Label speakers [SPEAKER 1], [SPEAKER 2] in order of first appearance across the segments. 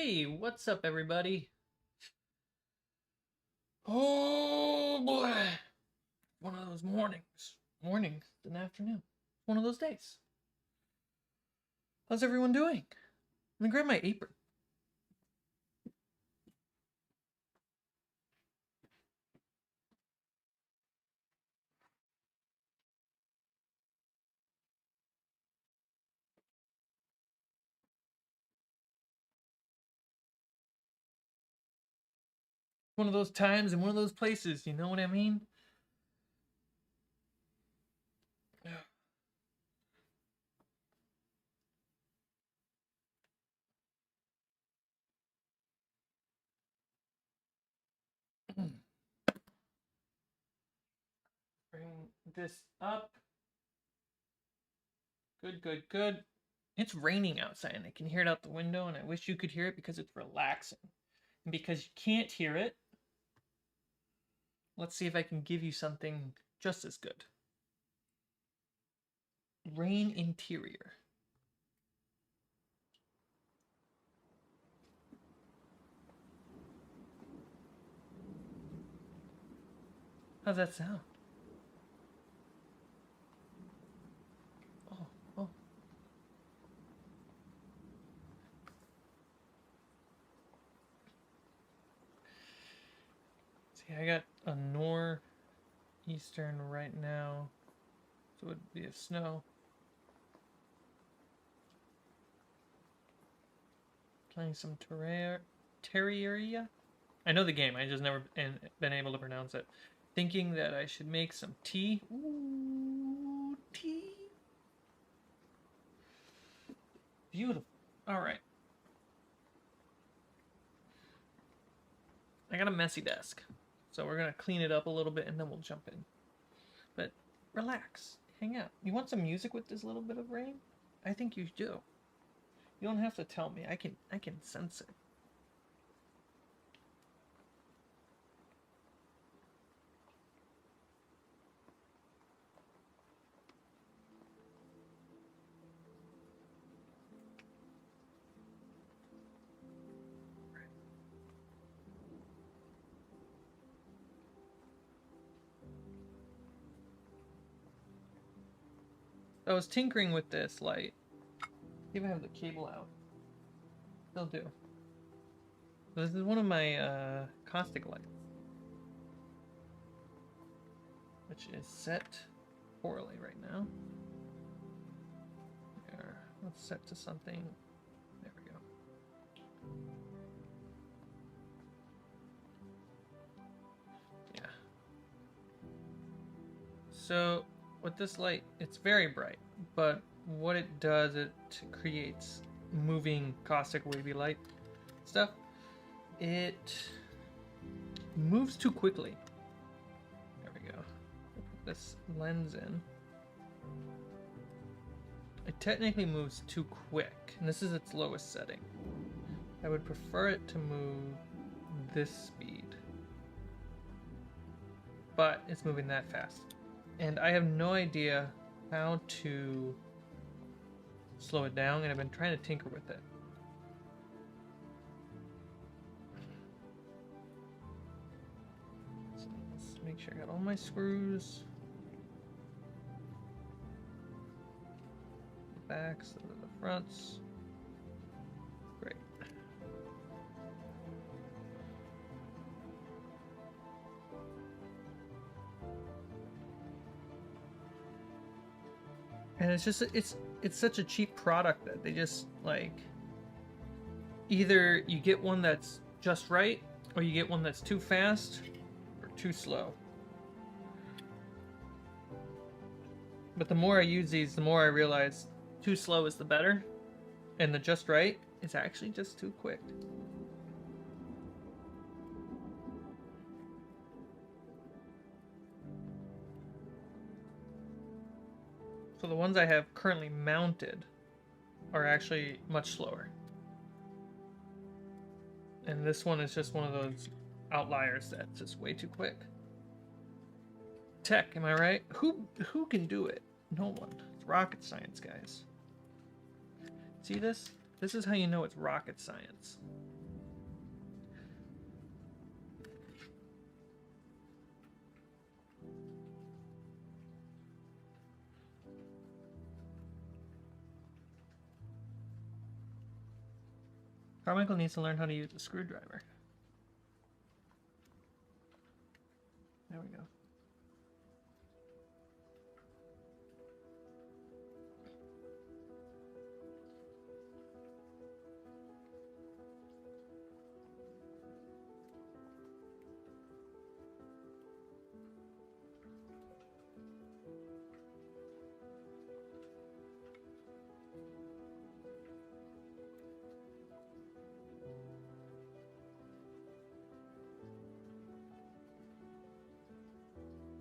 [SPEAKER 1] Hey, what's up, everybody? Oh boy, one of those mornings and afternoon, one of those days. How's everyone doing? Let me grab my apron. One of those times and one of those places, you know what I mean? Bring this up. Good. It's raining outside and I can hear it out the window, and I wish you could hear it because it's relaxing. And because you can't hear it, let's see if I can give you something just as good. Rain interior. How's that sound? Oh. See, I got a northeastern right now, so it would be a snow. Playing some Terraria. I know the game, I just never been able to pronounce it. Thinking that I should make some tea. Ooh, tea. Beautiful. Alright. I got a messy desk, so we're going to clean it up a little bit and then we'll jump in. But relax. Hang out. You want some music with this little bit of rain? I think you do. You don't have to tell me. I can sense it. I was tinkering with this light. See if I have the cable out. Still do. This is one of my caustic lights, which is set poorly right now. There. Let's set to something. There we go. Yeah. So with this light, it's very bright, but what it does, it creates moving caustic wavy light stuff. It moves too quickly. There we go. Put this lens in. It technically moves too quick, and this is its lowest setting. I would prefer it to move this speed, but it's moving that fast. And I have no idea how to slow it down, and I've been trying to tinker with it. So let's make sure I got all my screws. The backs, those are the fronts. Great. And it's just it's such a cheap product that they just like, either you get one that's just right or you get one that's too fast or too slow. But the more I use these, the more I realize too slow is the better, and the just right is actually just too quick. So the ones I have currently mounted are actually much slower. And this one is just one of those outliers that's just way too quick. Tech, am I right? Who can do it? No one. It's rocket science, guys. See this? This is how you know it's rocket science. Carmichael needs to learn how to use a screwdriver. There we go.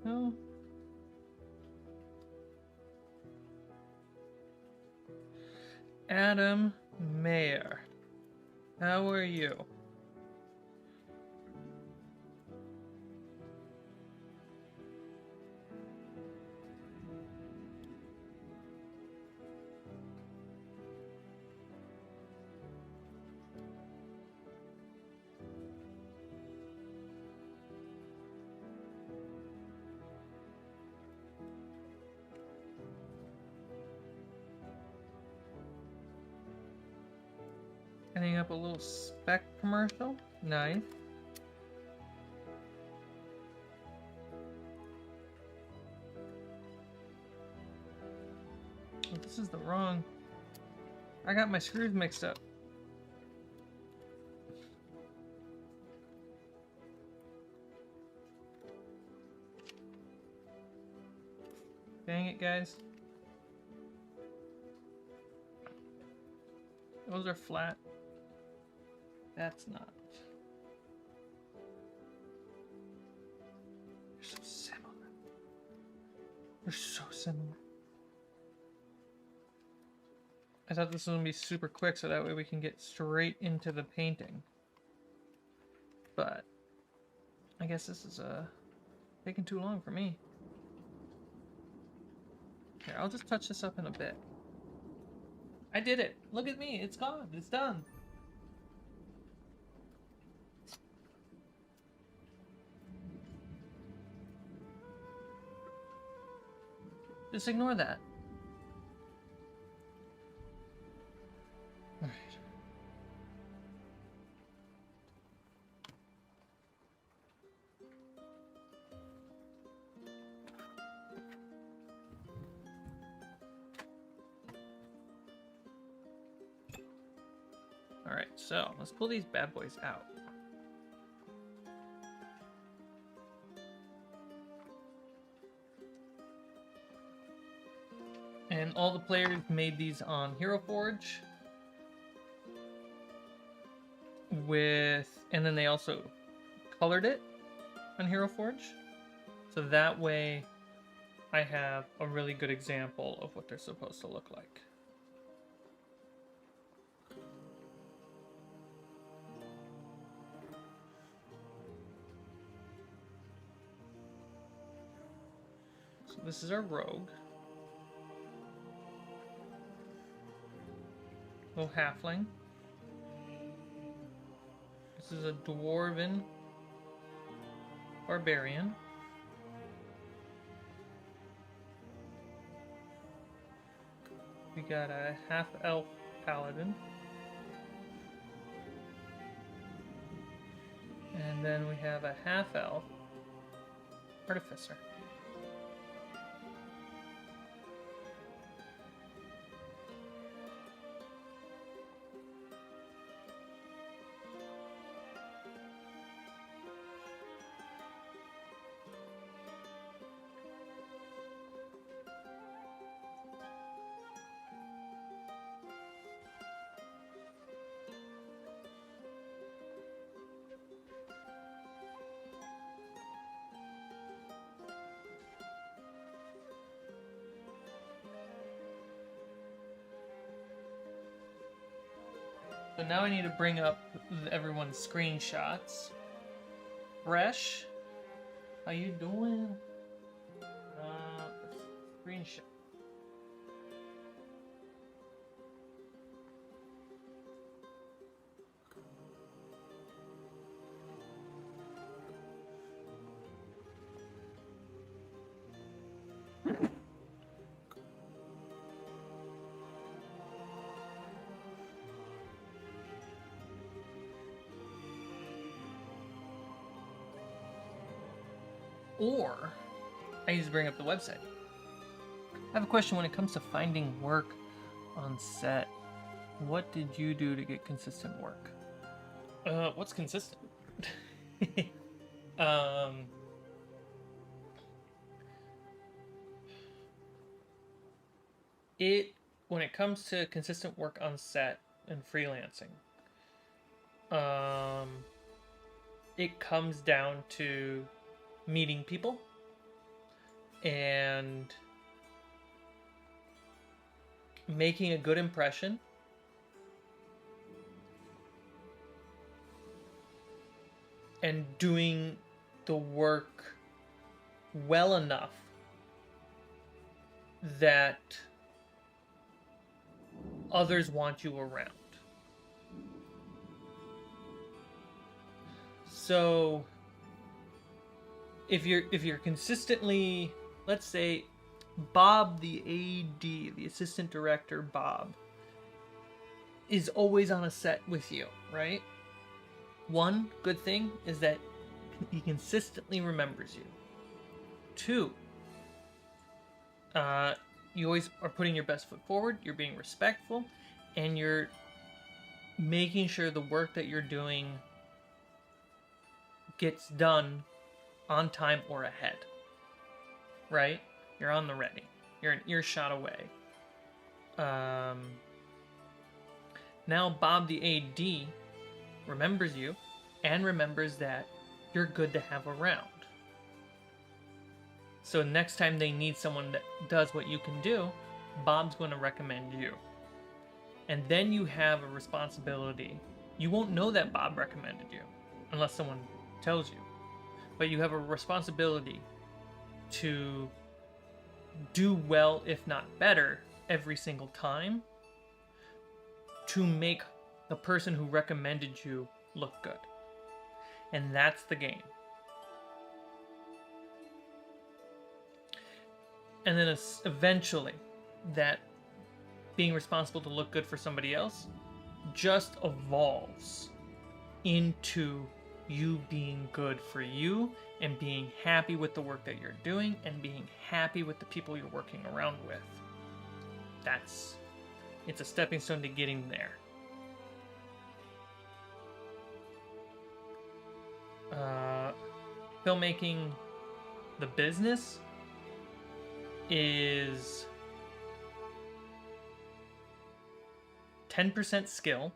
[SPEAKER 1] No. Adam Mayer, how are you? Ending up a little spec commercial. Nice. Oh, this is the wrong. I got my screws mixed up. Dang it, guys. Those are flat. That's not. They're so similar. They're so similar. I thought this was gonna be super quick so that way we can get straight into the painting. But I guess this is taking too long for me. Here, I'll just touch this up in a bit. I did it! Look at me! It's gone! It's done! Just ignore that. Alright. Alright, so let's pull these bad boys out. And all the players made these on HeroForge. And then they also colored it on HeroForge. So that way I have a really good example of what they're supposed to look like. So this is our rogue. Little halfling. This is a dwarven barbarian. We got a half-elf paladin. And then we have a half-elf artificer. So now I need to bring up everyone's screenshots. Fresh, how you doing? Screenshot. Or I used to bring up the website. I have a question when it comes to finding work on set. What did you do to get consistent work? What's consistent? When it comes to consistent work on set and freelancing, it comes down to meeting people and making a good impression, and doing the work well enough that others want you around. So if you're consistently, let's say Bob the AD, the assistant director Bob, is always on a set with you, right? One good thing is that he consistently remembers you. Two, you always are putting your best foot forward, you're being respectful, and you're making sure the work that you're doing gets done on time or ahead. Right? You're on the ready. You're an earshot away. Now Bob the AD remembers you and remembers that you're good to have around. So next time they need someone that does what you can do, Bob's going to recommend you. And then you have a responsibility. You won't know that Bob recommended you unless someone tells you. But you have a responsibility to do well, if not better, every single time to make the person who recommended you look good. And that's the game. And then eventually, that being responsible to look good for somebody else just evolves into you being good for you and being happy with the work that you're doing and being happy with the people you're working around with. It's a stepping stone to getting there. Filmmaking, the business, is 10% skill,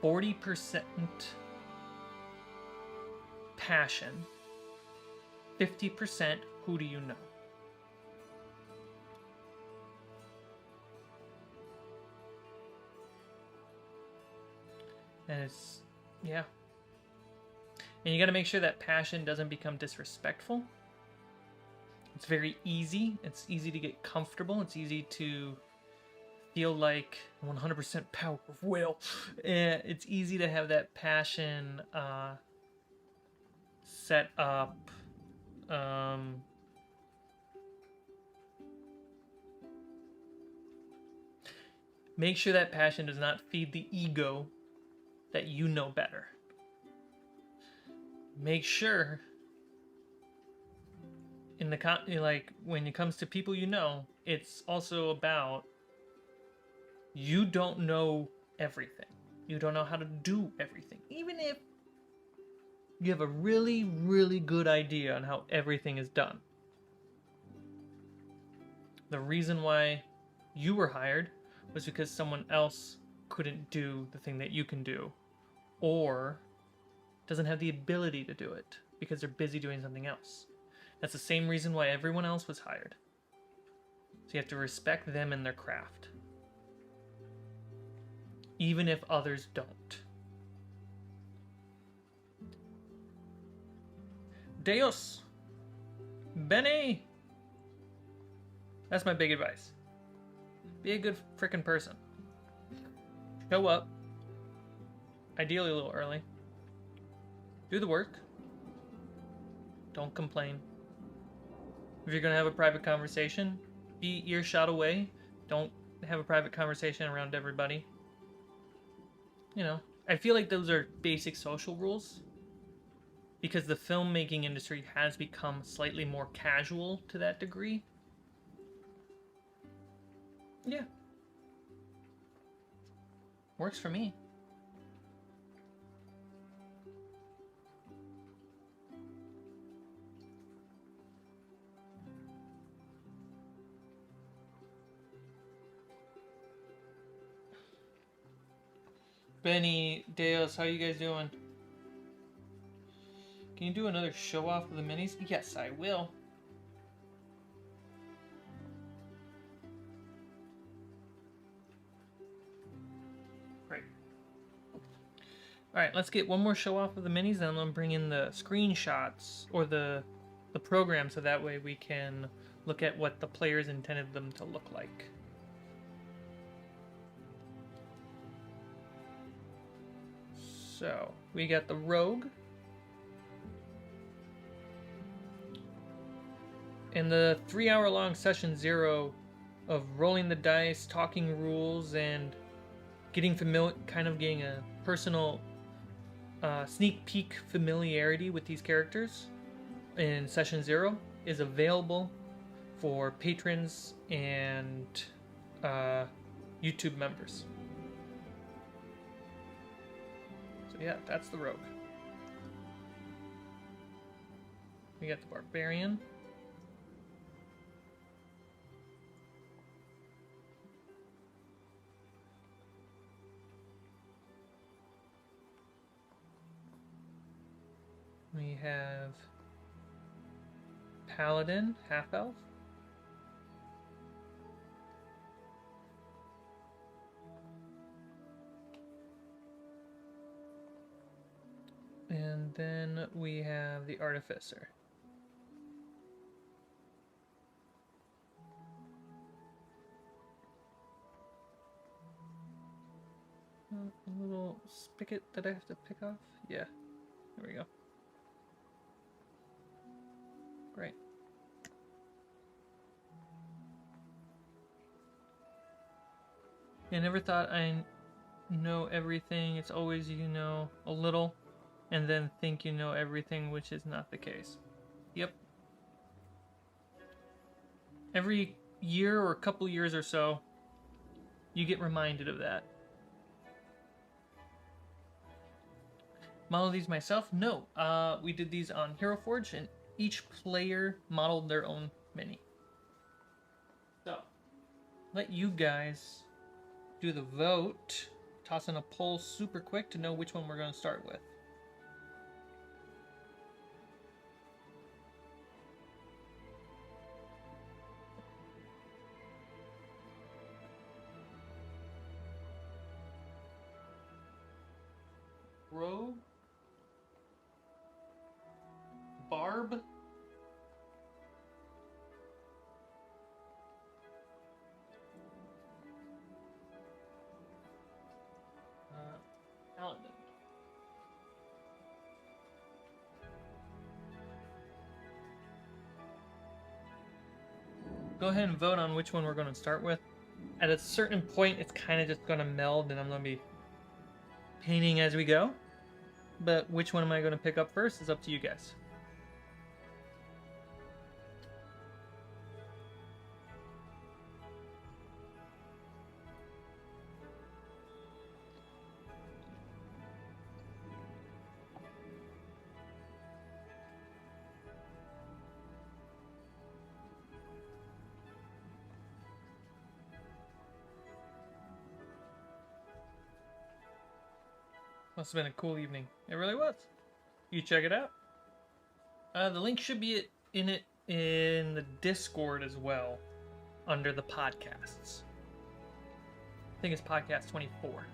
[SPEAKER 1] 40% passion, 50% who do you know. And it's, yeah. And you got to make sure that passion doesn't become disrespectful. It's very easy. It's easy to get comfortable. It's easy to feel like 100% power of will. It's easy to have that passion set up. Make sure that passion does not feed the ego that you know better. Make sure in the like when it comes to people you know, it's also about you don't know everything. You don't know how to do everything. Even if you have a really, really good idea on how everything is done. The reason why you were hired was because someone else couldn't do the thing that you can do, or doesn't have the ability to do it because they're busy doing something else. That's the same reason why everyone else was hired. So you have to respect them and their craft, even if others don't. Deus Bene. That's my big advice. Be a good frickin' person. Show up. Ideally a little early. Do the work. Don't complain. If you're gonna have a private conversation, be earshot away. Don't have a private conversation around everybody. You know, I feel like those are basic social rules. because the filmmaking industry has become slightly more casual to that degree. Yeah. Works for me. Benny, Deos, how you guys doing? Can you do another show off of the minis? Yes, I will. Great. Alright, let's get one more show off of the minis, and then bring in the screenshots, or the program, so that way we can look at what the players intended them to look like. So, we got the Rogue. In the 3-hour-long session 0 of rolling the dice, talking rules, and getting getting a personal sneak peek familiarity with these characters in session 0 is available for patrons and YouTube members. So yeah, that's the Rogue. We got the Barbarian. We have Paladin, half-elf. And then we have the Artificer. A little spigot that I have to pick off? Yeah, there we go. Great. I never thought I know everything. It's always you know a little, and then think you know everything, which is not the case. Yep. Every year or a couple years or so, you get reminded of that. Model these myself? No. We did these on HeroForge, and each player modeled their own mini. So, let you guys do the vote. Toss in a poll super quick to know which one we're going to start with. Rogue, Barb, Paladin. Go ahead and vote on which one we're going to start with. At a certain point, it's kind of just going to meld, and I'm going to be painting as we go. But which one am I going to pick up first is up to you guys. Must have been a cool evening. It really was. You check it out. The link should be in the Discord as well, under the podcasts. I think it's podcast 24.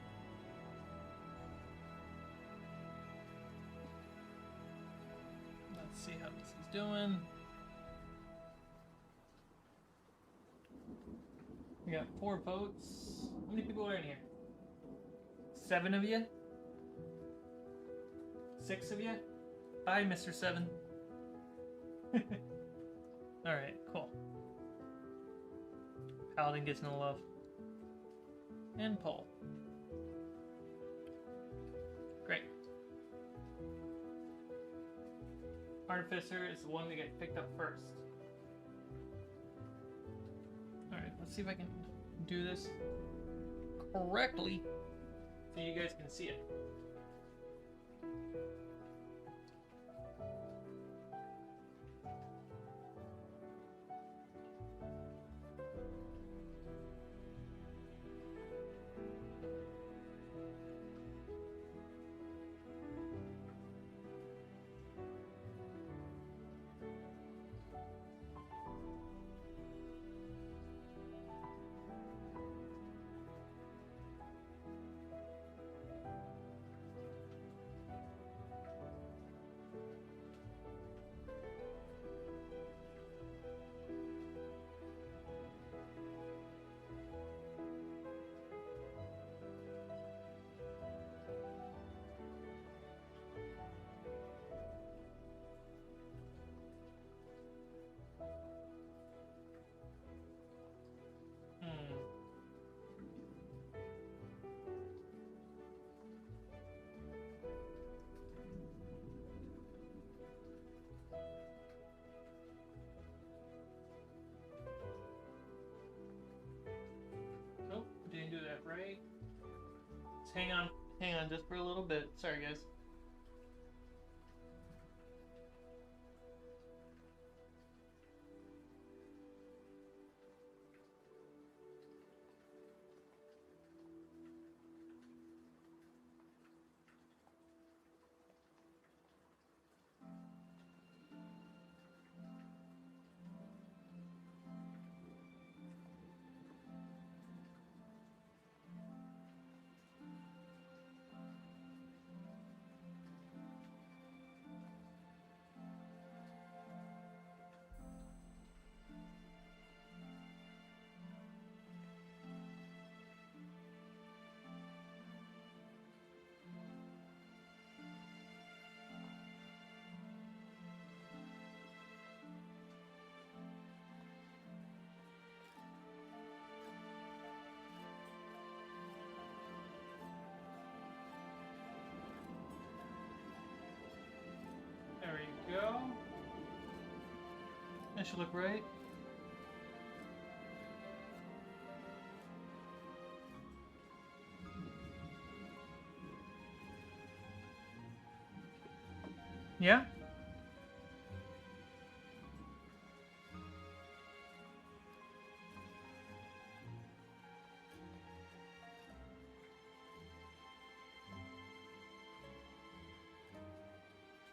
[SPEAKER 1] Let's see how this is doing. We got 4 votes. How many people are in here? 7 of you? 6 of you? Bye, Mr. 7. Alright, cool. Paladin gets no love. And poll. Great. Artificer is the one that gets picked up first. Alright, let's see if I can do this correctly so you guys can see it. Nope, didn't do that right. Just hang on just for a little bit. Sorry, guys. There we go. That should look right. Yeah?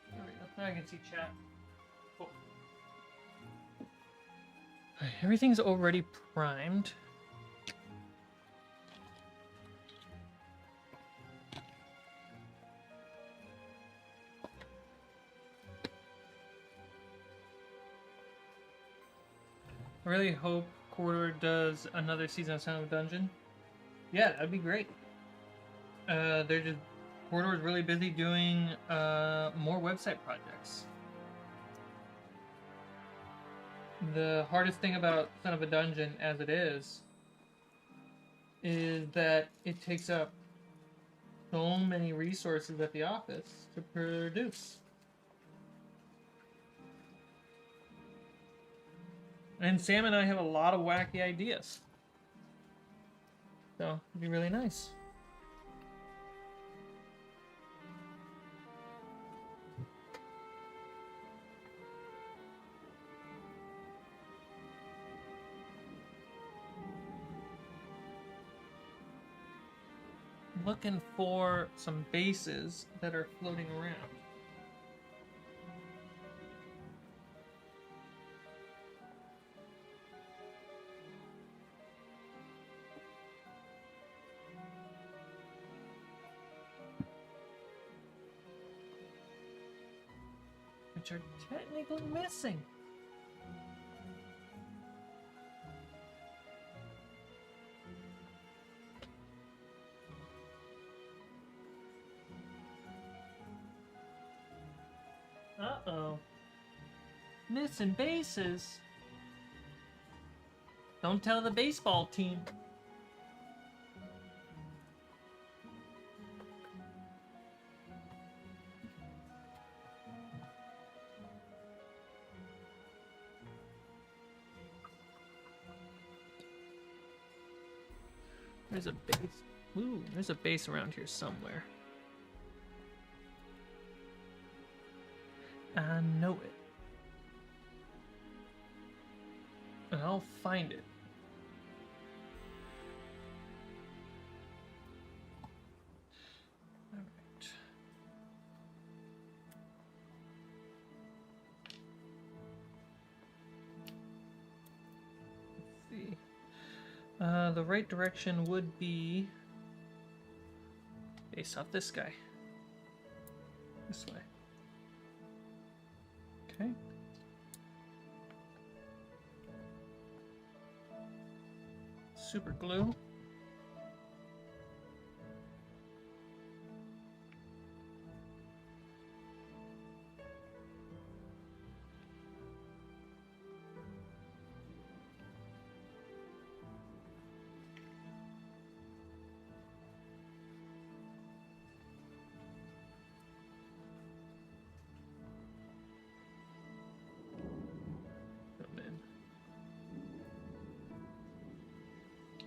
[SPEAKER 1] There we go. Now I can see chat. Cool. Alright, everything's already primed. I really hope Corridor does another season of Sound of Dungeon. Yeah, that'd be great. Corridor's really busy doing more website projects. The hardest thing about Son of a Dungeon as it is that it takes up so many resources at the office to produce. And Sam and I have a lot of wacky ideas. So, it'd be really nice. Looking for some bases that are floating around. Which are technically missing. Uh-oh. Missing bases. Don't tell the baseball team. There's a base. Ooh, there's a base around here somewhere. I know it. And I'll find it. Alright. Let's see. The right direction would be based off this guy. This way. Okay. Super glue.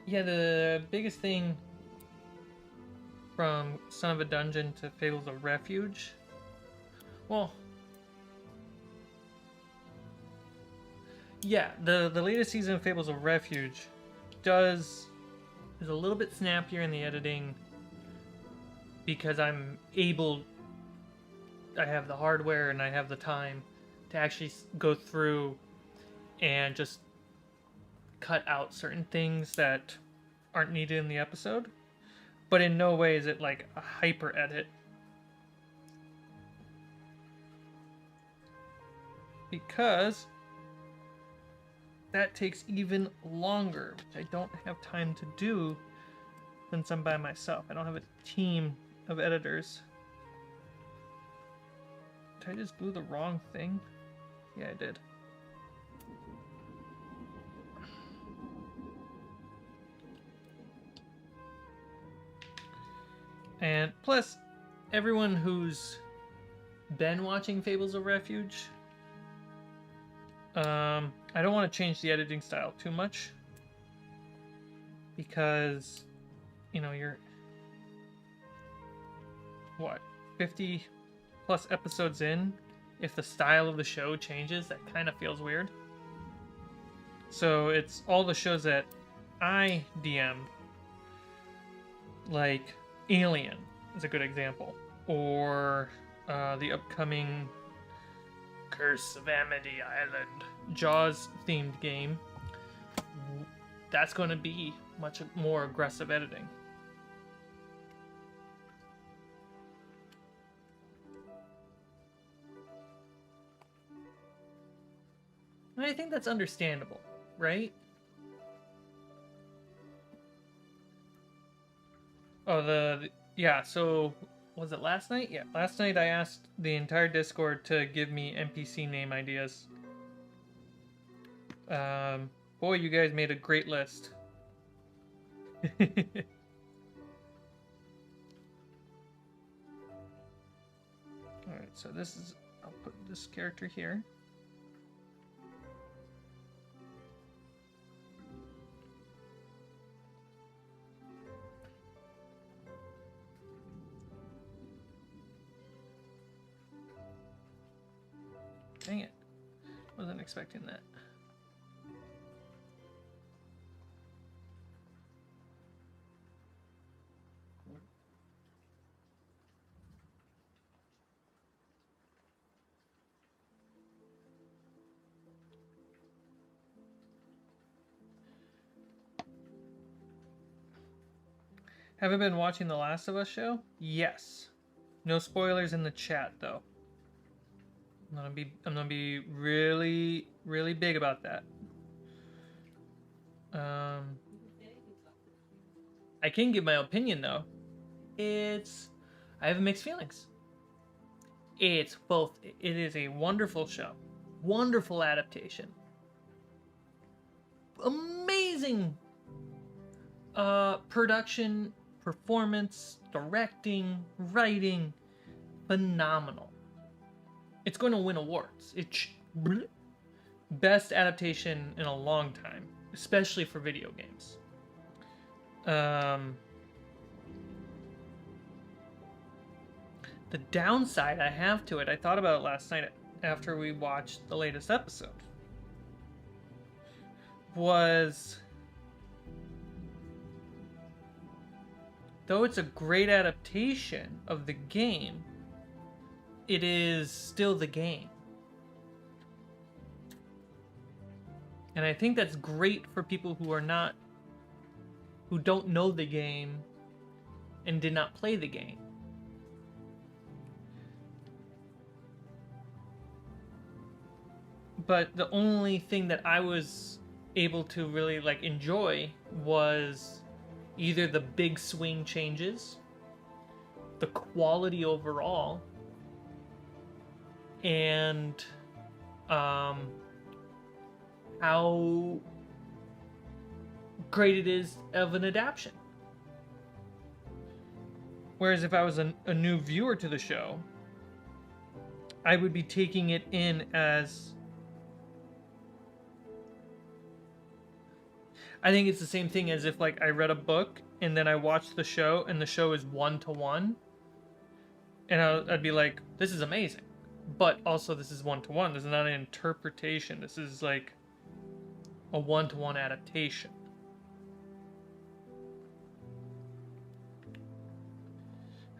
[SPEAKER 1] Yeah, the biggest thing from Son of a Dungeon to Fables of Refuge, well, yeah, the latest season of Fables of Refuge is a little bit snappier in the editing because I have the hardware and I have the time to actually go through and just cut out certain things that aren't needed in the episode, but in no way is it like a hyper edit, because that takes even longer, which I don't have time to do since I'm by myself. I don't have a team of editors. Did I just glue the wrong thing? Yeah, I did. And plus, everyone who's been watching Fables of Refuge, I don't want to change the editing style too much, because, you know, you're, what, 50 plus episodes in? If the style of the show changes, that kind of feels weird. So it's all the shows that I DM, like Alien is a good example, or the upcoming Curse of Amity Island Jaws themed game. That's going to be much more aggressive editing. And I think that's understandable, right? Oh, yeah, so was it last night? Yeah, last night I asked the entire Discord to give me NPC name ideas. Boy, you guys made a great list. Alright, so this is, I'll put this character here. Dang it. Wasn't expecting that. Haven't been watching The Last of Us show? Yes. No spoilers in the chat though. I'm gonna be really, really big about that. I can give my opinion though. I have mixed feelings. It's both. It is a wonderful show, wonderful adaptation, amazing production, performance, directing, writing, phenomenal. It's going to win awards. It's best adaptation in a long time, especially for video games. The downside I have to it, I thought about it last night after we watched the latest episode, was though it's a great adaptation of the game, it is still the game. And I think that's great for people who don't know the game and did not play the game. But the only thing that I was able to really enjoy was either the big swing changes, the quality overall, and how great it is of an adaptation. Whereas if I was a new viewer to the show, I would be taking it in as... I think it's the same thing as if I read a book and then I watched the show and the show is 1-to-1. And I'd be like, this is amazing. But also this is 1-to-1. This is not an interpretation. This is a 1-to-1 adaptation.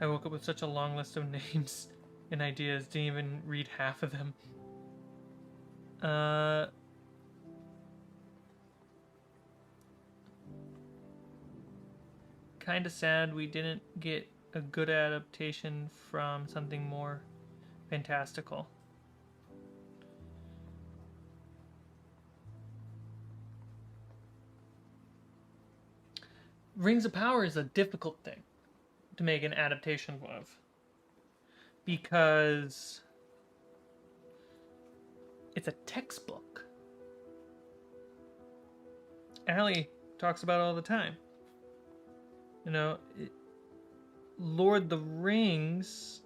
[SPEAKER 1] I woke up with such a long list of names and ideas. Didn't even read half of them. Kind of sad we didn't get a good adaptation from something more fantastical. Rings of Power is a difficult thing to make an adaptation of, because it's a textbook. Allie talks about it all the time. You know, Lord of the Rings,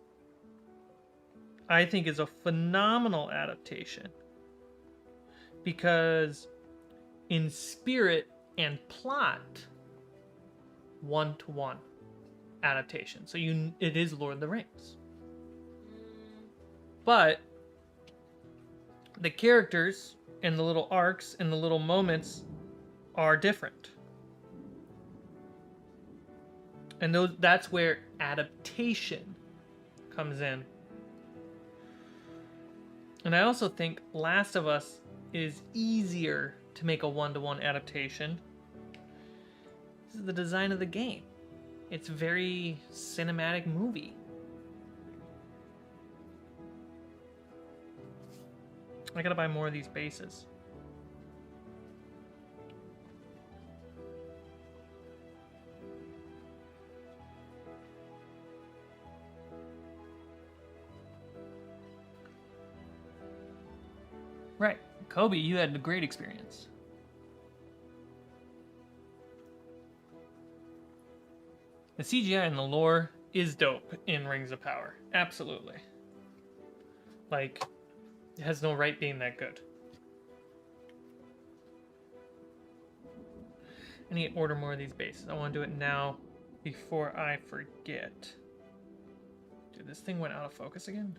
[SPEAKER 1] I think, is a phenomenal adaptation. Because in spirit and plot, 1-to-1 adaptation. So it is Lord of the Rings. But the characters and the little arcs and the little moments are different. And that's where adaptation comes in. And I also think Last of Us is easier to make a 1-to-1 adaptation. This is the design of the game. It's very cinematic movie. I gotta buy more of these bases. Right. Kobe, you had a great experience. The CGI and the lore is dope in Rings of Power. Absolutely. It has no right being that good. I need to order more of these bases. I want to do it now before I forget. Dude, this thing went out of focus again?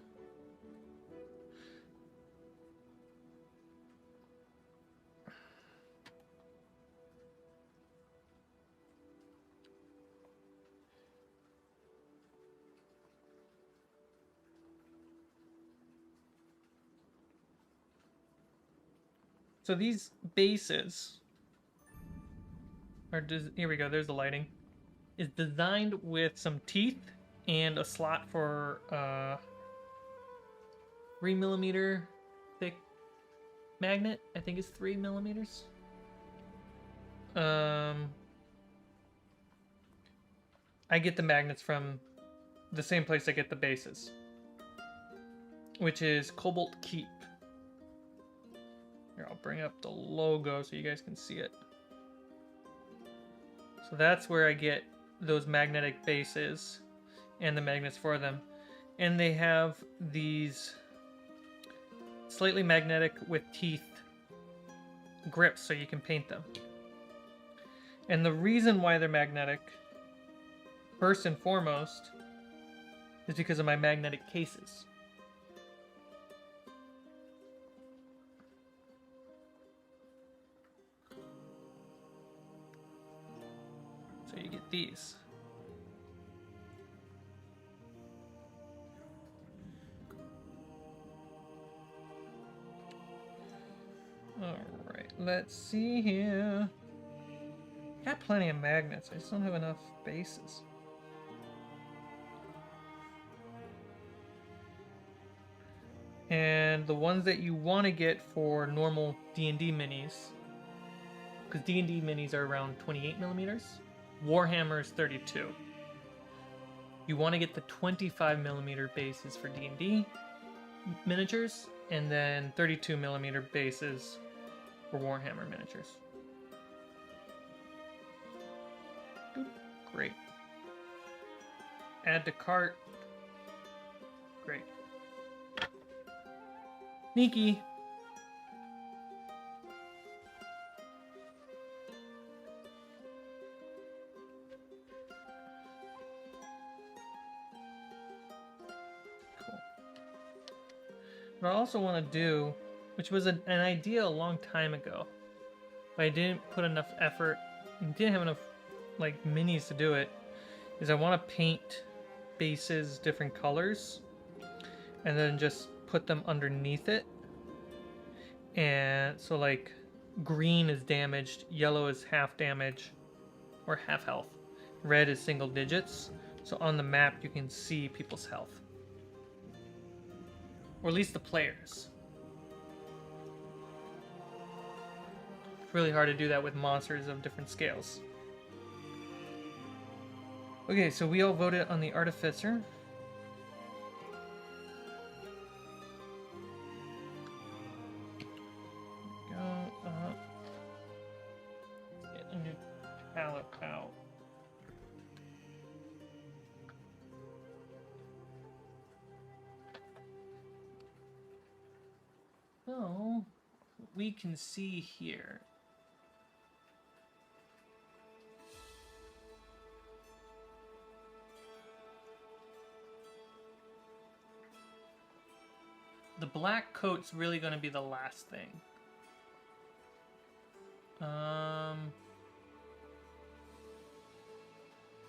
[SPEAKER 1] So these bases are here we go, there's the lighting. Is designed with some teeth and a slot for 3mm thick magnet. I think it's 3mm. I get the magnets from the same place I get the bases, which is Cobalt Keep. Here, I'll bring up the logo so you guys can see it. So that's where I get those magnetic bases and the magnets for them. And they have these slightly magnetic with teeth grips so you can paint them. And the reason why they're magnetic, first and foremost, is because of my magnetic cases. So you get these. Alright, let's see here. Got plenty of magnets, I just don't have enough bases. And the ones that you want to get for normal D&D minis, because D&D minis are around 28 millimeters, Warhammer is 32. You want to get the 25 millimeter bases for D&D miniatures, and then 32 millimeter bases for Warhammer miniatures. Great. Add to cart. Great. Sneaky. Cool. What I also want to do, which was an idea a long time ago, but I didn't put enough effort and didn't have enough like minis to do it, is I want to paint bases different colors and then just put them underneath it. And so like green is damaged, yellow is half damage or half health, red is single digits. So on the map you can see people's health, or at least the players. It's really hard to do that with monsters of different scales. Okay, so we all voted on the Artificer. Go up. Get a new palette out. So, what we can see here. The black coat's really going to be the last thing.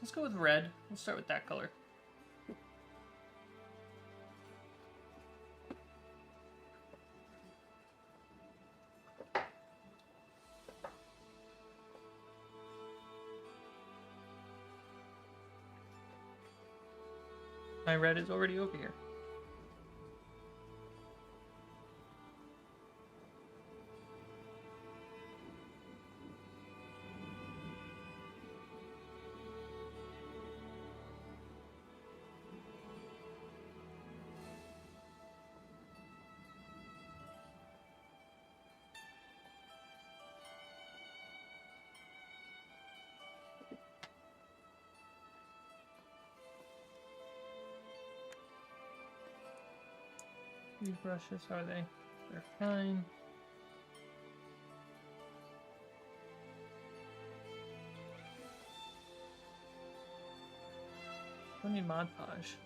[SPEAKER 1] Let's go with red. Let's start with that color. My red is already over here. These brushes, are they? They're fine. Don't need Mod Podge.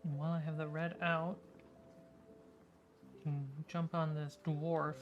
[SPEAKER 1] And while I have the red out, I can jump on this dwarf.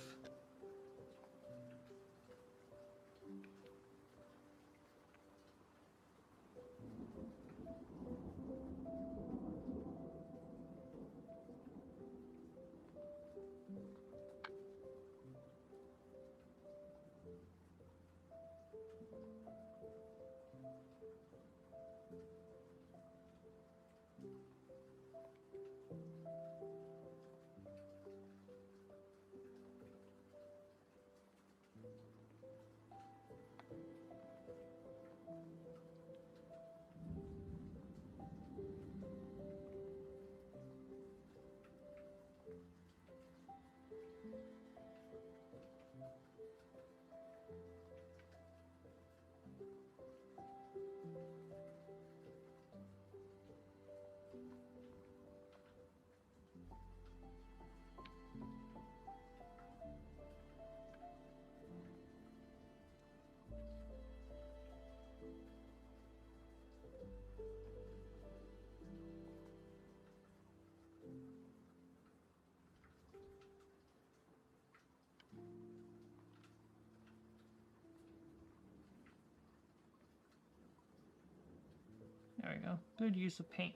[SPEAKER 1] There we go. Good use of paint.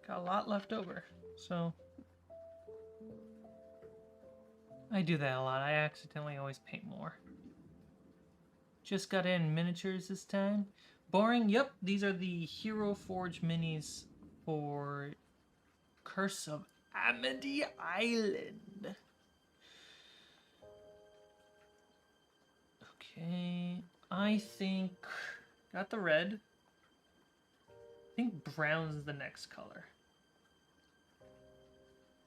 [SPEAKER 1] Got a lot left over, so I do that a lot. I accidentally always paint more. Just got in miniatures this time. Boring? Yep, these are the HeroForge minis for Curse of Amity Island. Okay, I think got the red. I think brown's the next color.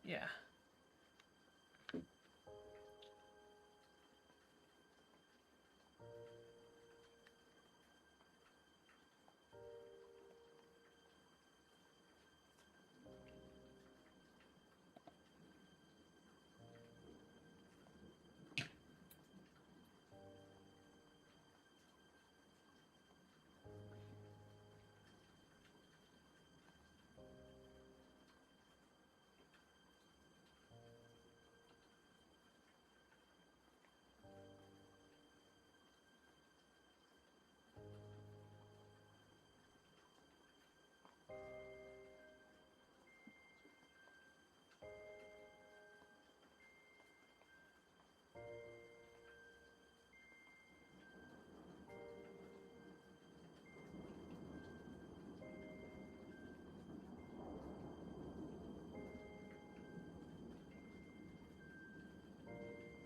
[SPEAKER 1] Yeah.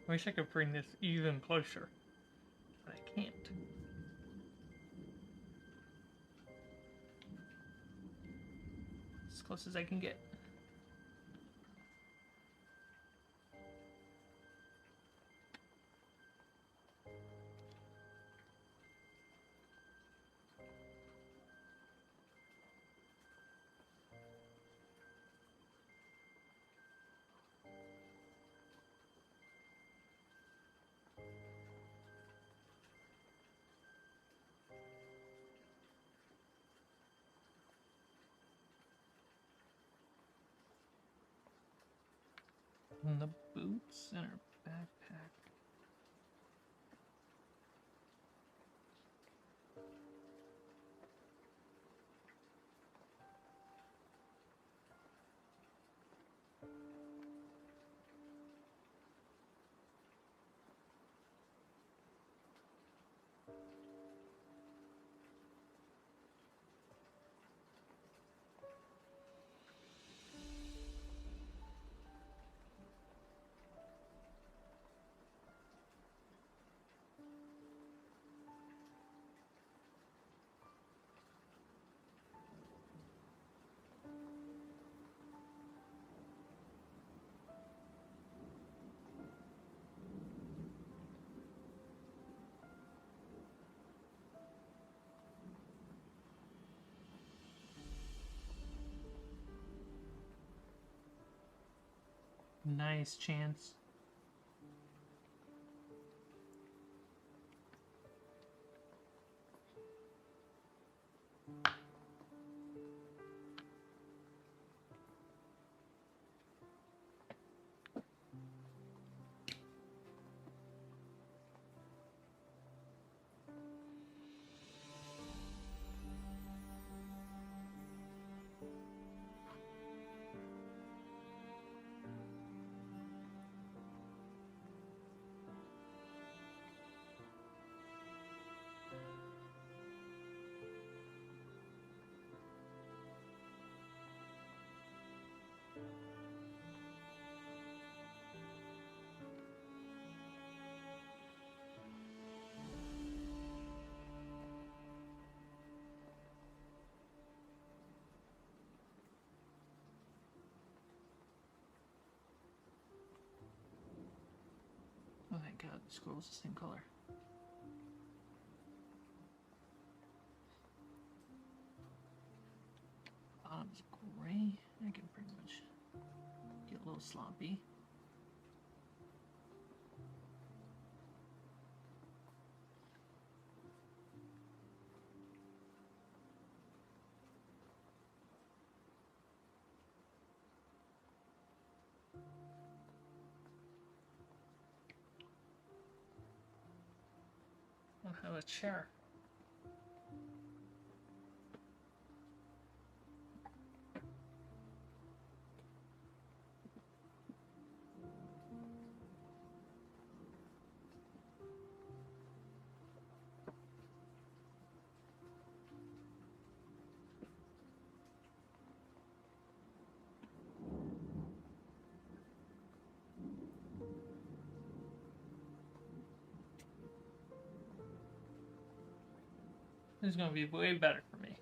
[SPEAKER 1] Wish I could bring this even closer, but I can't. As close as I can get. And the boots and her backpack. Nice chance. god, the scroll's the same color. Bottom's gray. I can pretty much get a little sloppy. I have a chair. This is going to be way better for me.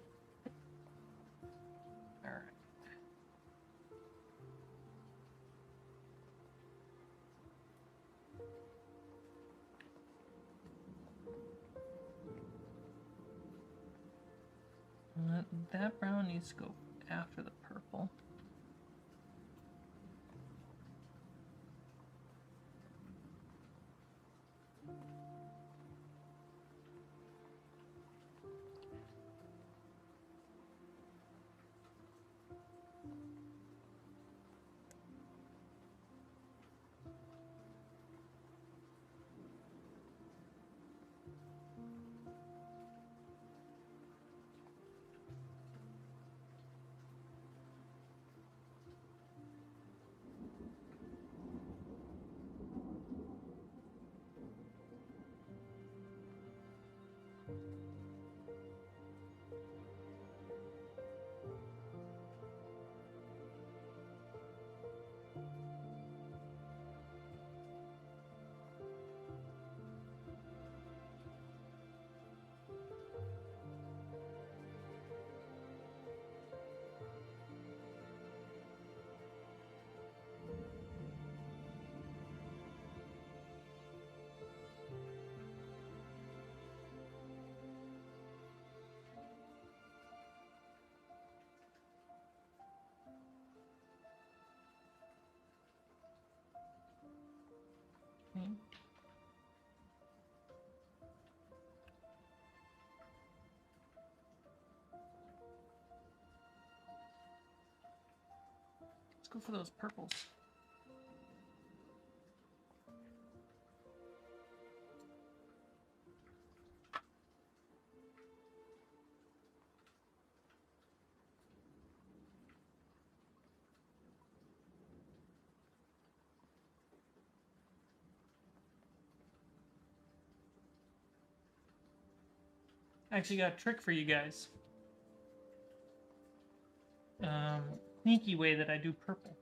[SPEAKER 1] Alright. That brown needs to go after the purple. Okay. Let's go for those purples. I actually got a trick for you guys. Sneaky way that I do purple.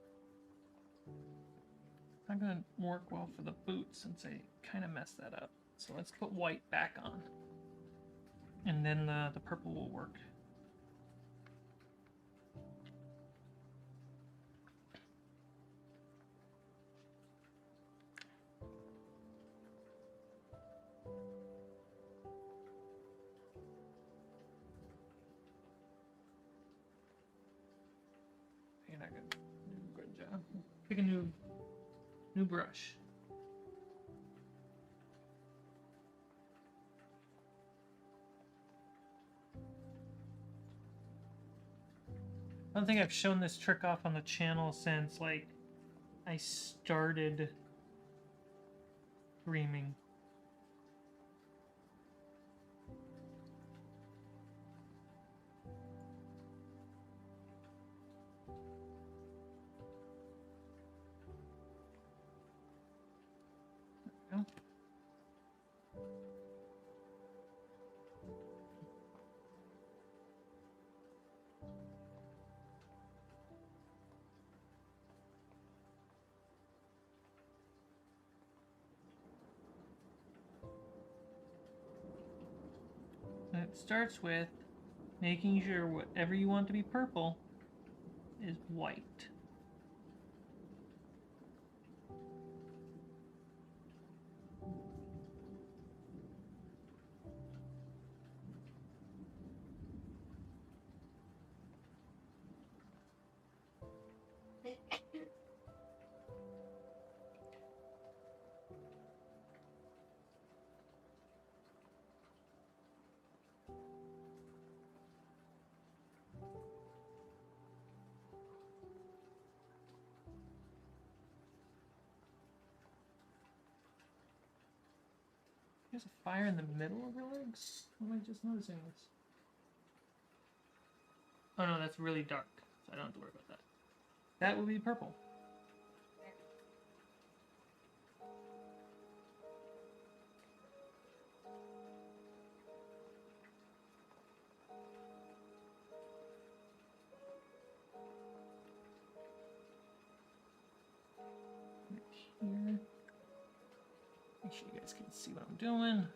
[SPEAKER 1] Not gonna work well for the boots since I kind of messed that up. So let's put white back on. And then the purple will work. You're not gonna do a good job. Pick a new brush. I don't think I've shown this trick off on the channel since, like, I started streaming. There we go. It starts with making sure whatever you want to be purple is white. has a fire in the middle of her legs? Why am I just noticing this? Oh no, that's really dark, so I don't have to worry about that. That will be purple. Here. Make sure you guys can see what I'm doing.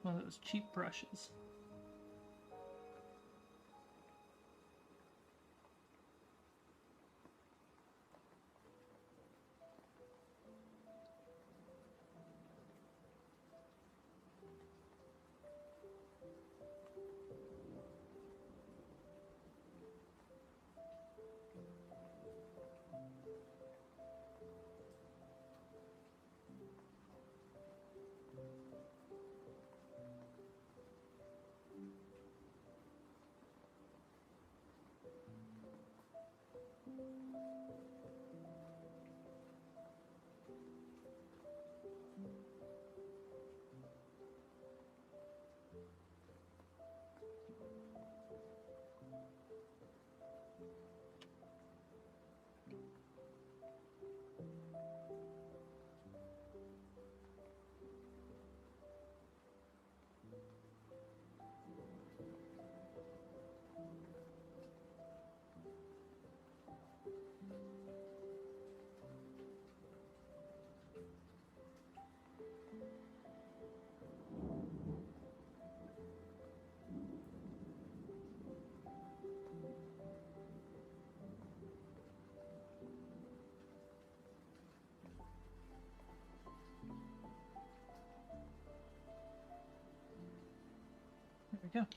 [SPEAKER 1] One of those cheap brushes. There we go.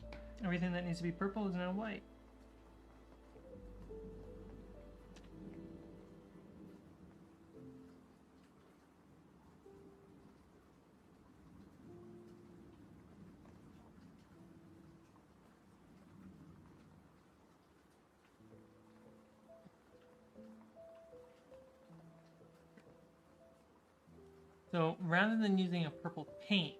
[SPEAKER 1] Everything that needs to be purple is now white. So rather than using a purple paint,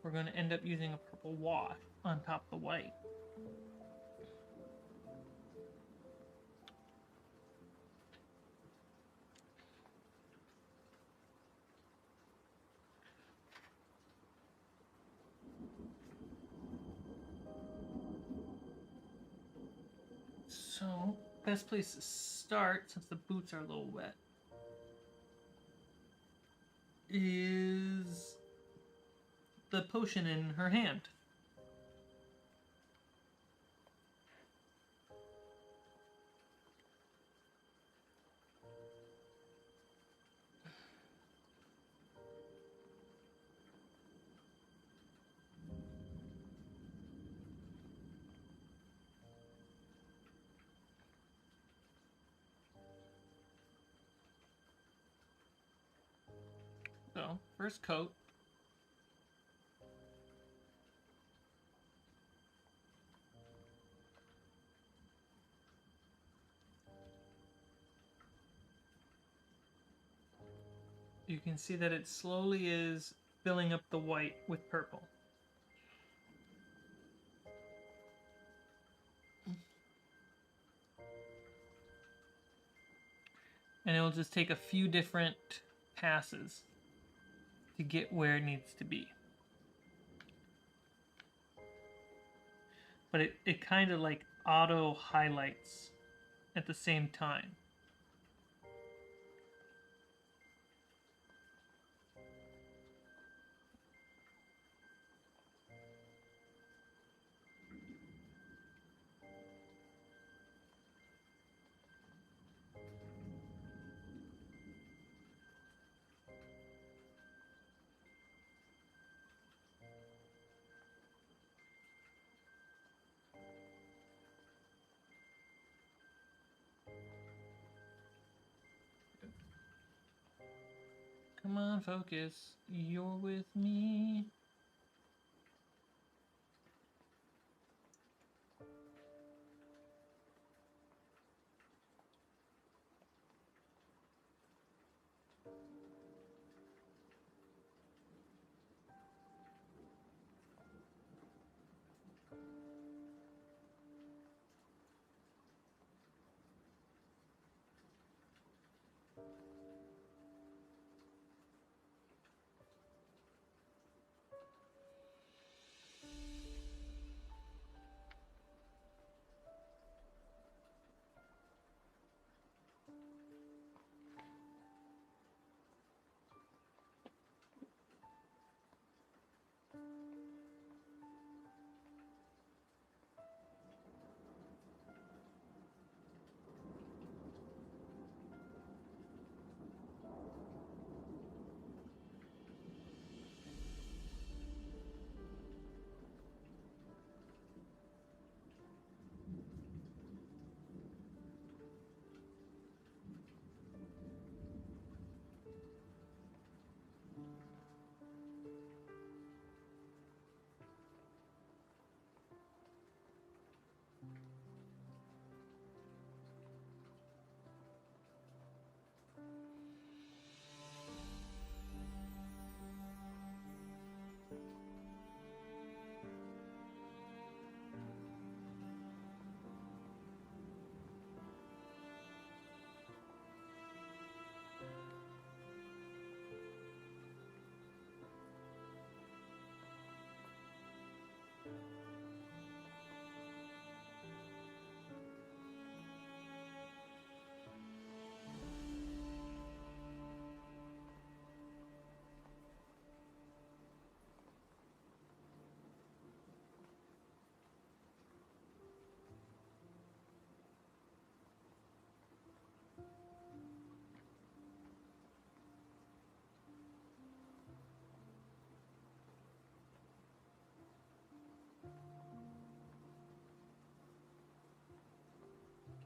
[SPEAKER 1] we're going to end up using a purple wash on top of the white. So, best place to start, since the boots are a little wet, is the potion in her hand. So, first coat. you can see that it slowly is filling up the white with purple. And it will just take a few different passes to get where it needs to be. But it kind of like auto highlights at the same time. Come on, focus. You're with me.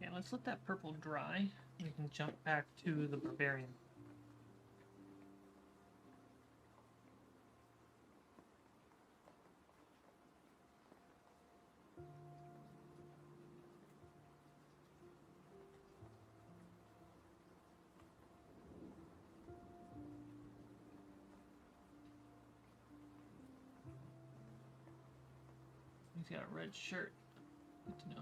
[SPEAKER 1] Okay, let's let that purple dry. We can jump back to the barbarian. He's got a red shirt. Good to know.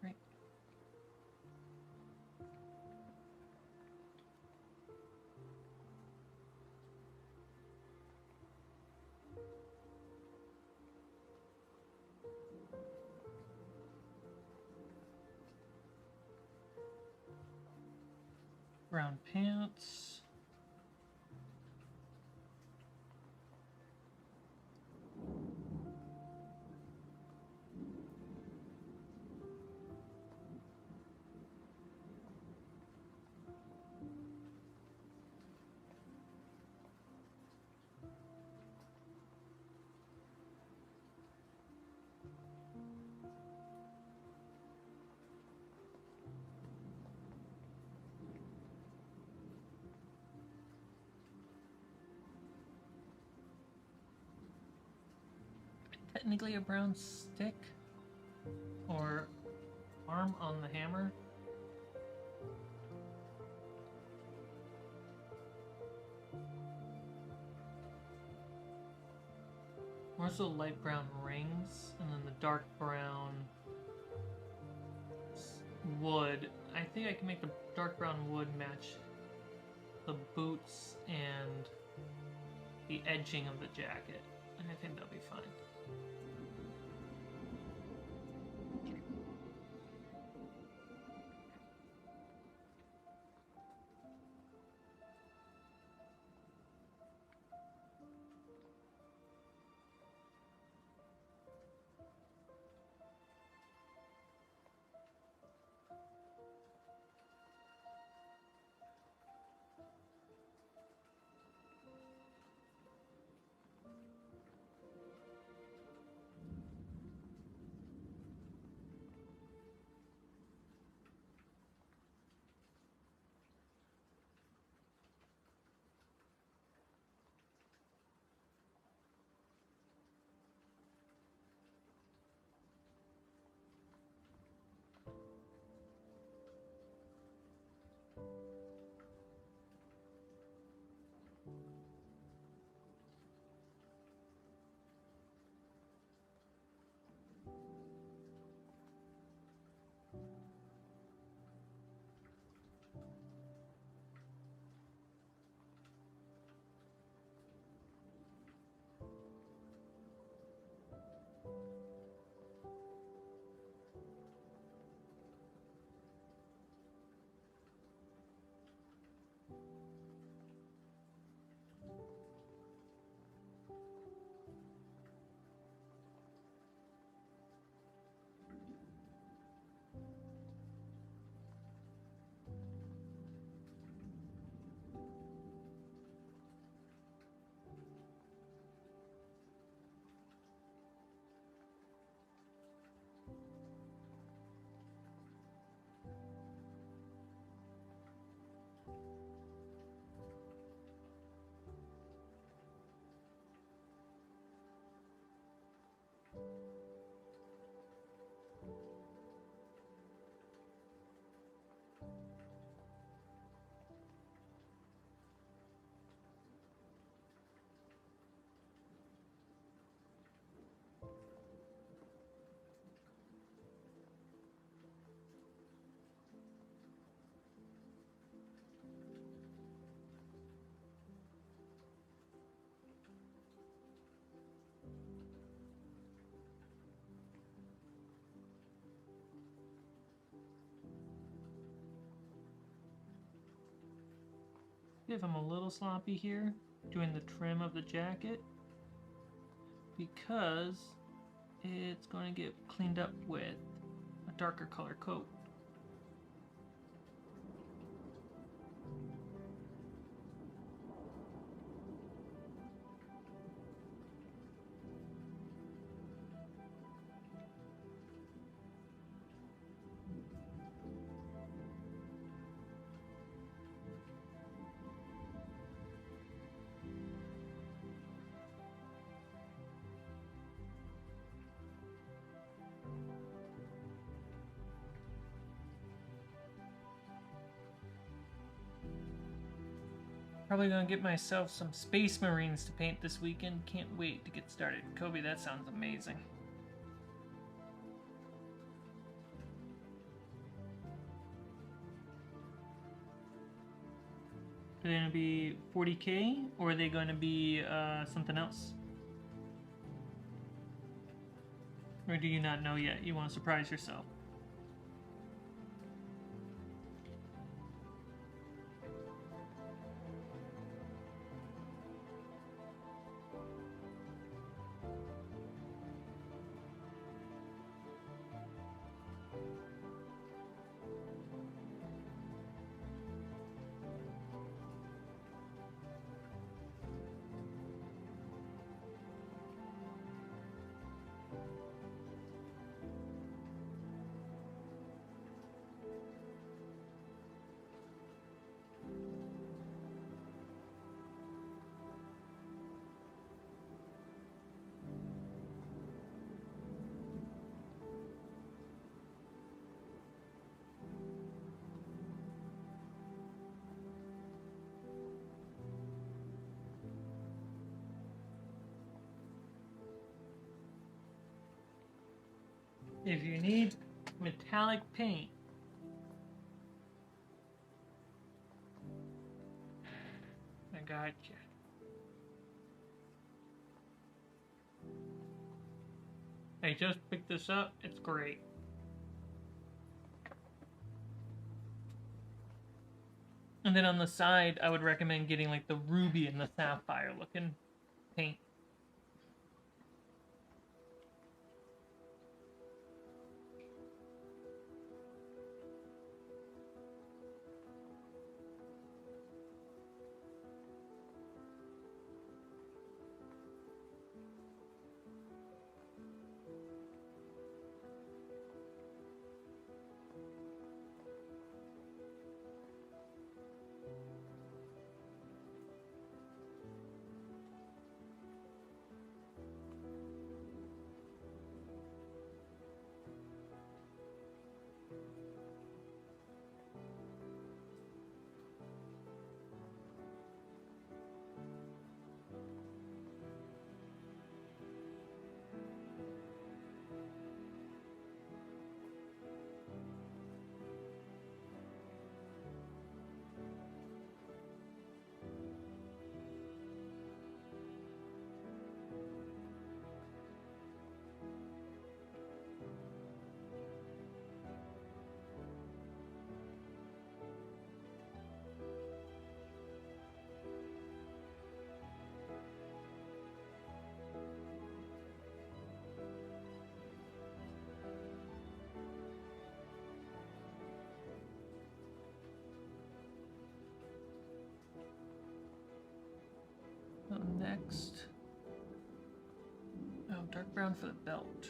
[SPEAKER 1] Right. Brown pants. technically a brown stick or arm on the hammer. More so light brown rings, and then the dark brown wood. I think I can make the dark brown wood match the boots and the edging of the jacket. And I think that'll be fine. If I'm a little sloppy here, doing the trim of the jacket, because it's going to get cleaned up with a darker color coat. Probably gonna get myself some Space Marines to paint this weekend. Can't wait to get started. Kobe, that sounds amazing. Are they gonna be 40K or are they gonna be something else? Or do you not know yet? You want to surprise yourself? If you need metallic paint, I got you. I just picked this up. It's great. And then on the side, I would recommend getting like the ruby and the sapphire looking paint. Next, oh, dark brown for the belt.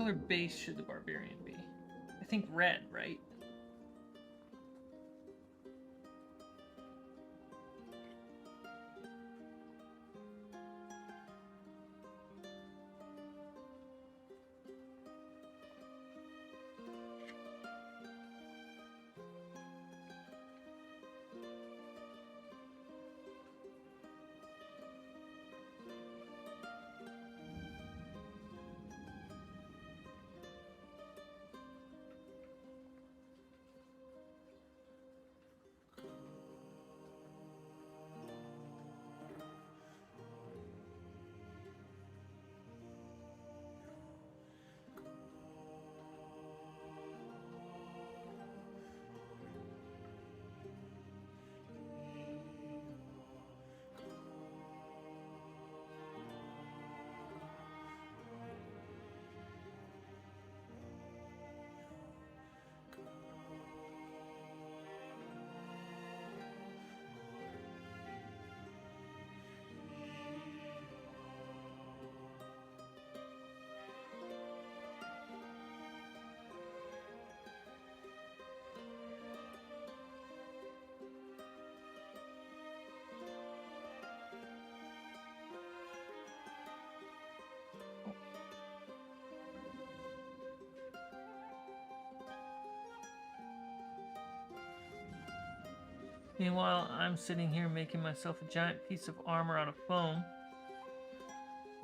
[SPEAKER 1] What color base should the barbarian be? I think red, right? Meanwhile, I'm sitting here making myself a giant piece of armor out of foam.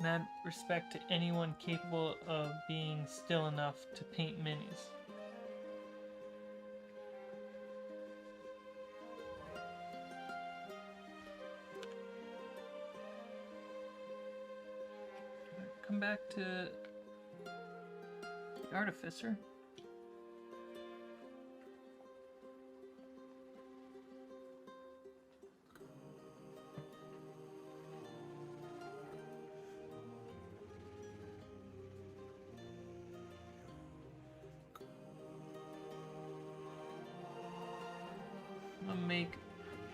[SPEAKER 1] Mad respect to anyone capable of being still enough to paint minis. Come back to the Artificer.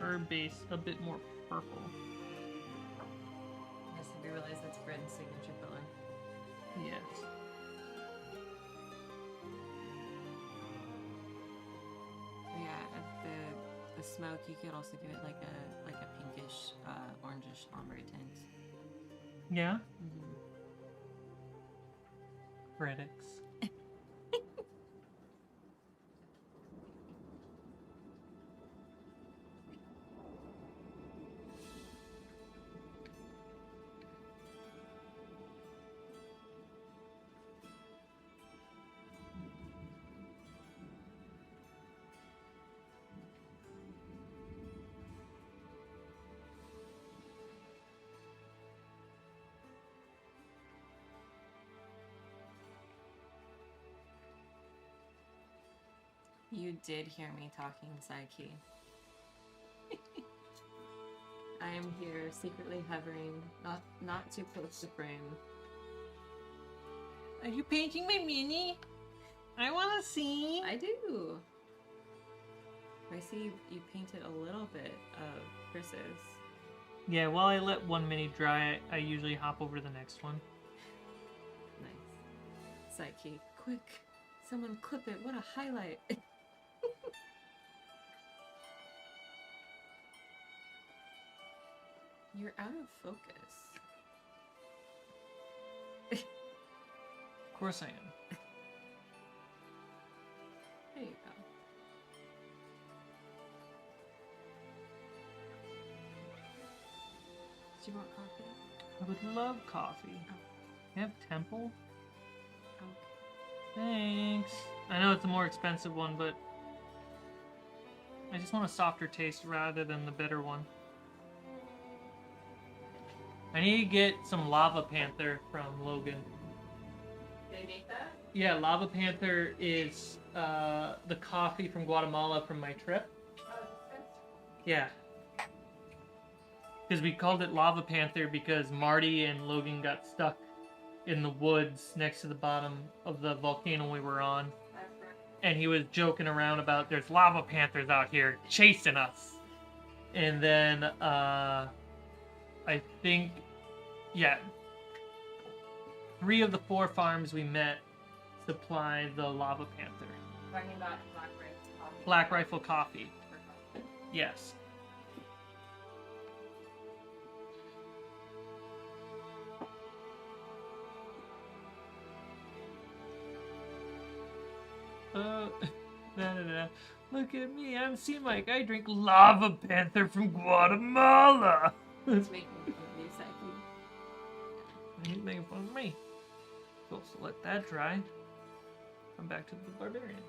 [SPEAKER 1] herb base a bit more purple.
[SPEAKER 2] Yes, have you realized that's Bren's signature color?
[SPEAKER 1] Yes.
[SPEAKER 2] Yeah, the smoke, you could also give it like a pinkish, orangish ombre tint.
[SPEAKER 1] Yeah?
[SPEAKER 2] Mm-hmm.
[SPEAKER 1] Critics.
[SPEAKER 2] You did hear me talking, Psyche. I am here, secretly hovering, not too close to frame.
[SPEAKER 1] Are you painting my mini? I want to see.
[SPEAKER 2] I do. I see you painted a little bit of Chris's.
[SPEAKER 1] Yeah, while I let one mini dry, I usually hop over to the next one.
[SPEAKER 2] Nice. Psyche, quick. Someone clip it. What a highlight. You're out of focus.
[SPEAKER 1] Of course I am.
[SPEAKER 2] There you go. Do you want coffee?
[SPEAKER 1] I would love coffee.
[SPEAKER 2] Oh.
[SPEAKER 1] You have Temple?
[SPEAKER 2] Okay.
[SPEAKER 1] Thanks. I know it's a more expensive one, but I just want a softer taste rather than the bitter one. I need to get some Lava Panther from Logan.
[SPEAKER 2] Did they make that?
[SPEAKER 1] Yeah, Lava Panther is the coffee from Guatemala from my trip. Yeah. Because we called it Lava Panther because Marty and Logan got stuck in the woods next to the bottom of the volcano we were on. And he was joking around about there's lava panthers out here chasing us. And then I think, yeah, 3 of the 4 farms we met supply the Lava Panther.
[SPEAKER 2] Talking about Black Rifle Coffee.
[SPEAKER 1] Black Rifle Coffee. Yes. Look at me, I'm Cmike. I drink Lava Panther from Guatemala.
[SPEAKER 2] He's making fun of you, Psyche.
[SPEAKER 1] He's making fun of me. Cool, so let that dry. Come back to the barbarian.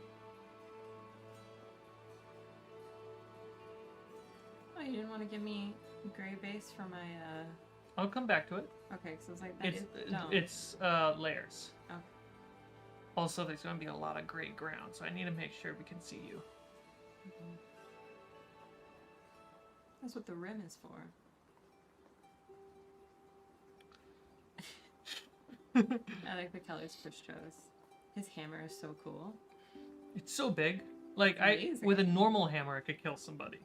[SPEAKER 2] Oh, you didn't want to give me gray base for my,
[SPEAKER 1] I'll come back to it.
[SPEAKER 2] Okay, so it's like that.
[SPEAKER 1] It's layers.
[SPEAKER 2] Okay.
[SPEAKER 1] Also, there's going to be a lot of gray ground, so I need to make sure we can see you.
[SPEAKER 2] Mm-hmm. That's what the rim is for. I like the colors Chris chose. His hammer is so cool.
[SPEAKER 1] It's so big. Like,
[SPEAKER 2] Amazing.
[SPEAKER 1] with a normal hammer, I could kill somebody.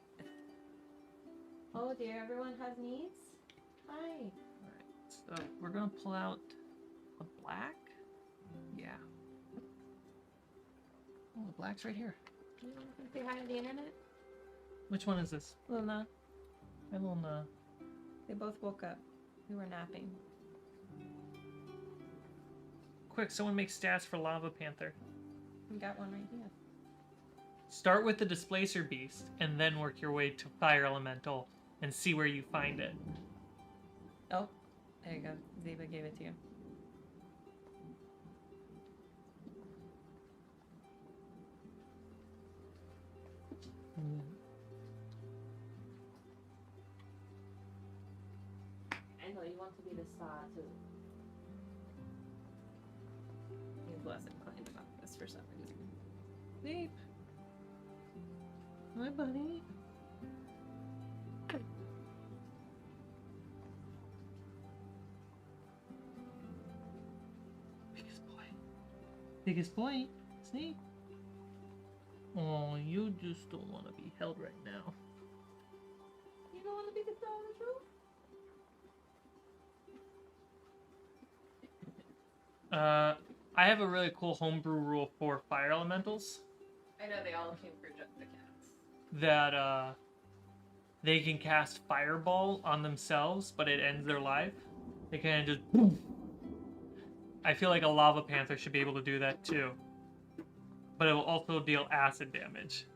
[SPEAKER 2] Oh dear, everyone has needs? Hi.
[SPEAKER 1] Alright, so we're going to pull out the black. Yeah. Oh, the black's right here.
[SPEAKER 2] You want to say hi to the internet?
[SPEAKER 1] Which one is this?
[SPEAKER 2] Luna.
[SPEAKER 1] Hi, Luna.
[SPEAKER 2] They both woke up. We were napping.
[SPEAKER 1] Quick, someone make stats for Lava Panther.
[SPEAKER 2] We got one right here.
[SPEAKER 1] Start with the Displacer Beast, and then work your way to Fire Elemental, and see where you find it.
[SPEAKER 2] Oh, there you go. Zeba gave it to you. I know you want to be the star too. He's less inclined about this for some reason.
[SPEAKER 1] Snape. Hi, buddy. Biggest boy. Biggest boy. Snape. Oh, you just don't want to be held right now.
[SPEAKER 2] we could throw on the roof?
[SPEAKER 1] I have a really cool homebrew rule for fire elementals.
[SPEAKER 2] I know they all came for just the cats.
[SPEAKER 1] That, they can cast Fireball on themselves, but it ends their life. They kind of just... Boom. I feel like a Lava Panther should be able to do that too. But it will also deal acid damage.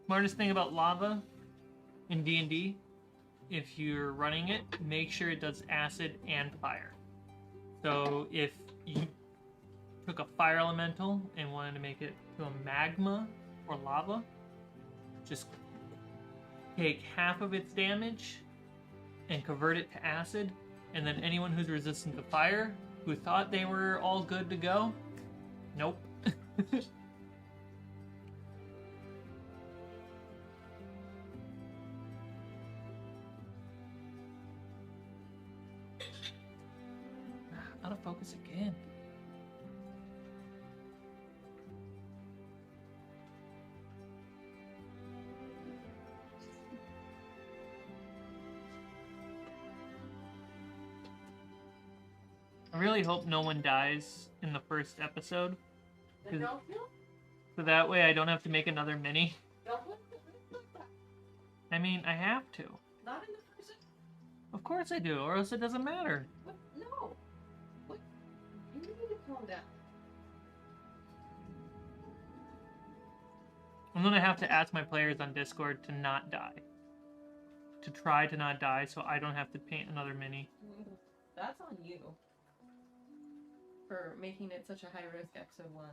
[SPEAKER 1] Smartest thing about lava in D&D, if you're running it, make sure it does acid and fire. So if you took a fire elemental and wanted to make it to a magma or lava, just take half of its damage and convert it to acid, and then anyone who's resistant to fire, who thought they were all good to go, nope. Out of focus again. I really hope no one dies in the first episode.
[SPEAKER 2] Then don't kill?
[SPEAKER 1] So that way I don't have to make another mini.
[SPEAKER 2] Don't put that.
[SPEAKER 1] I mean, I have to.
[SPEAKER 2] Not in the first.
[SPEAKER 1] Of course I do, or else it doesn't matter.
[SPEAKER 2] What? No. What? You need to calm down.
[SPEAKER 1] I'm gonna have to ask my players on Discord to not die. To try to not die so I don't have to paint another mini.
[SPEAKER 2] That's on you. For making it such a high risk episode 1.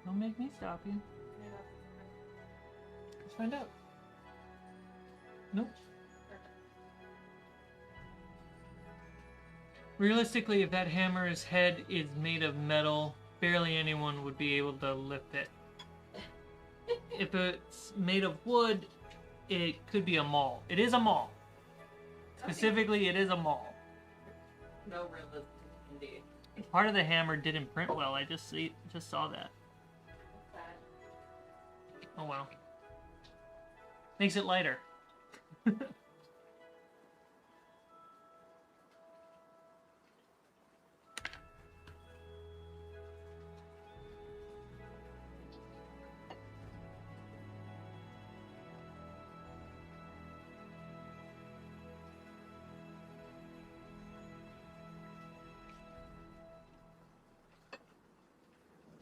[SPEAKER 1] Don't make me stop you. Let's find out. Nope. Realistically, if that hammer's head is made of metal, barely anyone would be able to lift it. If it's made of wood, it could be a maul. It is a maul. Specifically, it is a maul.
[SPEAKER 2] No realism, indeed.
[SPEAKER 1] Part of the hammer didn't print well. I just saw that. Oh well. Makes it lighter.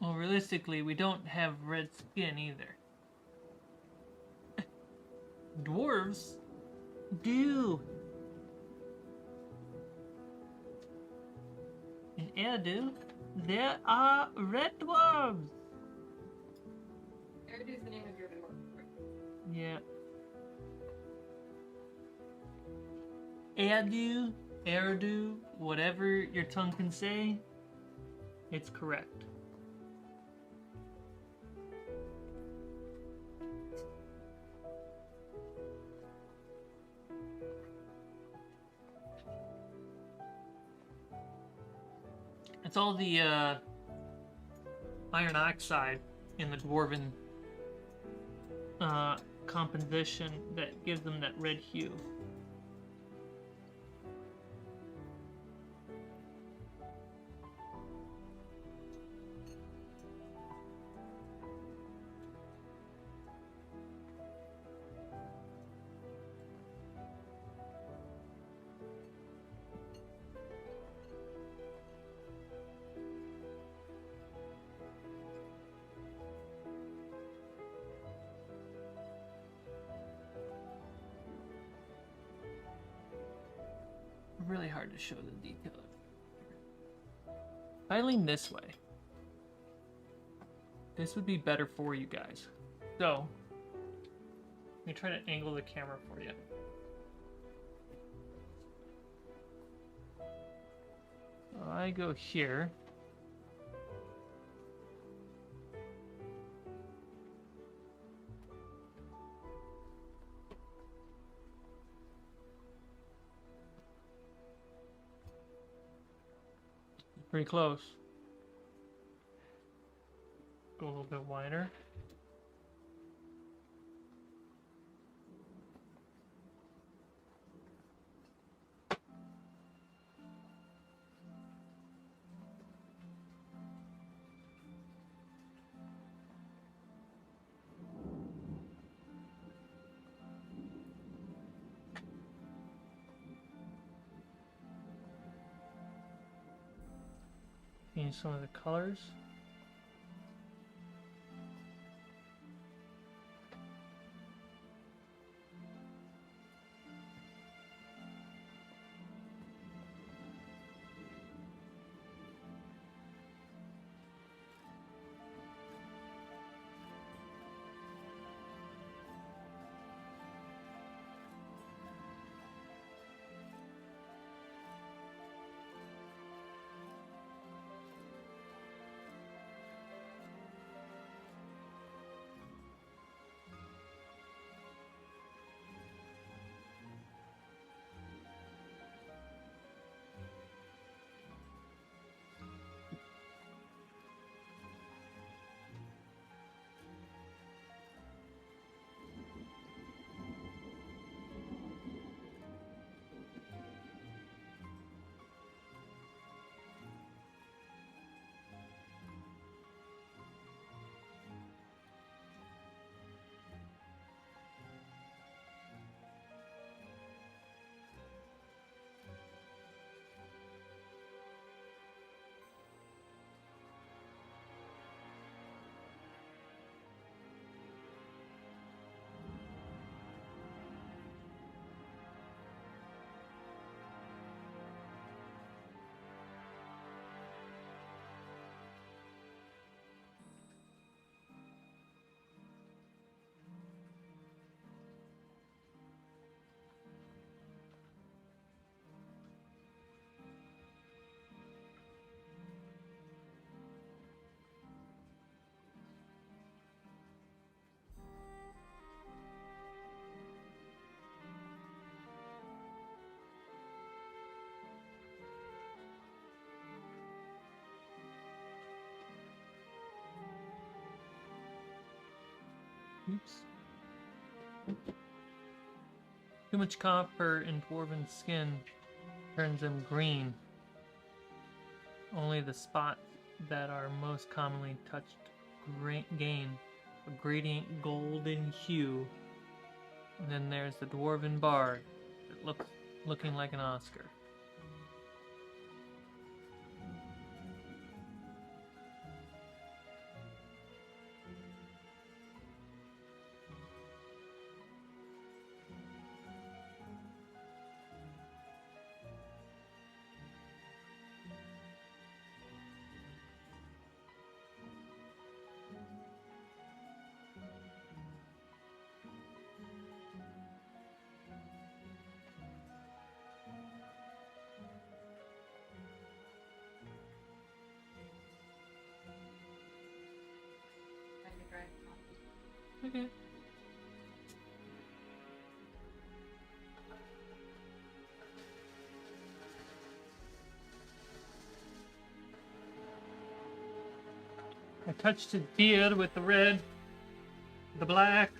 [SPEAKER 1] Well, realistically, we don't have red skin either. Dwarves do. In Eridu, there are red dwarves.
[SPEAKER 2] Eridu's the name of your dwarf.
[SPEAKER 1] Yeah. Eadu, Erdu, whatever your tongue can say, it's correct. It's all the iron oxide in the dwarven composition that gives them that red hue. Really hard to show the detail. If I lean this way, this would be better for you guys. So, let me try to angle the camera for you. So I go here. Pretty close. Go a little bit wider. Change some of the colors. Oops. Too much copper in dwarven skin turns them green. Only the spots that are most commonly touched gain a gradient golden hue. And then there's the dwarven bard that looking like an Oscar. Okay. I touched his beard with the red, the black.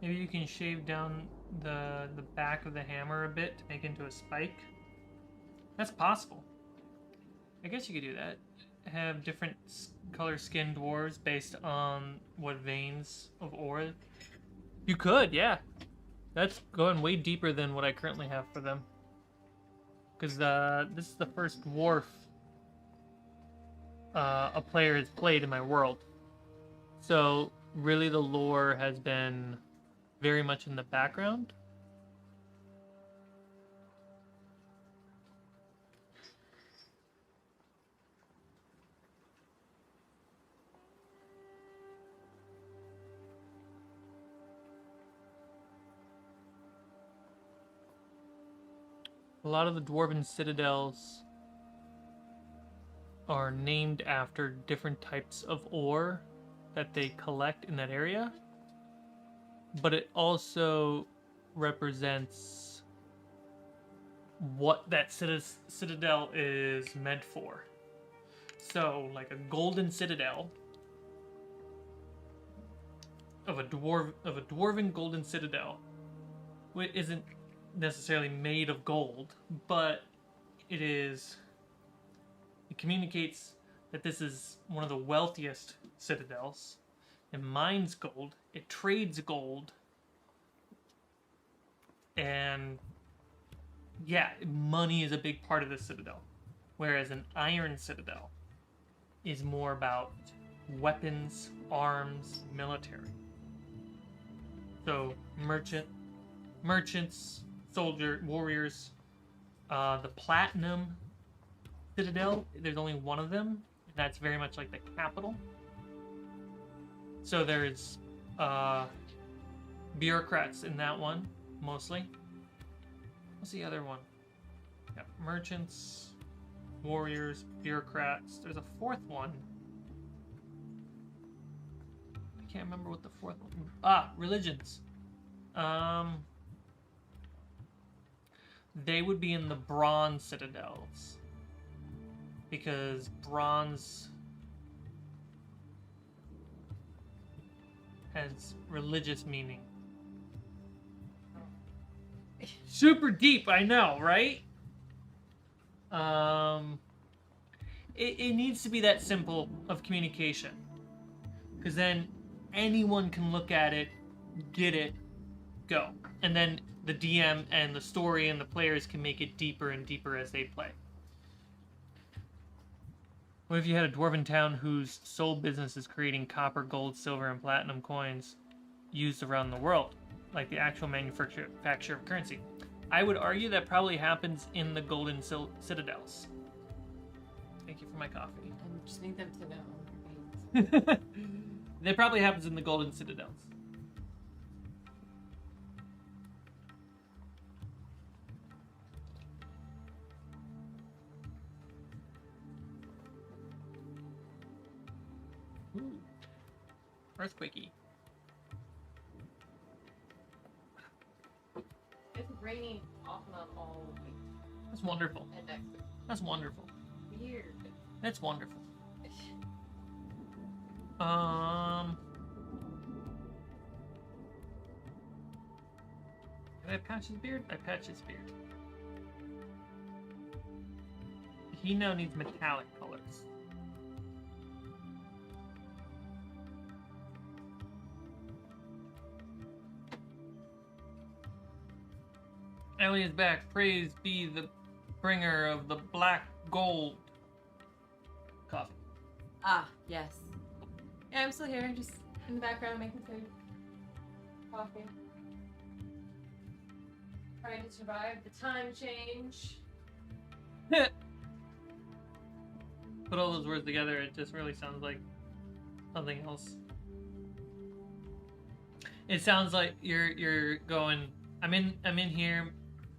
[SPEAKER 1] Maybe you can shave down the back of the hammer a bit to make it into a spike. That's possible. I guess you could do that. Have different color skin dwarves based on what veins of ore. You could, yeah. That's going way deeper than what I currently have for them. Because this is the first dwarf a player has played in my world. So really the lore has been very much in the background. A lot of the dwarven citadels are named after different types of ore that they collect in that area. But it also represents what that citadel is meant for. So, like a golden citadel of a dwarven golden citadel, which isn't necessarily made of gold, but it communicates that this is one of the wealthiest citadels. It mines gold, it trades gold, and yeah, money is a big part of the citadel. Whereas an iron citadel is more about weapons, arms, military. So merchants, warriors. The platinum citadel, there's only one of them, and that's very much like the capital. So there's bureaucrats in that one, mostly. What's the other one? Yeah, merchants, warriors, bureaucrats. There's a fourth one. I can't remember what the fourth one. Religions. They would be in the bronze citadels. Because bronze has religious meaning. Super deep, I know, right? It needs to be that simple of communication. Because then anyone can look at it, get it, go. And then the DM and the story and the players can make it deeper and deeper as they play. What if you had a dwarven town whose sole business is creating copper, gold, silver, and platinum coins used around the world, like the actual manufacture of currency? I would argue that probably happens in the golden citadels. Thank you for my coffee.
[SPEAKER 2] I just need them to know.
[SPEAKER 1] That probably happens in the golden citadels. Ooh. Earthquakey.
[SPEAKER 2] It's raining off and on all week.
[SPEAKER 1] That's wonderful.
[SPEAKER 2] And next week.
[SPEAKER 1] That's wonderful.
[SPEAKER 2] Weird.
[SPEAKER 1] That's wonderful. Did I patch his beard? I patched his beard. He now needs metallic colors. Ellie is back. Praise be the bringer of the black gold. Coffee.
[SPEAKER 2] Ah, yes. Yeah, I'm still here, just in the background making food. Coffee. Trying to survive the time change.
[SPEAKER 1] Put all those words together, it just really sounds like something else. It sounds like you're going. I'm in here,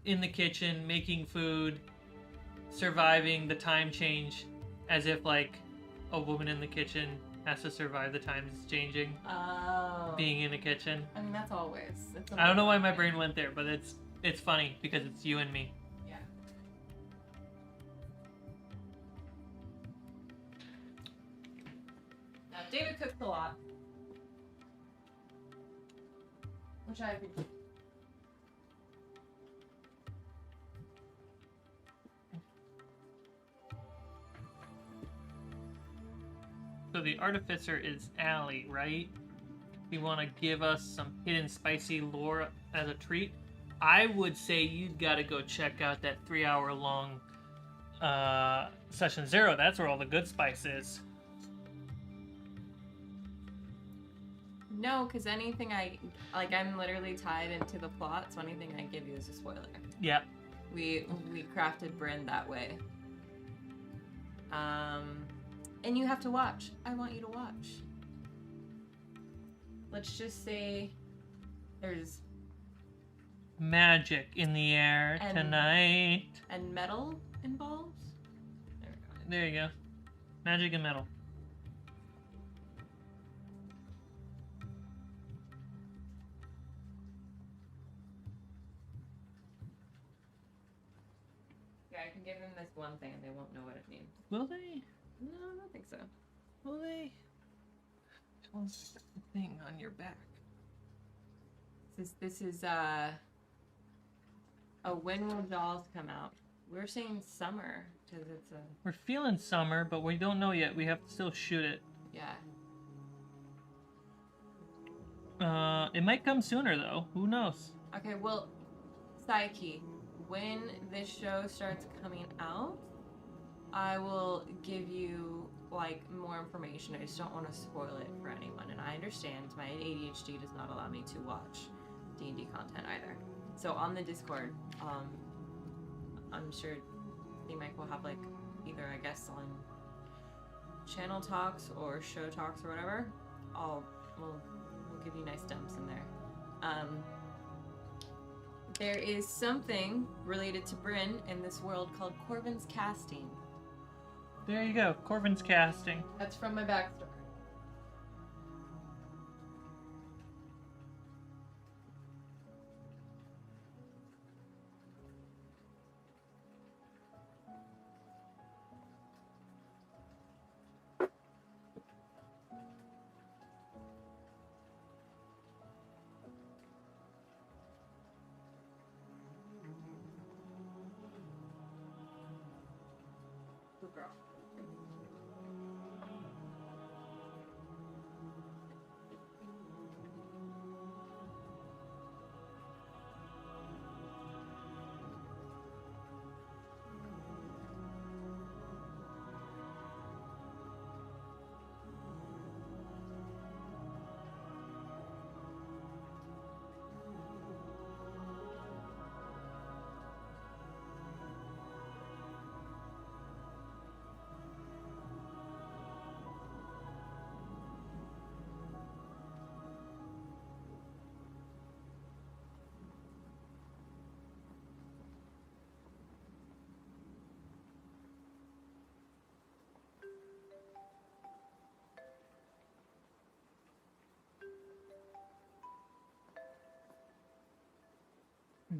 [SPEAKER 1] in the kitchen, making food, surviving the time change, as if like a woman in the kitchen has to survive the times changing.
[SPEAKER 2] Oh.
[SPEAKER 1] Being in a kitchen.
[SPEAKER 2] I mean, that's always.
[SPEAKER 1] I don't know why my brain went there, but it's funny because it's you and me.
[SPEAKER 2] Yeah. Now, David cooks a lot, which I appreciate.
[SPEAKER 1] So the artificer is Allie, right? You want to give us some hidden spicy lore as a treat? I would say you'd got to go check out that 3-hour-long session 0. That's where all the good spice is.
[SPEAKER 2] No, because anything I'm literally tied into the plot, so anything I give you is a spoiler.
[SPEAKER 1] Yeah.
[SPEAKER 2] We crafted Bryn that way. And you have to watch. I want you to watch. Let's just say there's
[SPEAKER 1] magic in the air tonight.
[SPEAKER 2] And metal involved? There we go.
[SPEAKER 1] There you go. Magic and metal.
[SPEAKER 2] Yeah, I can give them this one thing and they won't know what it means.
[SPEAKER 1] Will they?
[SPEAKER 2] No, I don't think so.
[SPEAKER 1] Will they? What's the thing on your back?
[SPEAKER 2] This is when will dolls come out? We're saying summer because it's a.
[SPEAKER 1] We're feeling summer, but we don't know yet. We have to still shoot it.
[SPEAKER 2] Yeah.
[SPEAKER 1] It might come sooner though. Who knows?
[SPEAKER 2] Okay, well, Psyche, when this show starts coming out, I will give you like more information. I just don't want to spoil it for anyone, and I understand my ADHD does not allow me to watch D&D content either. So on the Discord, I'm sure Cmike will have like either I guess on channel talks or show talks or whatever. We'll give you nice dumps in there. There is something related to Bryn in this world called Corvin's Casting.
[SPEAKER 1] There you go. Corvin's casting.
[SPEAKER 2] That's from my backstory. Good girl.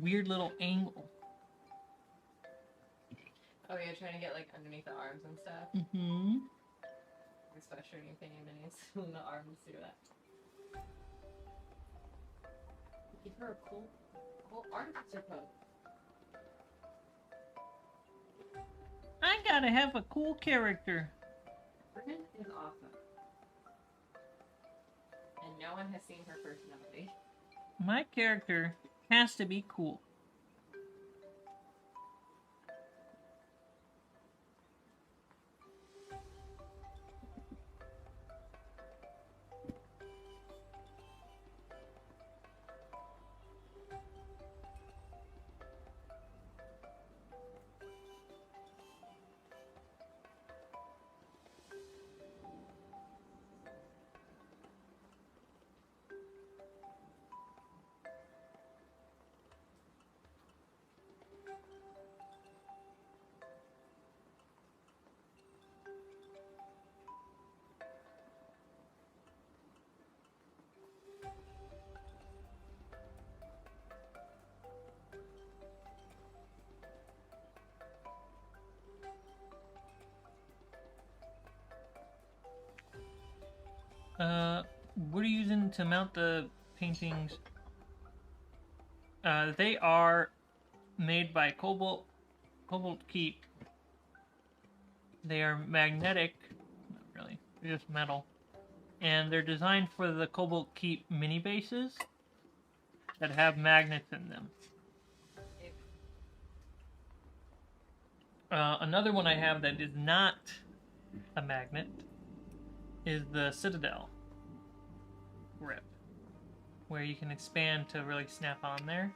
[SPEAKER 1] Weird little angle.
[SPEAKER 2] Oh yeah, trying to get like underneath the arms and stuff.
[SPEAKER 1] Mm-hmm.
[SPEAKER 2] Especially when you're thinking minis when the arms do that. Give her a cool artificer pose.
[SPEAKER 1] I gotta have a cool character.
[SPEAKER 2] Bryn is awesome. And no one has seen her personality.
[SPEAKER 1] My character has to be cool. What are you using to mount the paintings? They are made by Cobalt Keep. They are magnetic, not really, they're just metal. And they're designed for the Cobalt Keep mini bases that have magnets in them. Another one I have that is not a magnet is the Citadel grip, where you can expand to really snap on there.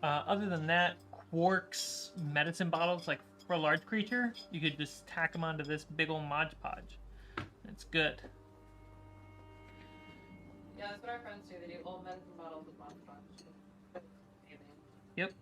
[SPEAKER 1] Other than that, quarks medicine bottles, like for a large creature, you could just tack them onto this big old Mod Podge. It's good.
[SPEAKER 2] Yeah, that's what our friends do. They do old medicine bottles with Mod Podge.
[SPEAKER 1] Yep.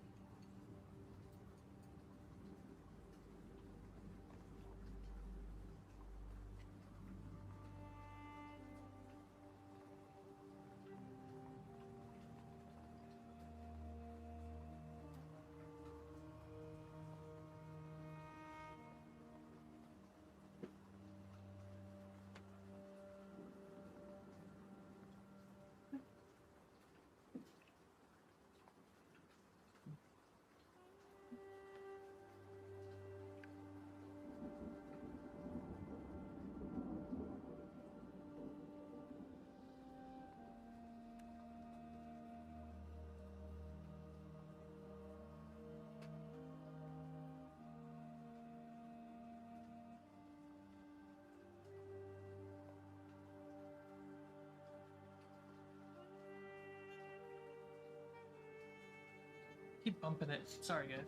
[SPEAKER 1] Keep bumping it. Sorry, guys.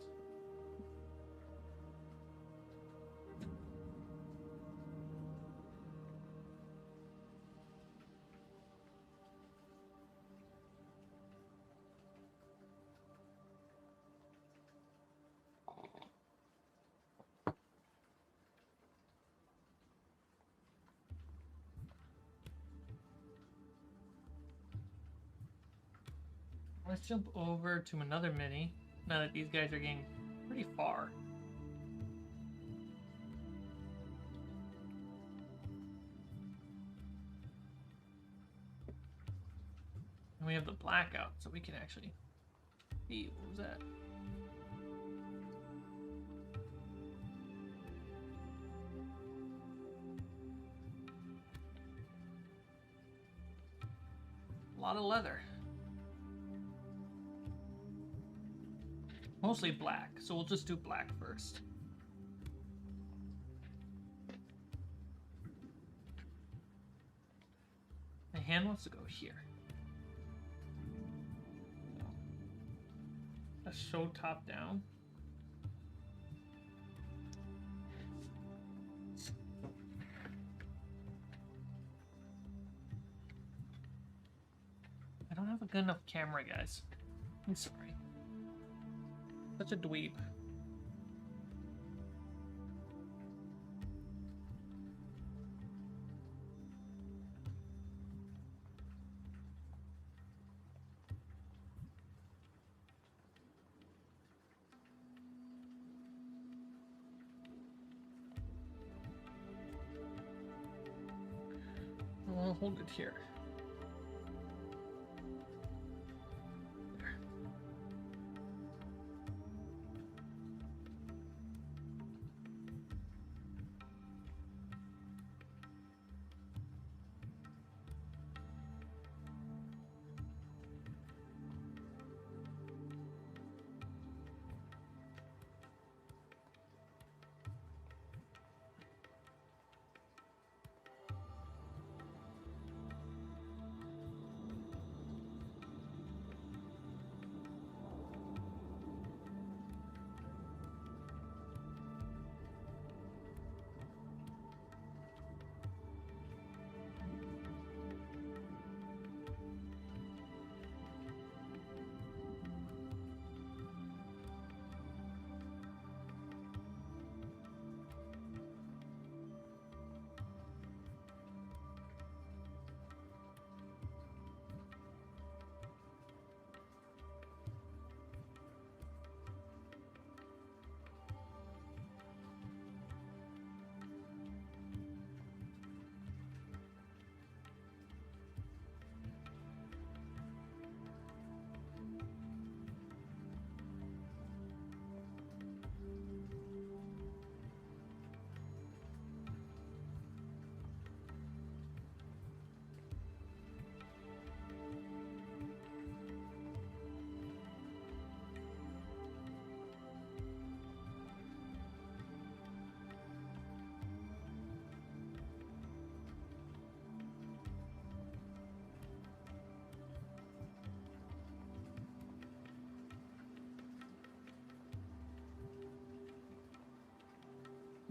[SPEAKER 1] Let's jump over to another mini, now that these guys are getting pretty far. And we have the blackout, so we can actually... Hey, what was that? A lot of leather. Mostly black, so we'll just do black first. My hand wants to go here. Let's show top down. I don't have a good enough camera, guys. I'm sorry. Such a dweeb. I'll hold it here.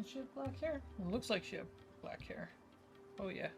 [SPEAKER 1] Does she have black hair? It looks like she has black hair. Oh yeah.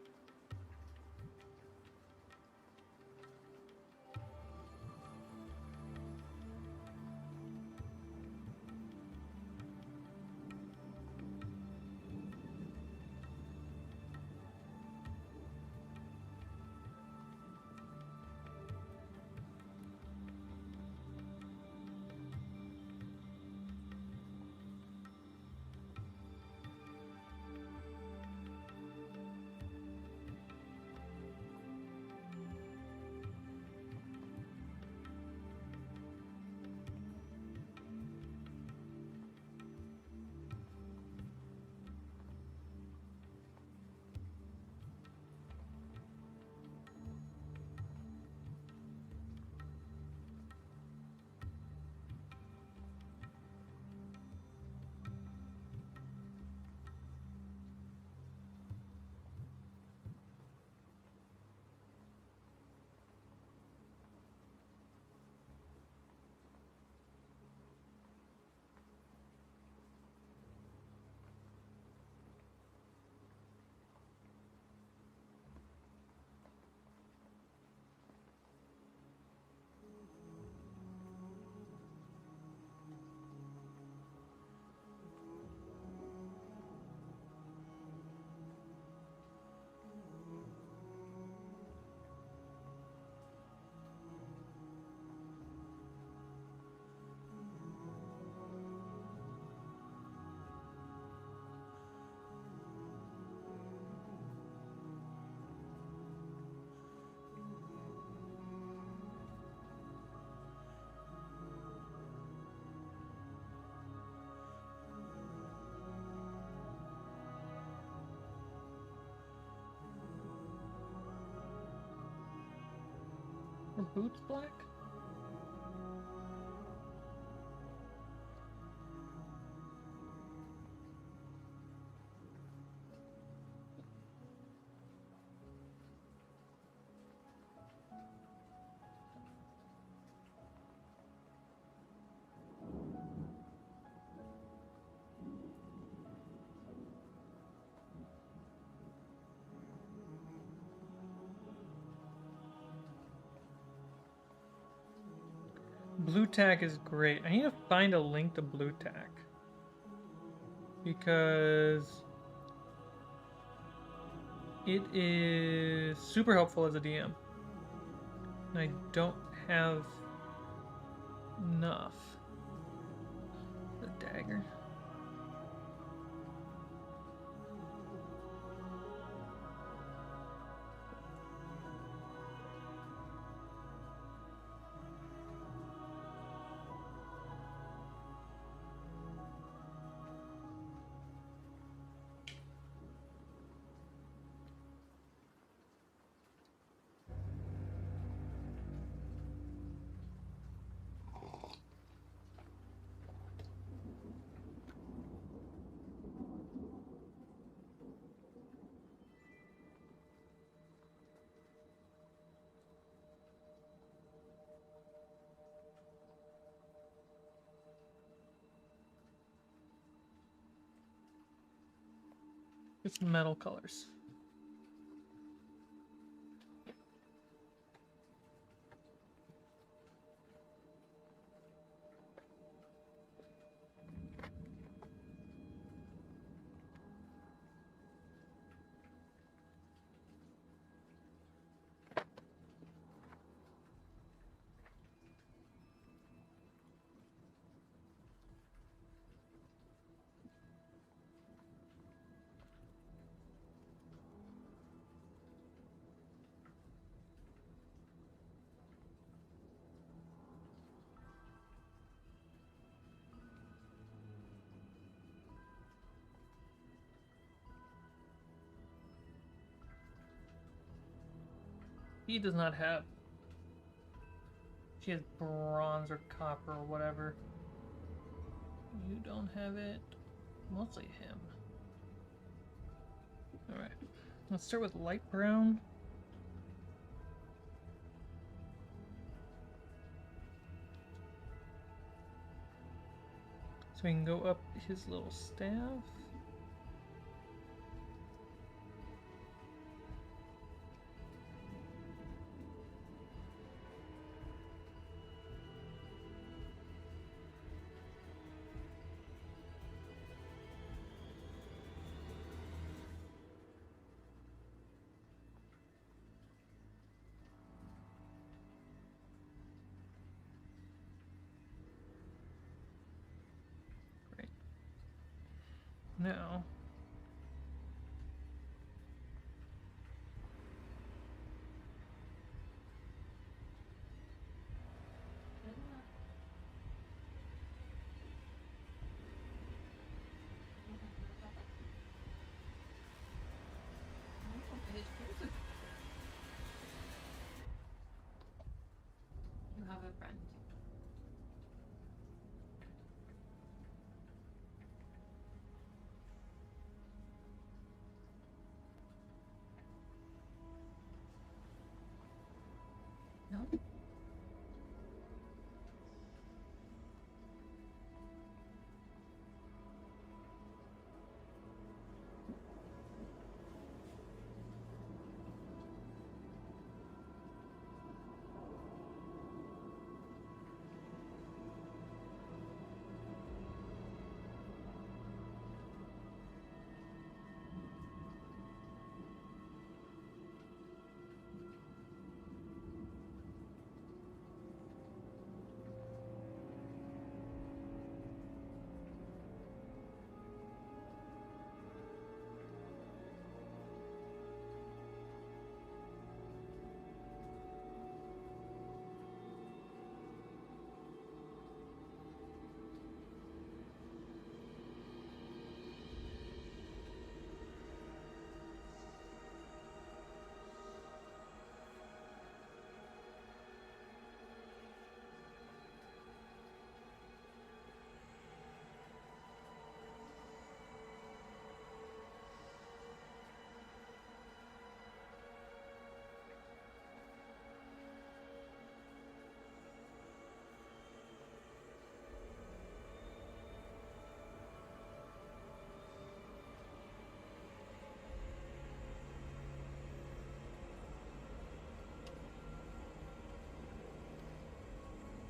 [SPEAKER 1] Her boots black? Blue tack is great. I need to find a link to blue tack. Because it is super helpful as a DM. And I don't have enough. The dagger. It's metal colors. He does not have. She has bronze or copper or whatever. You don't have it. Mostly him. Alright. Let's start with light brown. So we can go up his little staff. now.
[SPEAKER 2] You have a friend. No.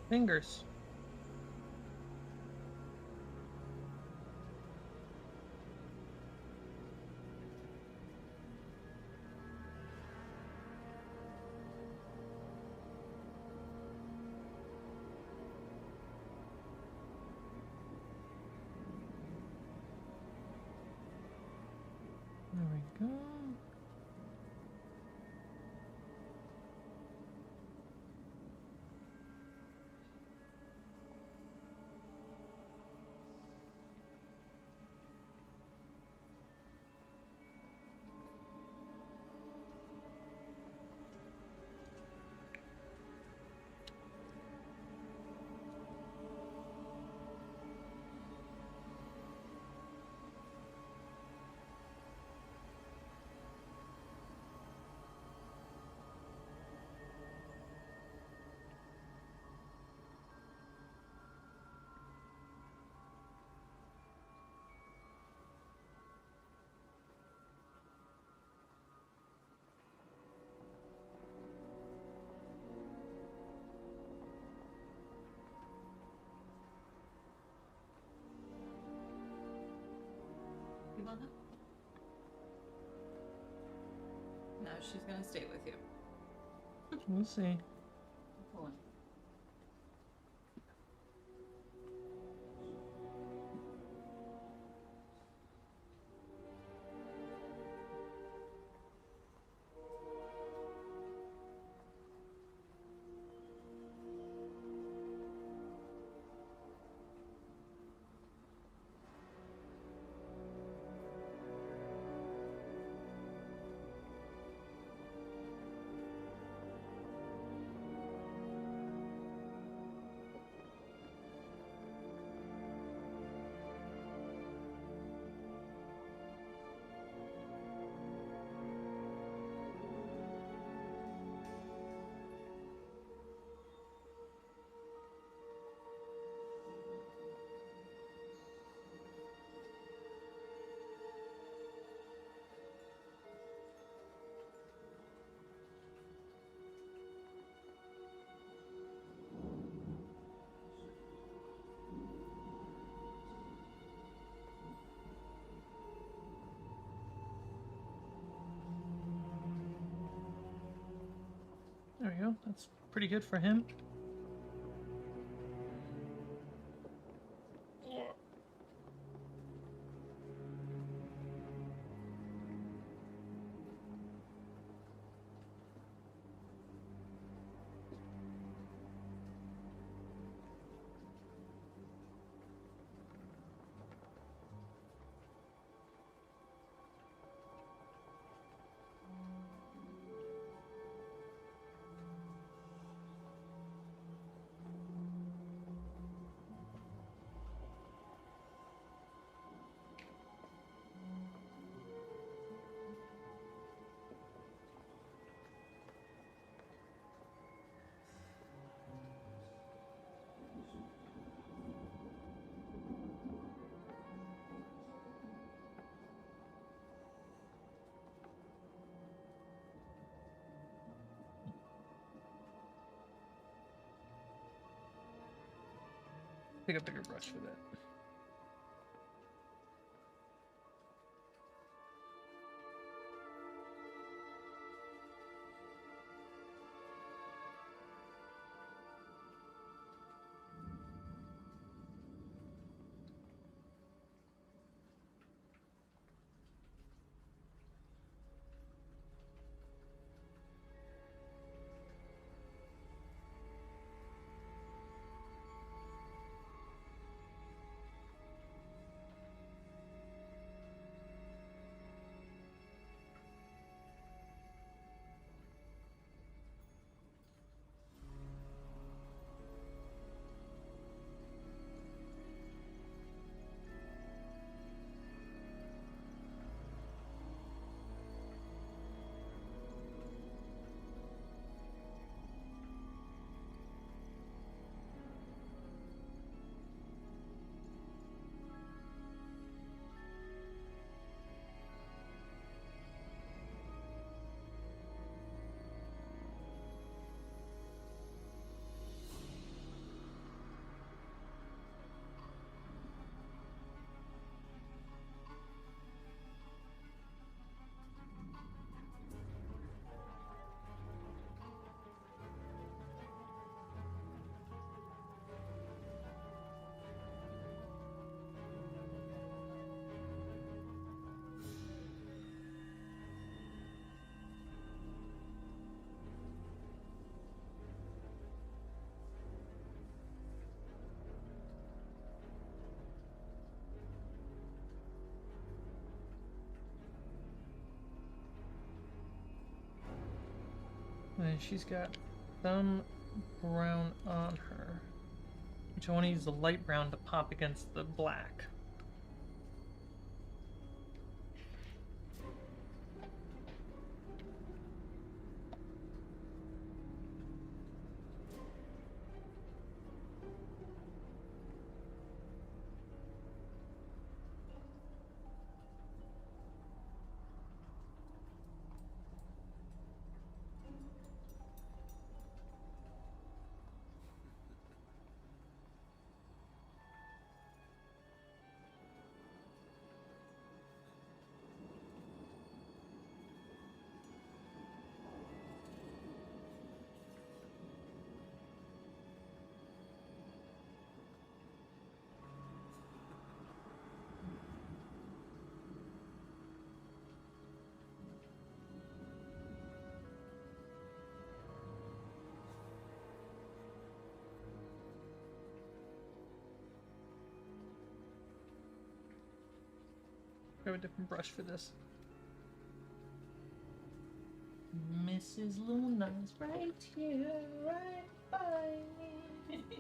[SPEAKER 1] Fingers. There we go.
[SPEAKER 2] You want that? No, she's gonna stay with you.
[SPEAKER 1] We'll see.
[SPEAKER 2] Hold on.
[SPEAKER 1] There we go. That's pretty good for him. pick a bigger brush for that. And she's got some brown on her, which I want to use the light brown to pop against the black. Grab a different brush for this. Mrs. Luna's right here, right by me.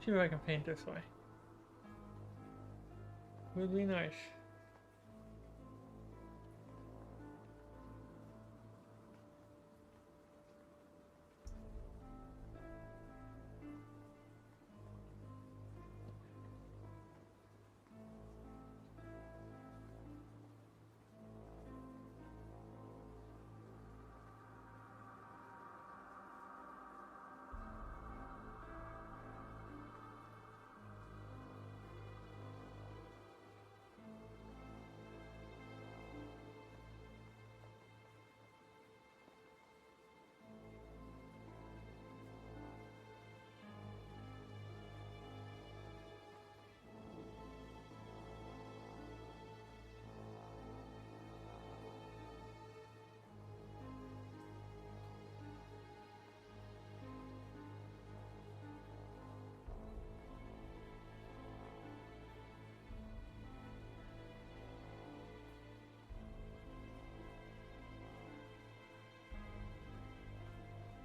[SPEAKER 1] See if I can paint this way. Would be nice.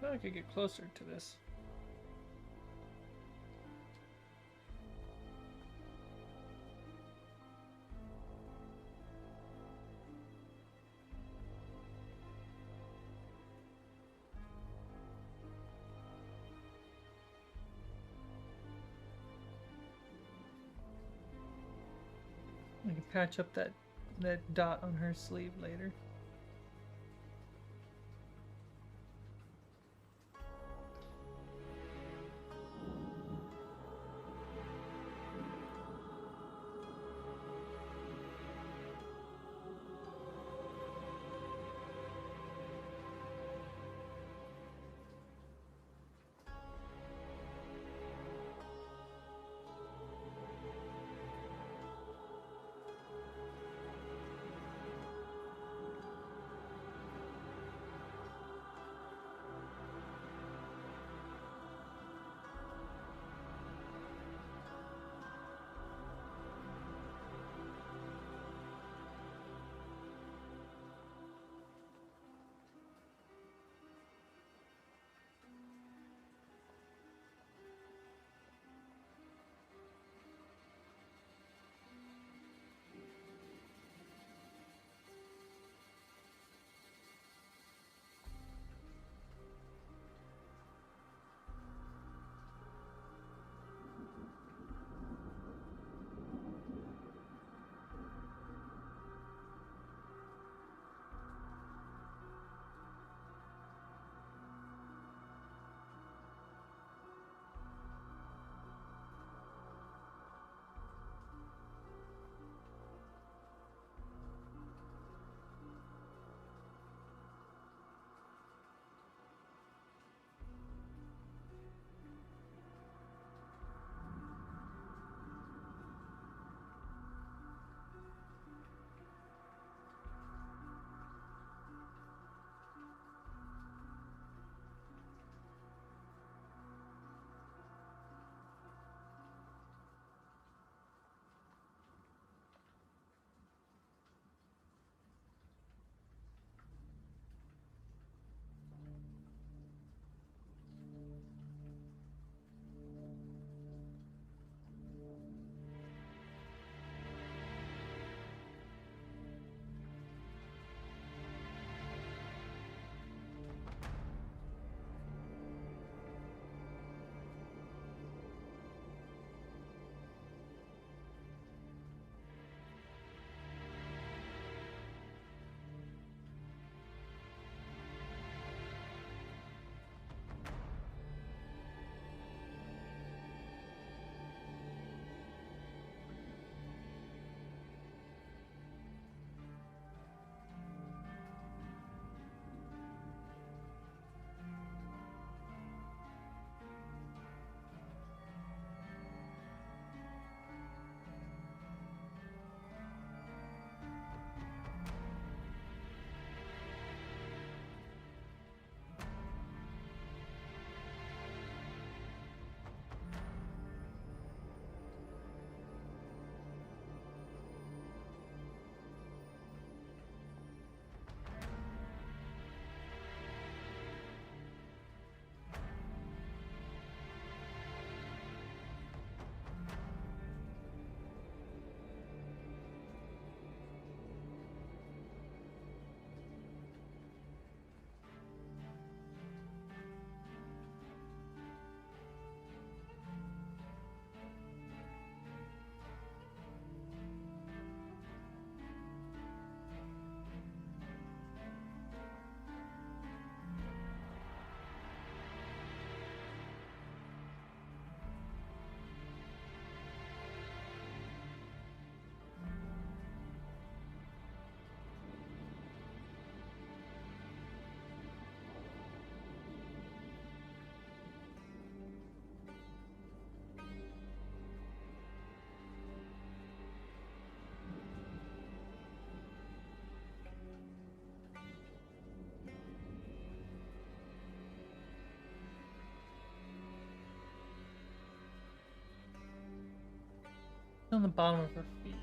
[SPEAKER 1] Now I could get closer to this. We can patch up that dot on her sleeve later. On the bottom of her feet.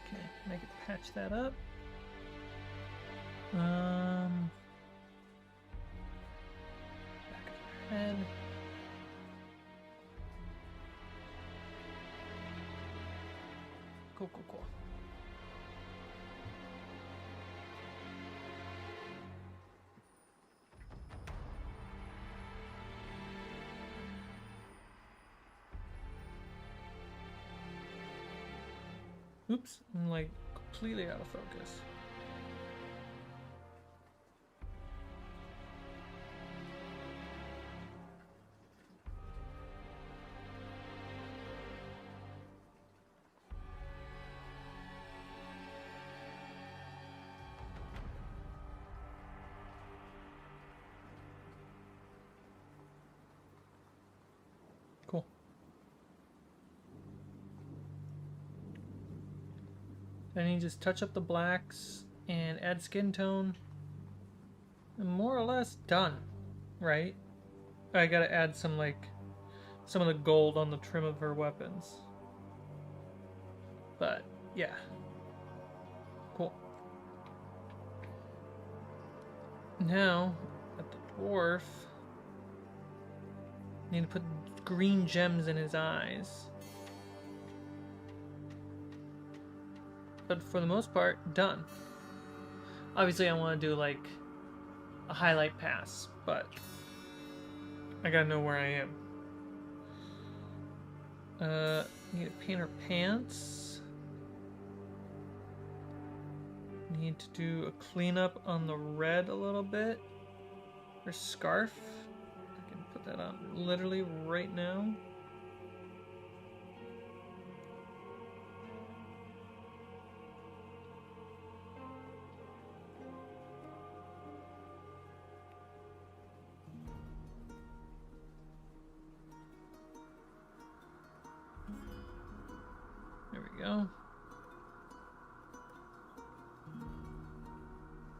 [SPEAKER 1] Okay, make it patch that up. Back of her head. Cool. Oops, I'm like completely out of focus. Cool. Then you just touch up the blacks and add skin tone. And more or less done, right? I gotta add some of the gold on the trim of her weapons. But yeah. Cool. Now, at the dwarf, need to put green gems in his eyes. But for the most part, done. Obviously, I want to do like a highlight pass, but I gotta know where I am. Need to paint her pants. Need to do a cleanup on the red a little bit. Her scarf. I can put that on literally right now. There we go.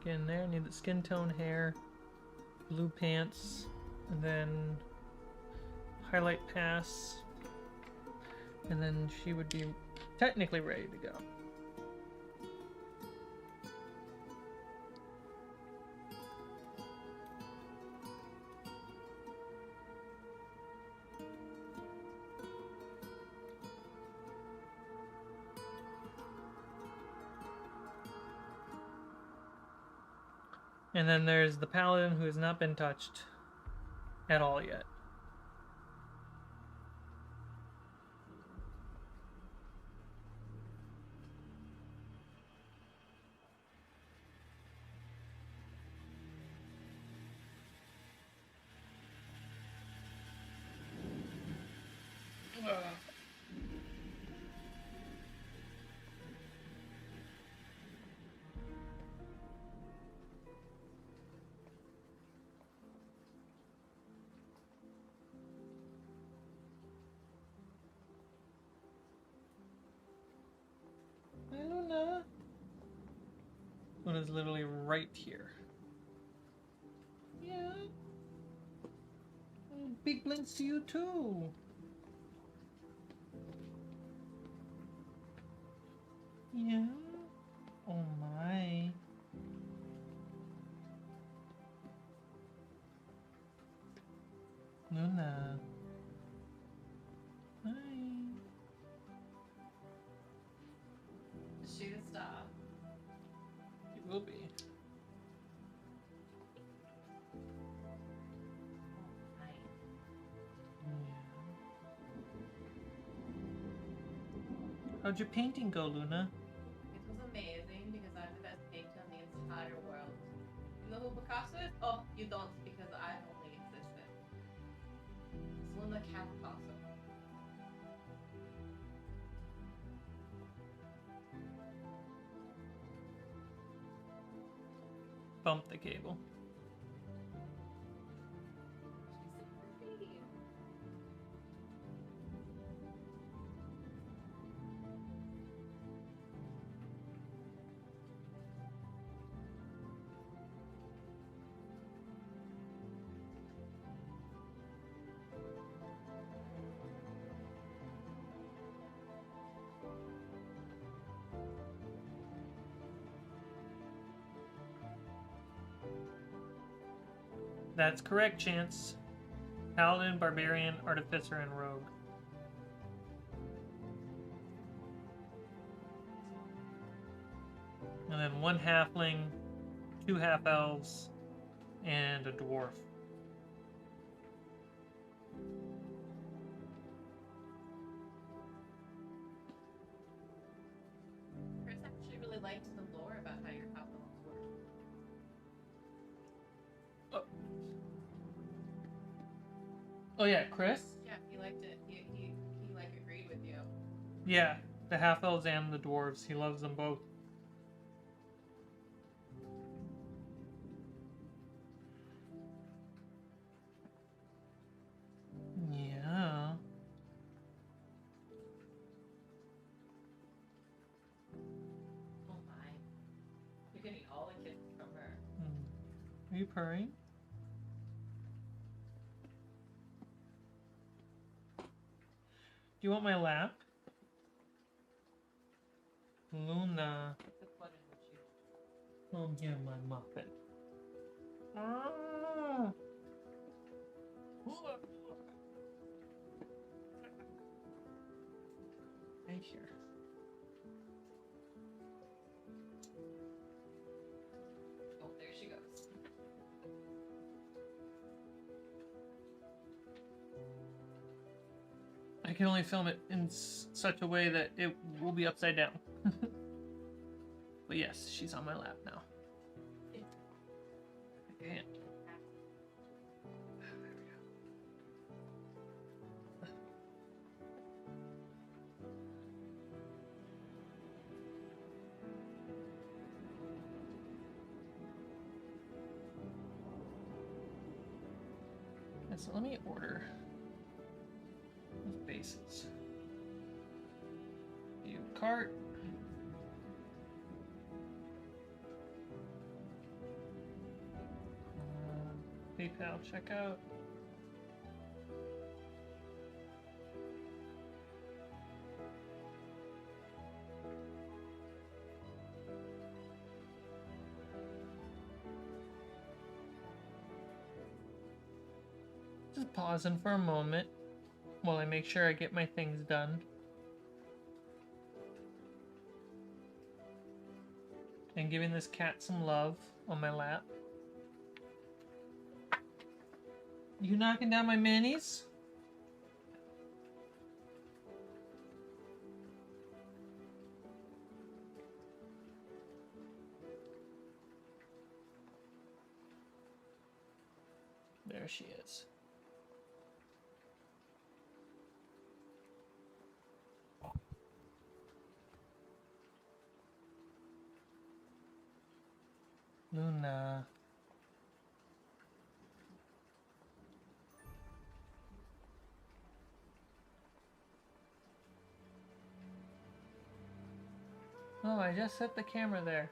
[SPEAKER 1] Again, there, need the skin tone hair, blue pants, and then highlight pass, and then she would be technically ready to go. And then there's the paladin who has not been touched at all yet. Luna. Luna's literally right here. Yeah. Big blinks to you too. Yeah. Oh my. Luna. Hi.
[SPEAKER 2] Is she the star?
[SPEAKER 1] You will be. How'd your painting go, Luna?
[SPEAKER 2] It was amazing because I'm the best painter in the entire world. You know who Picasso is? Oh, you don't because I only existed. It's Luna Cat Picasso.
[SPEAKER 1] Bump the cable.
[SPEAKER 2] She's so pretty.
[SPEAKER 1] That's correct, Chance. Paladin, Barbarian, Artificer, and Rogue. And then one halfling, 2 half-elves, and a dwarf.
[SPEAKER 3] really liked the lore about how your half elves work.
[SPEAKER 1] Oh yeah, Chris?
[SPEAKER 3] Yeah, he liked it. He like agreed with you.
[SPEAKER 1] Yeah, the half-elves and the dwarves. He loves them both. Yeah.
[SPEAKER 3] Oh my. You're getting all the kisses from her.
[SPEAKER 1] Are you purring? Do you want my lap? Luna.
[SPEAKER 3] That's what is what you.
[SPEAKER 1] Oh, yeah, my muffin. Ah. Right here.
[SPEAKER 3] Oh, there she goes.
[SPEAKER 1] I can only film it in such a way that it will be upside down. But yes, she's on my lap now. And so let me order these bases. View cart. PayPal checkout. Just pausing for a moment while I make sure I get my things done. And giving this cat some love on my lap. You knocking down my minis? There she is. Luna. Oh, I just set the camera there.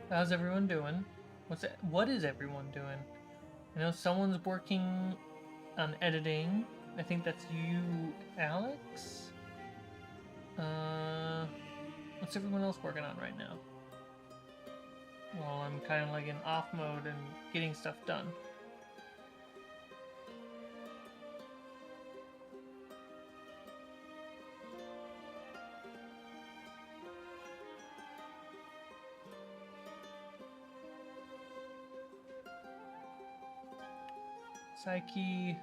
[SPEAKER 1] How's everyone doing? What is everyone doing? I know someone's working on editing. I think that's you, Alex? What's everyone else working on right now? Well, I'm kind of like in off mode and getting stuff done. Psyche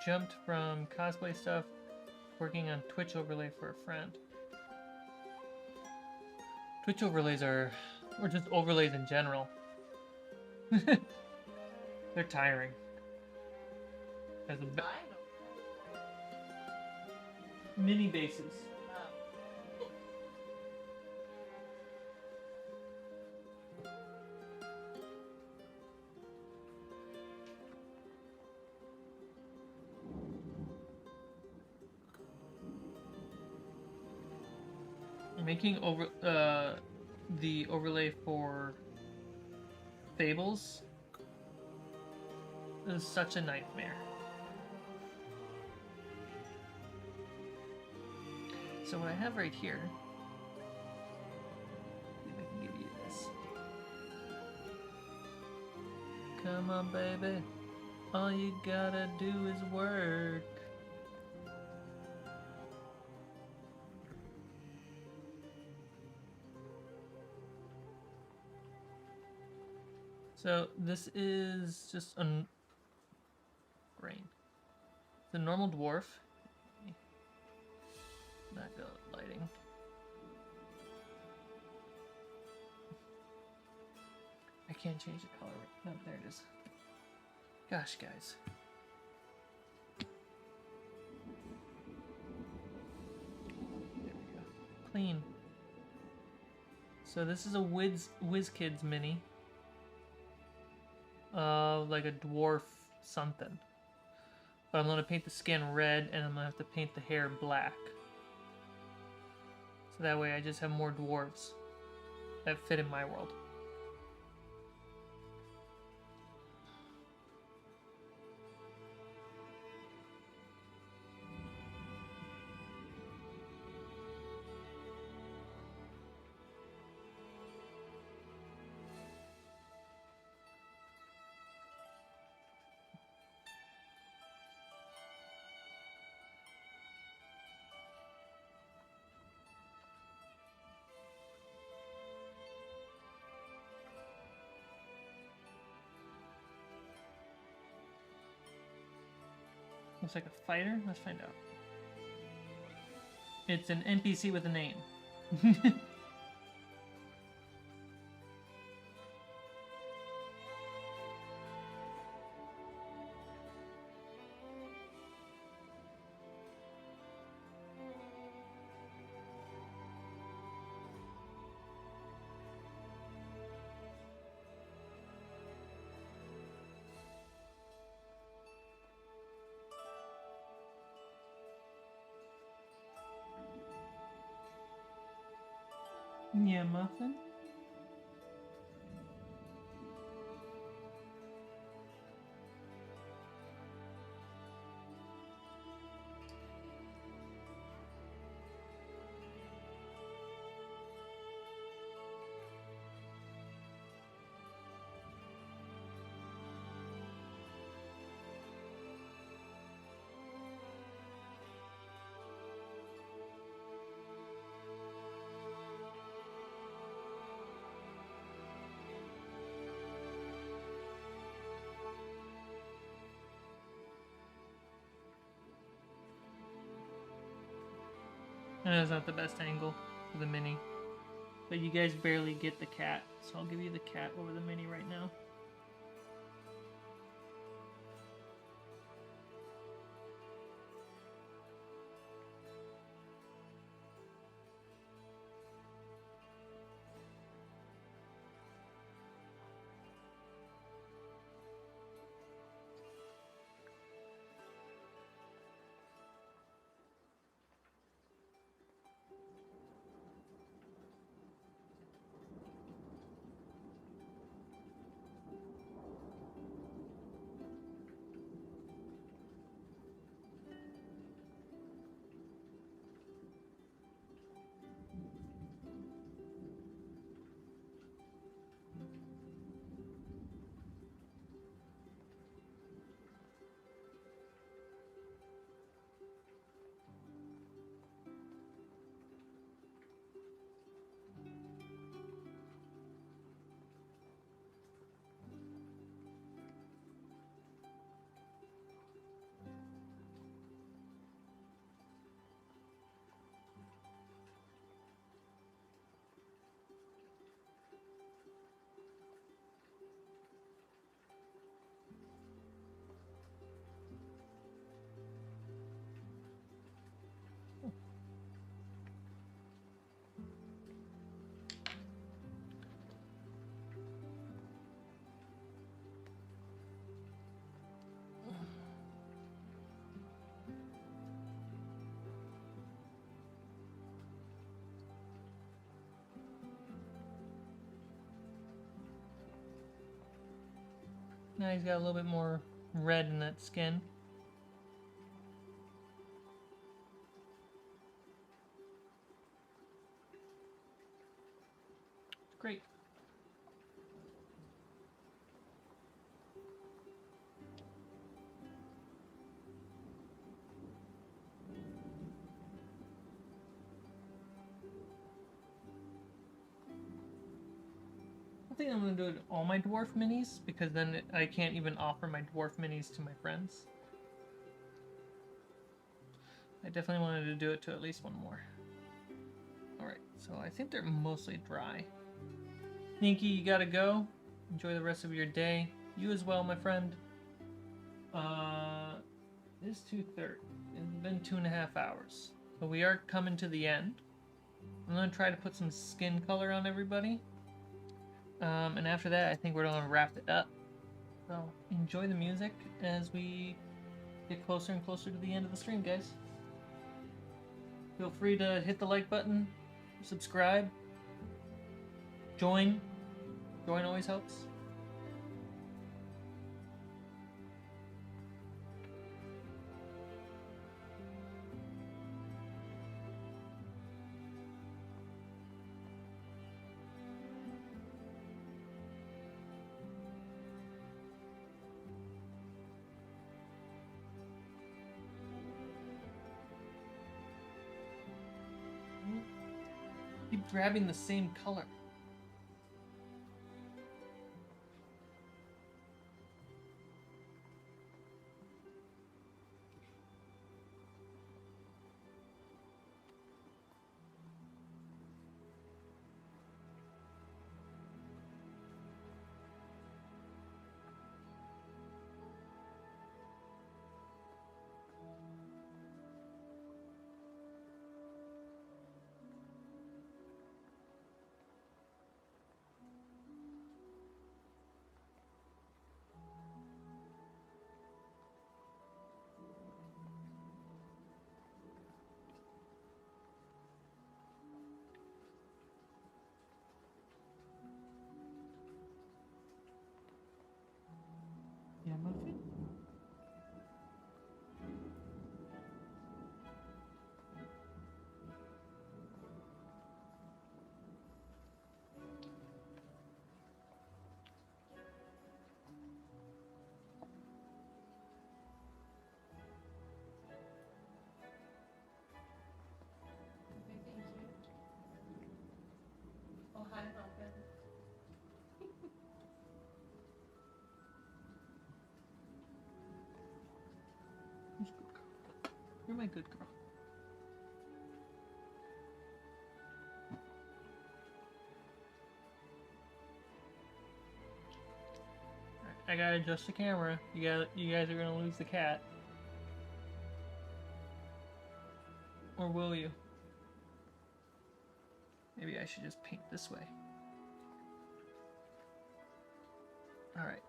[SPEAKER 1] jumped from cosplay stuff, working on Twitch overlay for a friend. Twitch overlays are Or just overlays in general. They're tiring. As a mini bases. Making the overlay for Fables is such a nightmare. So what I have right here, see if I can give you this. Come on, baby. All you gotta do is work. So this is just a grain. It's a normal dwarf. Not good lighting. I can't change the color. Oh, there it is. Gosh, guys. There we go. Clean. So this is a WizKids mini. Like a dwarf something. But I'm gonna paint the skin red and I'm gonna have to paint the hair black. So that way I just have more dwarves that fit in my world. Looks like a fighter. Let's find out. It's an NPC with a name. Yeah, muffin. I know it's not the best angle for the mini, but you guys barely get the cat, so I'll give you the cat over the mini right now. Now he's got a little bit more red in that skin. Great. I think I'm going to do it all my dwarf minis, because then I can't even offer my dwarf minis to my friends. I definitely wanted to do it to at least one more. Alright, so I think they're mostly dry. Ninky, you gotta go. Enjoy the rest of your day. You as well, my friend. It is 2:30. It's been 2.5 hours. So we are coming to the end. I'm gonna try to put some skin color on everybody. And after that, I think we're gonna wrap it up. So enjoy the music as we get closer and closer to the end of the stream, guys. Feel free to hit the like button, subscribe, join. Join always helps. Keep grabbing the same color. Yeah, Muffin?
[SPEAKER 2] Oh, hi, Pumpkin.
[SPEAKER 1] You're my good girl. Alright, I gotta adjust the camera. You guys are gonna lose the cat. Or will you? Maybe I should just paint this way. Alright.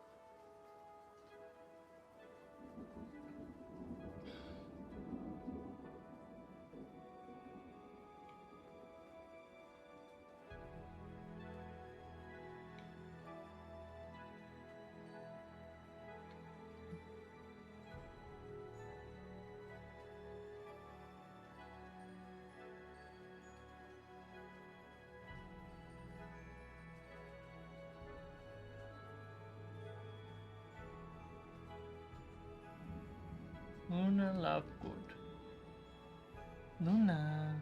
[SPEAKER 1] Luna Lovegood. Luna.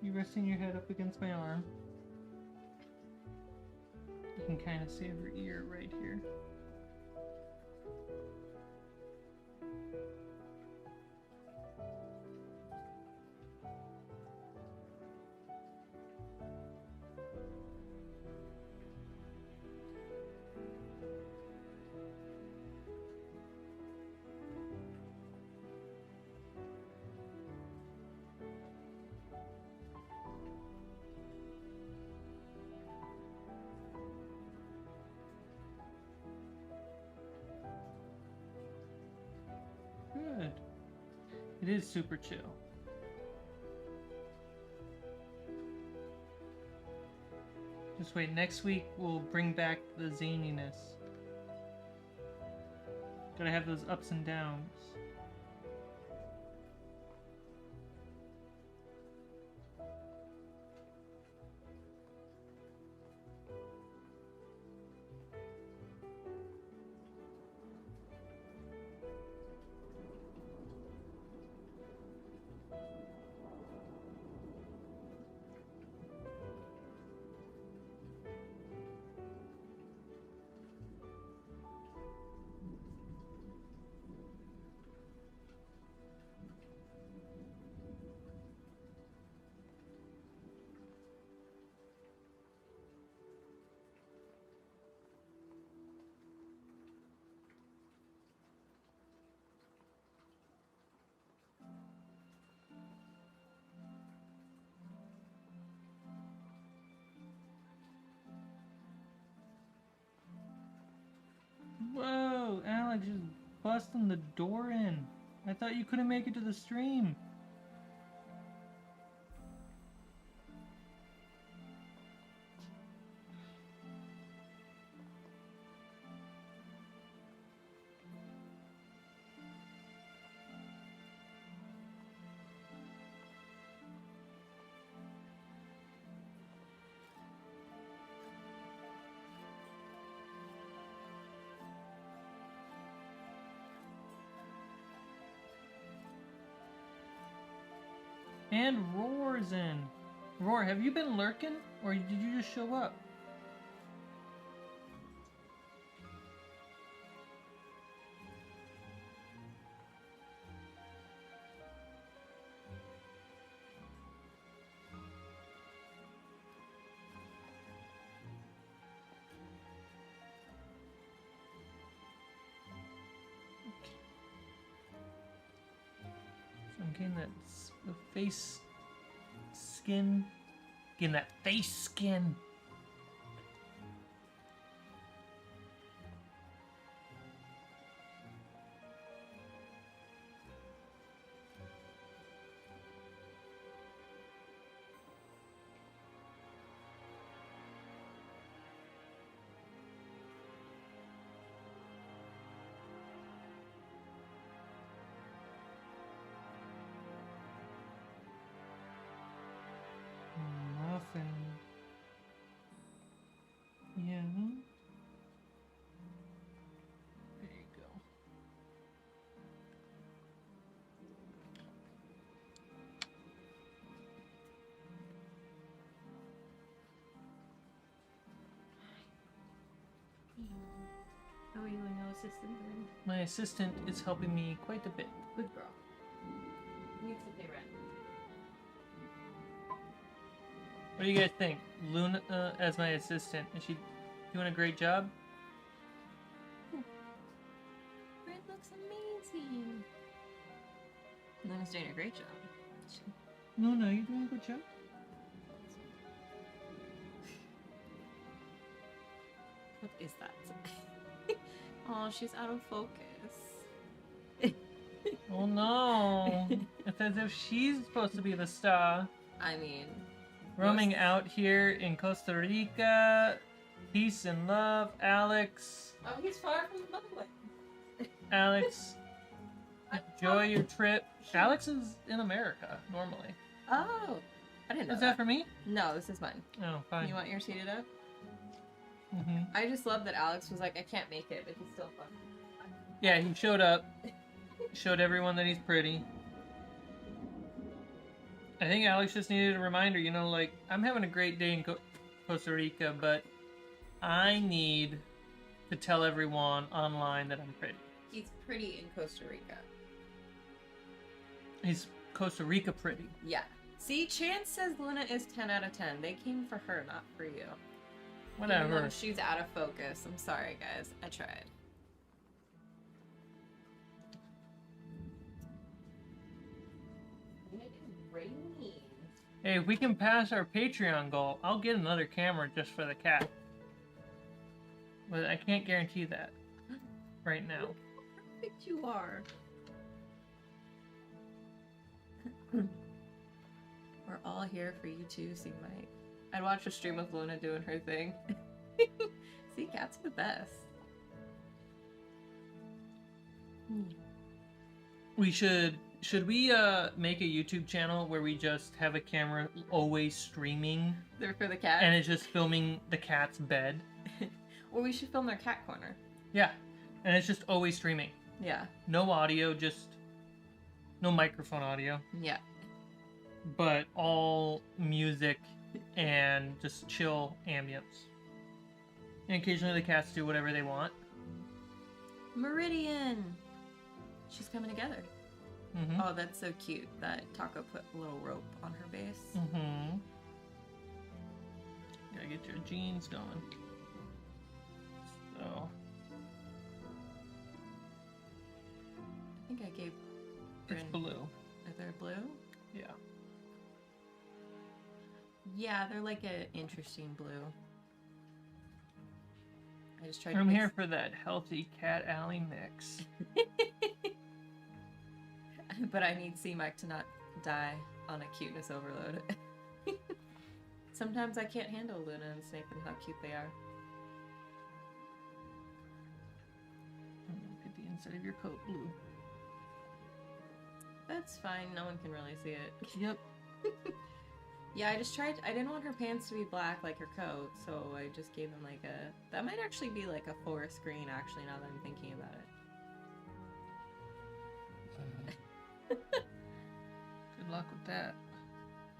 [SPEAKER 1] You resting your head up against my arm. You can kind of see her ear right here. Good. It is super chill. Just wait, next week we'll bring back the zaniness. Gotta have those ups and downs. Whoa, Alex just busting the door in. I thought you couldn't make it to the stream. And Roar's in. Roar, have you been lurking? Or did you just show up? So I'm getting that face skin. Getting that face skin. Nothing. Yeah. There you go.
[SPEAKER 2] How are you and no assistant doing?
[SPEAKER 1] My assistant is helping me quite a bit.
[SPEAKER 2] Good girl. Needs to pay rent.
[SPEAKER 1] What do you guys think? Luna as my assistant, is she doing a great job?
[SPEAKER 2] Red looks amazing. Luna's doing a great job.
[SPEAKER 1] Luna, are you doing a good job?
[SPEAKER 2] What is that? Oh, she's out of focus.
[SPEAKER 1] Oh no! It's as if she's supposed to be the star.
[SPEAKER 2] I mean,
[SPEAKER 1] Roaming out here in Costa Rica. Peace and love, Alex.
[SPEAKER 2] oh, he's far from the motherland.
[SPEAKER 1] Alex, enjoy your trip. Alex is in America, normally.
[SPEAKER 2] Oh, I didn't know
[SPEAKER 1] Is that for me?
[SPEAKER 2] No, this is mine.
[SPEAKER 1] Oh, fine.
[SPEAKER 2] You want your seated up?
[SPEAKER 1] Mm-hmm.
[SPEAKER 2] I just love that Alex was like, I can't make it, but he's still fun.
[SPEAKER 1] Yeah, he showed up. Showed everyone that he's pretty. I think Alex just needed a reminder, you know, like, I'm having a great day in Costa Rica, but I need to tell everyone online that I'm pretty.
[SPEAKER 2] He's pretty in Costa Rica.
[SPEAKER 1] He's Costa Rica pretty.
[SPEAKER 2] Yeah. See, Chance says Luna is 10 out of 10. They came for her, not for you.
[SPEAKER 1] Whatever.
[SPEAKER 2] Even though she's out of focus. I'm sorry, guys. I tried. It is raining.
[SPEAKER 1] Hey, if we can pass our Patreon goal, I'll get another camera just for the cat. But I can't guarantee that right now.
[SPEAKER 2] How perfect you are. We're all here for you too, Cmike. I'd watch a stream of Luna doing her thing. See, cats are the best.
[SPEAKER 1] We should we make a YouTube channel where we just have a camera always streaming
[SPEAKER 2] They're for the cat.
[SPEAKER 1] and it's just filming the cat's bed?
[SPEAKER 2] Or we should film their cat corner.
[SPEAKER 1] Yeah. And it's just always streaming.
[SPEAKER 2] Yeah.
[SPEAKER 1] No audio, just no microphone audio,
[SPEAKER 2] Yeah.
[SPEAKER 1] but all music and just chill ambience. And occasionally the cats do whatever they want.
[SPEAKER 2] Meridian! She's coming together.
[SPEAKER 1] Mm-hmm.
[SPEAKER 2] Oh, that's so cute that Taco put a little rope on her base.
[SPEAKER 1] Mm-hmm. Gotta get your jeans going. So.
[SPEAKER 2] I think I gave
[SPEAKER 1] It's
[SPEAKER 2] Bryn-
[SPEAKER 1] blue.
[SPEAKER 2] Are they blue?
[SPEAKER 1] Yeah.
[SPEAKER 2] Yeah, they're like an interesting blue. I just tried to
[SPEAKER 1] I'm
[SPEAKER 2] mix-
[SPEAKER 1] here for that healthy cat alley mix.
[SPEAKER 2] But I need Cmike to not die on a cuteness overload. Sometimes I can't handle Luna and Snape and how cute they are.
[SPEAKER 1] Look at the inside of your coat, blue.
[SPEAKER 2] That's fine, no one can really see it.
[SPEAKER 1] Yep.
[SPEAKER 2] Yeah, I didn't want her pants to be black like her coat, so I just gave them like a... That might actually be like a forest green, actually, now that I'm thinking about it.
[SPEAKER 1] Good luck with that.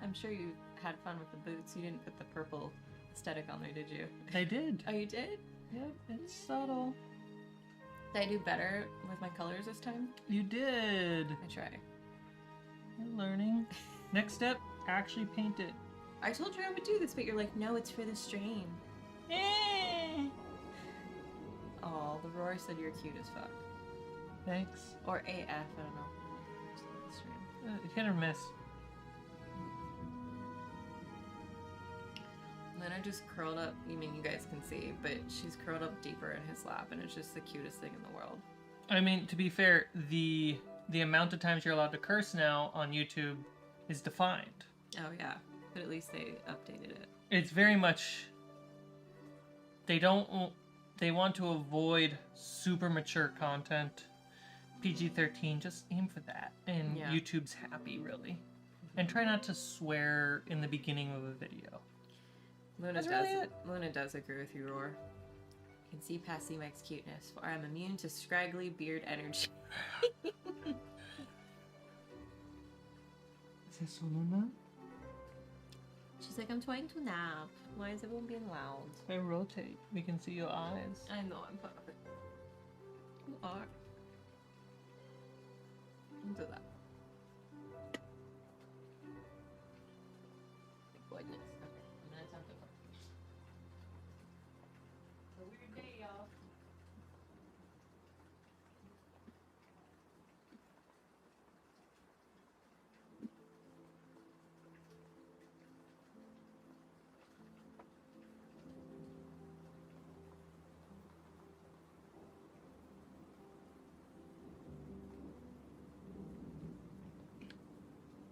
[SPEAKER 2] I'm sure you had fun with the boots. You didn't put the purple aesthetic on there, did you?
[SPEAKER 1] I did.
[SPEAKER 2] Oh, you did?
[SPEAKER 1] Yep, it's subtle.
[SPEAKER 2] Did I do better with my colors this time?
[SPEAKER 1] You did.
[SPEAKER 2] I try.
[SPEAKER 1] You're learning. Next step, actually paint it.
[SPEAKER 2] I told you I would do this, but you're like, no, it's for the stream. Oh, the Roar said you're cute as fuck.
[SPEAKER 1] Thanks.
[SPEAKER 2] Or AF, I don't know. The stream.
[SPEAKER 1] Hit or miss.
[SPEAKER 2] Luna just curled up. I mean, you guys can see, but she's curled up deeper in his lap, and it's just the cutest thing in the world.
[SPEAKER 1] I mean, to be fair, the amount of times you're allowed to curse now on YouTube is defined.
[SPEAKER 2] Oh yeah, but at least they updated it.
[SPEAKER 1] It's very much... They want to avoid super mature content. PG-13, just aim for that. And
[SPEAKER 2] Yeah.
[SPEAKER 1] YouTube's happy, really. And try not to swear in the beginning of a video. That's really it.
[SPEAKER 2] Luna does agree with you, Roar. You can see past Cmike's cuteness, for I'm immune to scraggly beard energy.
[SPEAKER 1] Is this Luna?
[SPEAKER 2] She's like, I'm trying to nap. Why is everyone being loud?
[SPEAKER 1] If I rotate, we can see your eyes.
[SPEAKER 2] I know, I'm perfect. You are. Don't do that. Thank goodness. Okay, I'm gonna attempt it.
[SPEAKER 3] It's a weird day, y'all.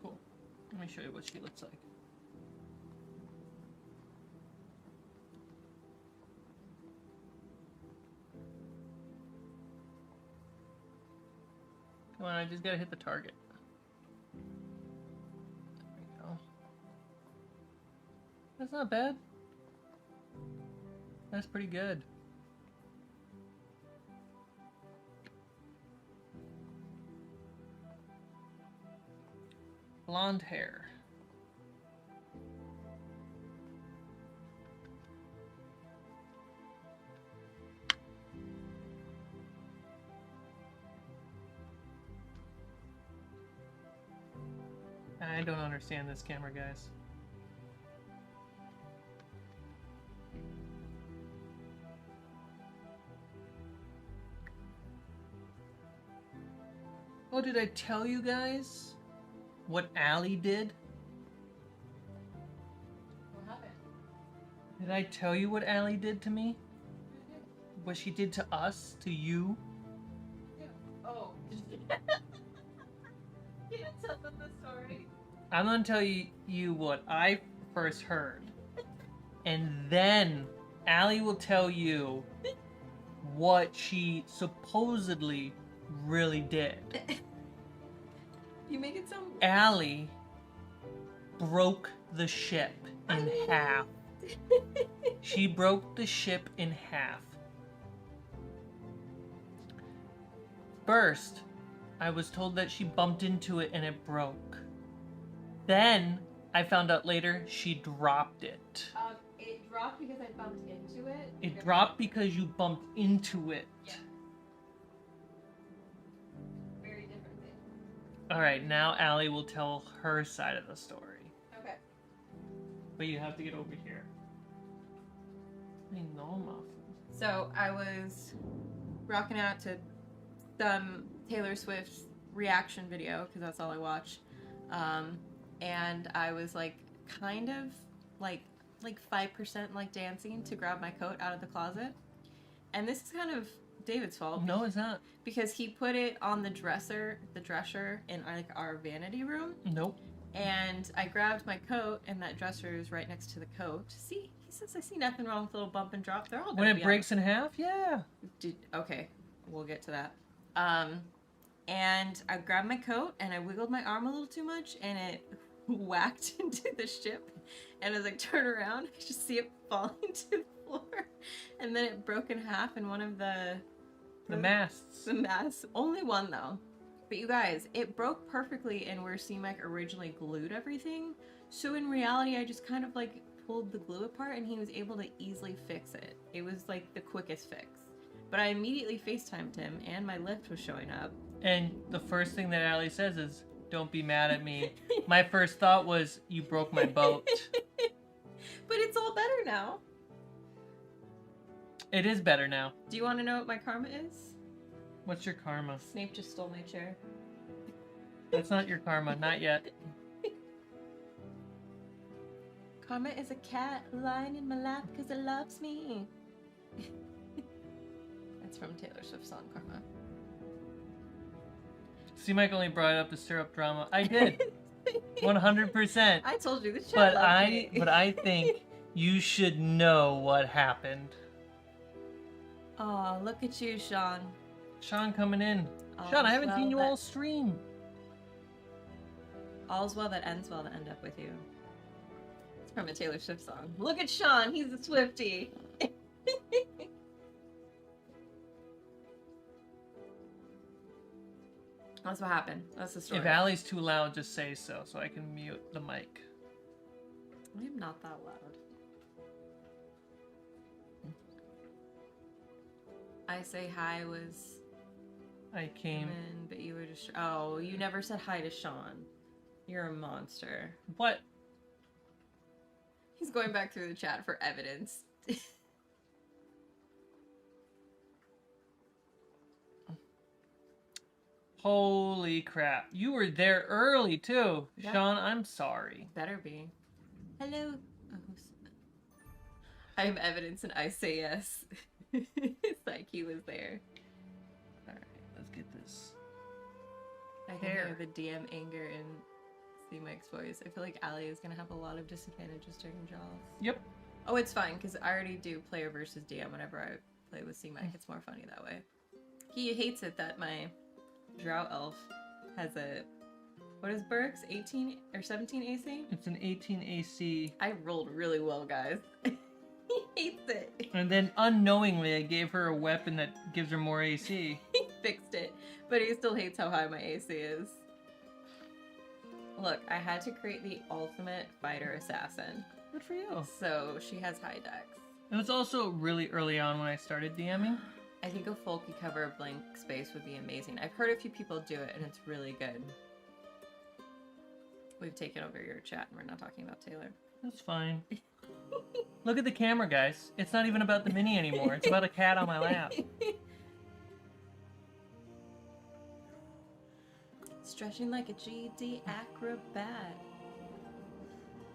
[SPEAKER 1] Cool. Let me show you what she looks like. Come on, I just gotta hit the target. There we go. That's not bad. That's pretty good. Blonde hair. I don't understand this camera, guys. Oh, did I tell you guys what Allie did?
[SPEAKER 2] What happened?
[SPEAKER 1] Did I tell you what Allie did to me? What she did to us, to you?
[SPEAKER 2] Oh. You didn't tell them the story.
[SPEAKER 1] I'm gonna tell you what I first heard. And then Allie will tell you what she supposedly really did.
[SPEAKER 2] You make it sound.
[SPEAKER 1] Allie broke the ship in half. She broke the ship in half. First, I was told that she bumped into it and it broke. Then, I found out later she dropped it.
[SPEAKER 2] It dropped because I bumped into it.
[SPEAKER 1] It dropped because you bumped into it.
[SPEAKER 2] Yeah. Very different thing.
[SPEAKER 1] Alright, now Allie will tell her side of the story.
[SPEAKER 2] Okay.
[SPEAKER 1] But you have to get over here. I know, Muffin.
[SPEAKER 2] So I was rocking out to some Taylor Swift reaction video because that's all I watch, and I was like kind of like 5% like dancing to grab my coat out of the closet, and this is kind of David's fault.
[SPEAKER 1] No, it's not.
[SPEAKER 2] Because he put it on the dresser in like our vanity room.
[SPEAKER 1] Nope.
[SPEAKER 2] And I grabbed my coat, and that dresser is right next to the coat. See, he says I see nothing wrong with a little bump and drop. They're all
[SPEAKER 1] When it breaks in half, yeah.
[SPEAKER 2] Okay, we'll get to that. And I grabbed my coat and I wiggled my arm a little too much and it whacked into the ship. And as I turn around, I just see it falling to the floor. And then it broke in half in one of the
[SPEAKER 1] masts.
[SPEAKER 2] The masts. Only one though. But you guys, it broke perfectly in where Cmike originally glued everything. So in reality, I just kind of like pulled the glue apart and he was able to easily fix it. It was like the quickest fix. But I immediately FaceTimed him and my lift was showing up.
[SPEAKER 1] And the first thing that Allie says is, "Don't be mad at me." My first thought was, you broke my boat.
[SPEAKER 2] But it's all better now.
[SPEAKER 1] It is better now.
[SPEAKER 2] Do you want to know what my karma is?
[SPEAKER 1] What's your karma?
[SPEAKER 2] Snape just stole my chair.
[SPEAKER 1] That's not your karma, not yet.
[SPEAKER 2] Karma is a cat lying in my lap because it loves me. That's from Taylor Swift's song Karma.
[SPEAKER 1] Cmike only brought it up to stir up drama. I did. 100%.
[SPEAKER 2] I told you the chat
[SPEAKER 1] But
[SPEAKER 2] loved me.
[SPEAKER 1] I think you should know what happened.
[SPEAKER 2] Oh, look at you, Sean.
[SPEAKER 1] Sean coming in.
[SPEAKER 2] All's
[SPEAKER 1] Sean, I haven't
[SPEAKER 2] well
[SPEAKER 1] seen you
[SPEAKER 2] that-
[SPEAKER 1] all stream.
[SPEAKER 2] All's well that ends well to end up with you. It's from a Taylor Swift song. Look at Sean, he's a Swiftie. That's what happened. That's the story.
[SPEAKER 1] If Allie's too loud, just say so I can mute the mic.
[SPEAKER 2] I am not that loud. I say hi was
[SPEAKER 1] I came.
[SPEAKER 2] in, but you were just. Oh, you never said hi to Sean. You're a monster.
[SPEAKER 1] What?
[SPEAKER 2] He's going back through the chat for evidence.
[SPEAKER 1] Holy crap. You were there early too.
[SPEAKER 2] Yeah.
[SPEAKER 1] Sean, I'm sorry.
[SPEAKER 2] Better be. Hello. Oh, I have evidence and I say yes. It's like he was there.
[SPEAKER 1] Alright, let's get this.
[SPEAKER 2] I can hear the DM anger in Cmike's voice. I feel like Allie is gonna have a lot of disadvantages during draws.
[SPEAKER 1] Yep.
[SPEAKER 2] Oh, it's fine because I already do player versus DM whenever I play with Cmike. It's more funny that way. He hates it that my Drow Elf has a, what is Burke's 18 or 17 AC?
[SPEAKER 1] It's an 18 AC.
[SPEAKER 2] I rolled really well, guys. He hates it.
[SPEAKER 1] And then unknowingly I gave her a weapon that gives her more AC.
[SPEAKER 2] He fixed it, but he still hates how high my AC is. Look, I had to create the ultimate fighter assassin.
[SPEAKER 1] Good for you.
[SPEAKER 2] So she has high dex.
[SPEAKER 1] It was also really early on when I started DMing.
[SPEAKER 2] I think a folky cover of Blank Space would be amazing. I've heard a few people do it and it's really good. We've taken over your chat and we're not talking about Taylor.
[SPEAKER 1] That's fine. Look at the camera, guys. It's not even about the mini anymore. It's about a cat on my lap.
[SPEAKER 2] Stretching like a GD acrobat.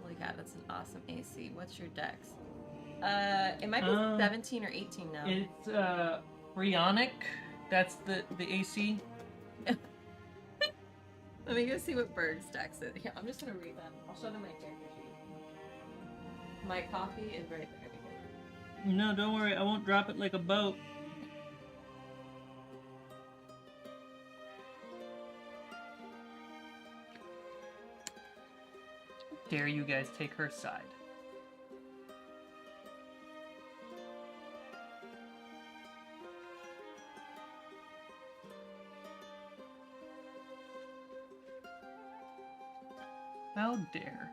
[SPEAKER 2] Holy God, that's an awesome AC. What's your dex? It might be 17 or 18 now.
[SPEAKER 1] It's Brionic. That's the AC.
[SPEAKER 2] Let me go see what Berg's dex is. Yeah, I'm just gonna read them. I'll show them my character sheet. My coffee is right there.
[SPEAKER 1] No, don't worry. I won't drop it like a boat. Dare you guys take her side? How dare?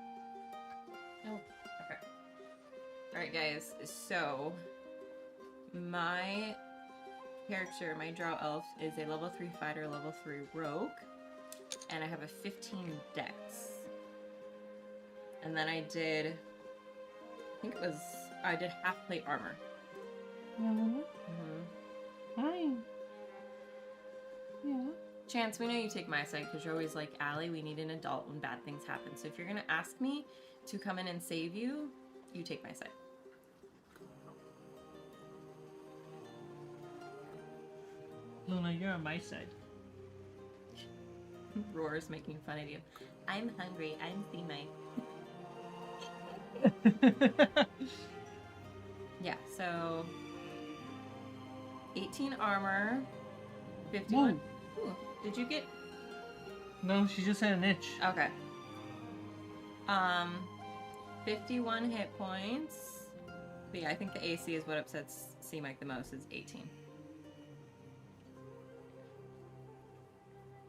[SPEAKER 2] Oh, okay. Alright, guys, so my character, my Drow Elf, is a level 3 fighter, level 3 rogue, and I have a 15 dex. And then I did half plate armor.
[SPEAKER 1] Mm-hmm. Hi. Yeah.
[SPEAKER 2] Chance, we know you take my side because you're always like, Allie, we need an adult when bad things happen. So if you're going to ask me to come in and save you, you take my side.
[SPEAKER 1] Luna, you're on my side.
[SPEAKER 2] Roar's making fun of you. I'm hungry. I'm Cmike. Yeah, so 18 armor, 51. Ooh, did you get?
[SPEAKER 1] No, she just had an itch.
[SPEAKER 2] Okay. 51 hit points. But yeah, I think the AC is what upsets Cmike the most, is 18.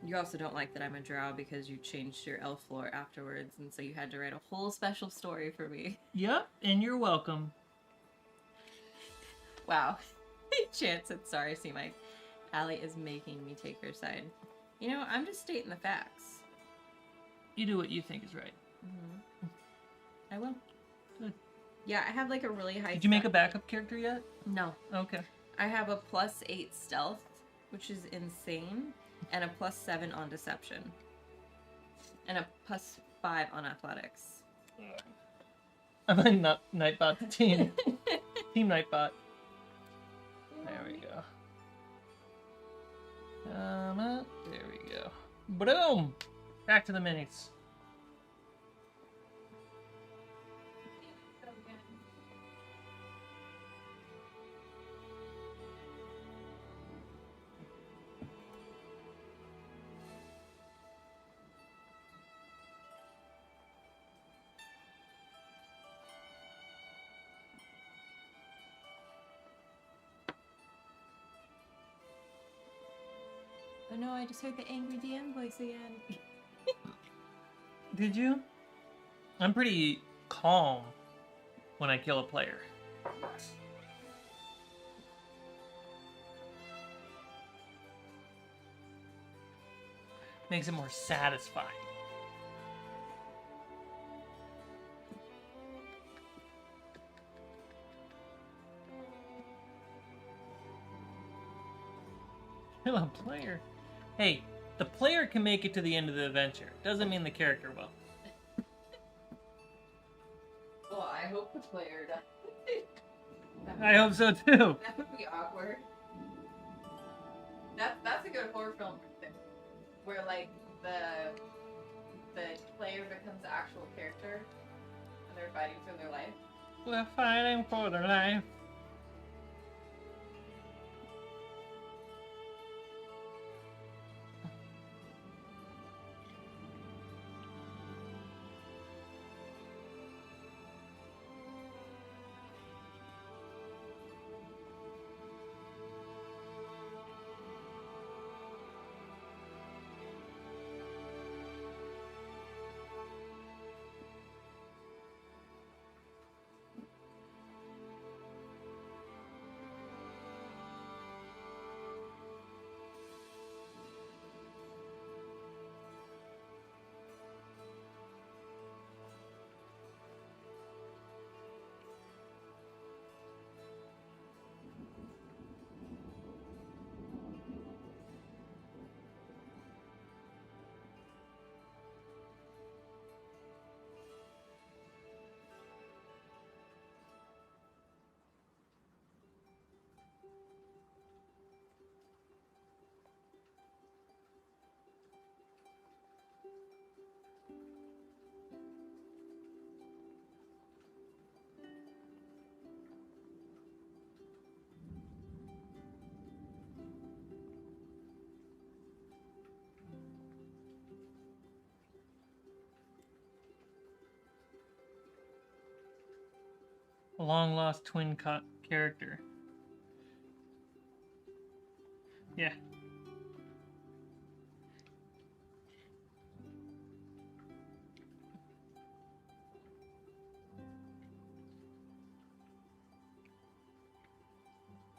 [SPEAKER 2] You also don't like that I'm a drow because you changed your elf lore afterwards, and so you had to write a whole special story for me.
[SPEAKER 1] Yep, and you're welcome.
[SPEAKER 2] Wow. Chance said, sorry, Cmike. Allie is making me take her side. You know, I'm just stating the facts.
[SPEAKER 1] You do what you think is right.
[SPEAKER 2] Mm-hmm. I will.
[SPEAKER 1] Good.
[SPEAKER 2] Yeah, I have like a really high...
[SPEAKER 1] Did you make a backup character yet?
[SPEAKER 2] No.
[SPEAKER 1] Okay.
[SPEAKER 2] I have a +8 stealth, which is insane, and a +7 on deception. And a +5 on athletics.
[SPEAKER 1] I'm in Nightbot's team. Team Nightbot. There we go. There we go. Boom! Back to the minis.
[SPEAKER 2] Oh no, I just heard the angry DM voice again.
[SPEAKER 1] Did you? I'm pretty calm when I kill a player. Makes it more satisfying. Kill a player. Hey, the player can make it to the end of the adventure. Doesn't mean the character will.
[SPEAKER 2] Well, I hope the player does.
[SPEAKER 1] I hope so too.
[SPEAKER 2] That would be awkward. That's a good horror film where like the player becomes the actual character and they're fighting for their life.
[SPEAKER 1] We're fighting for their life. A long lost twin character. Yeah.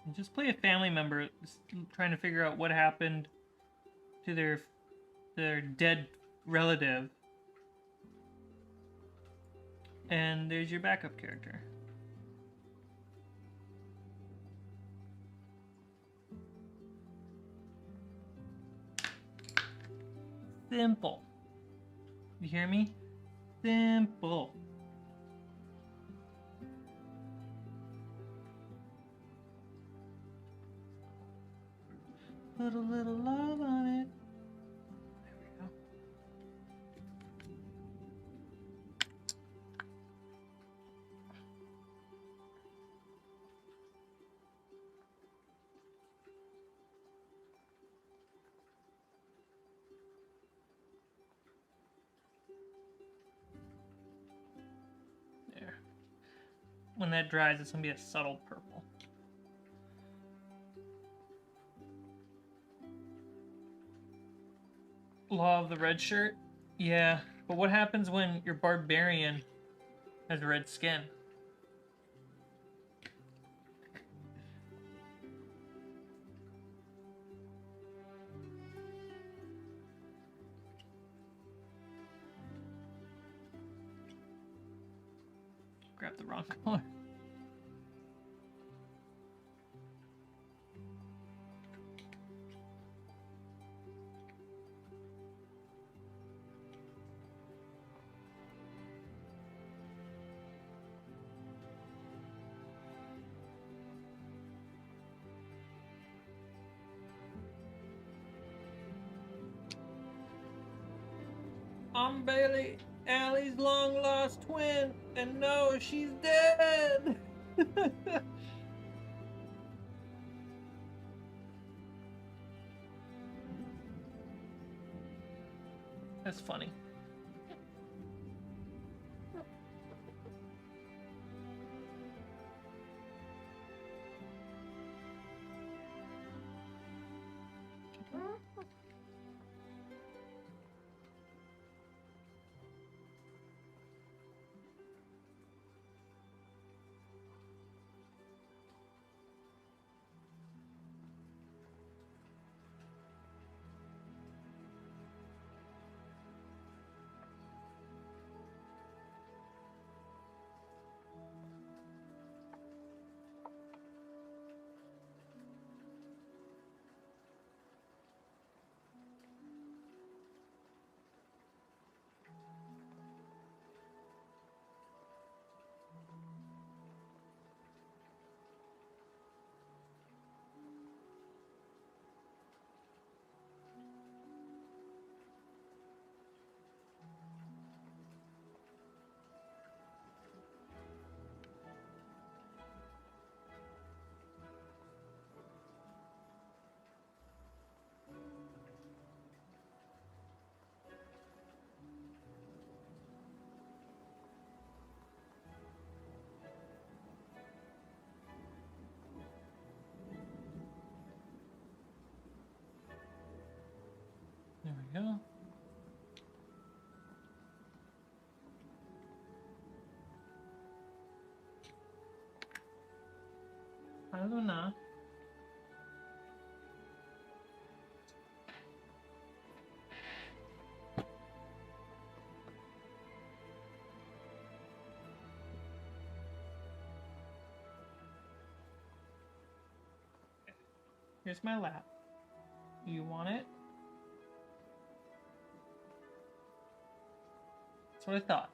[SPEAKER 1] And just play a family member trying to figure out what happened to their dead relative. And there's your backup character. Simple. You hear me? Simple. Put a little love on it. There we go. There. When that dries, it's going to be a subtle purple. Law of the red shirt? Yeah, but what happens when your barbarian has red skin? Grab the wrong color. I'm Bailey, Allie's long lost twin, and no, she's dead. That's funny. There we go. Luna. Here's my lap. You want it? That's what I thought.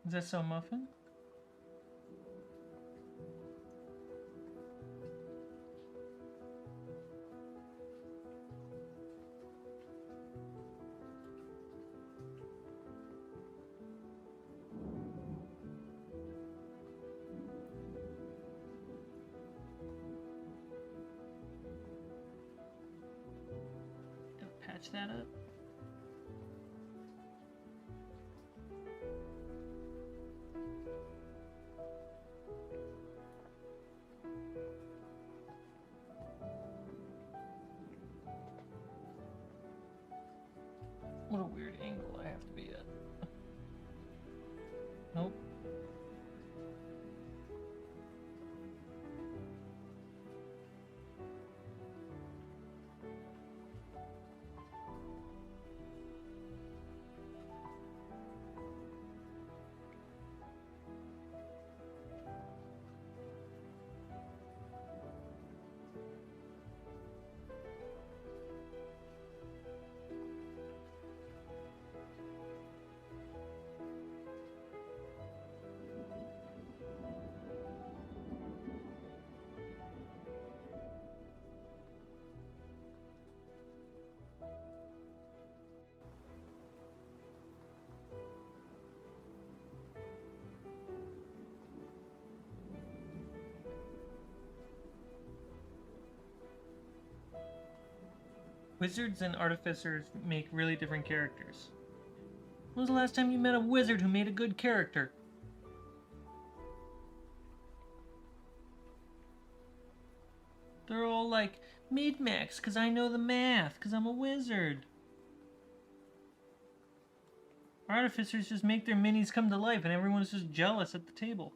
[SPEAKER 1] Is that so, Muffin? Patch that up. What a weird angle I have to be at. Nope. Wizards and artificers make really different characters. When was the last time you met a wizard who made a good character? They're all like, mid-max, because I know the math, because I'm a wizard. Artificers just make their minis come to life and everyone's just jealous at the table.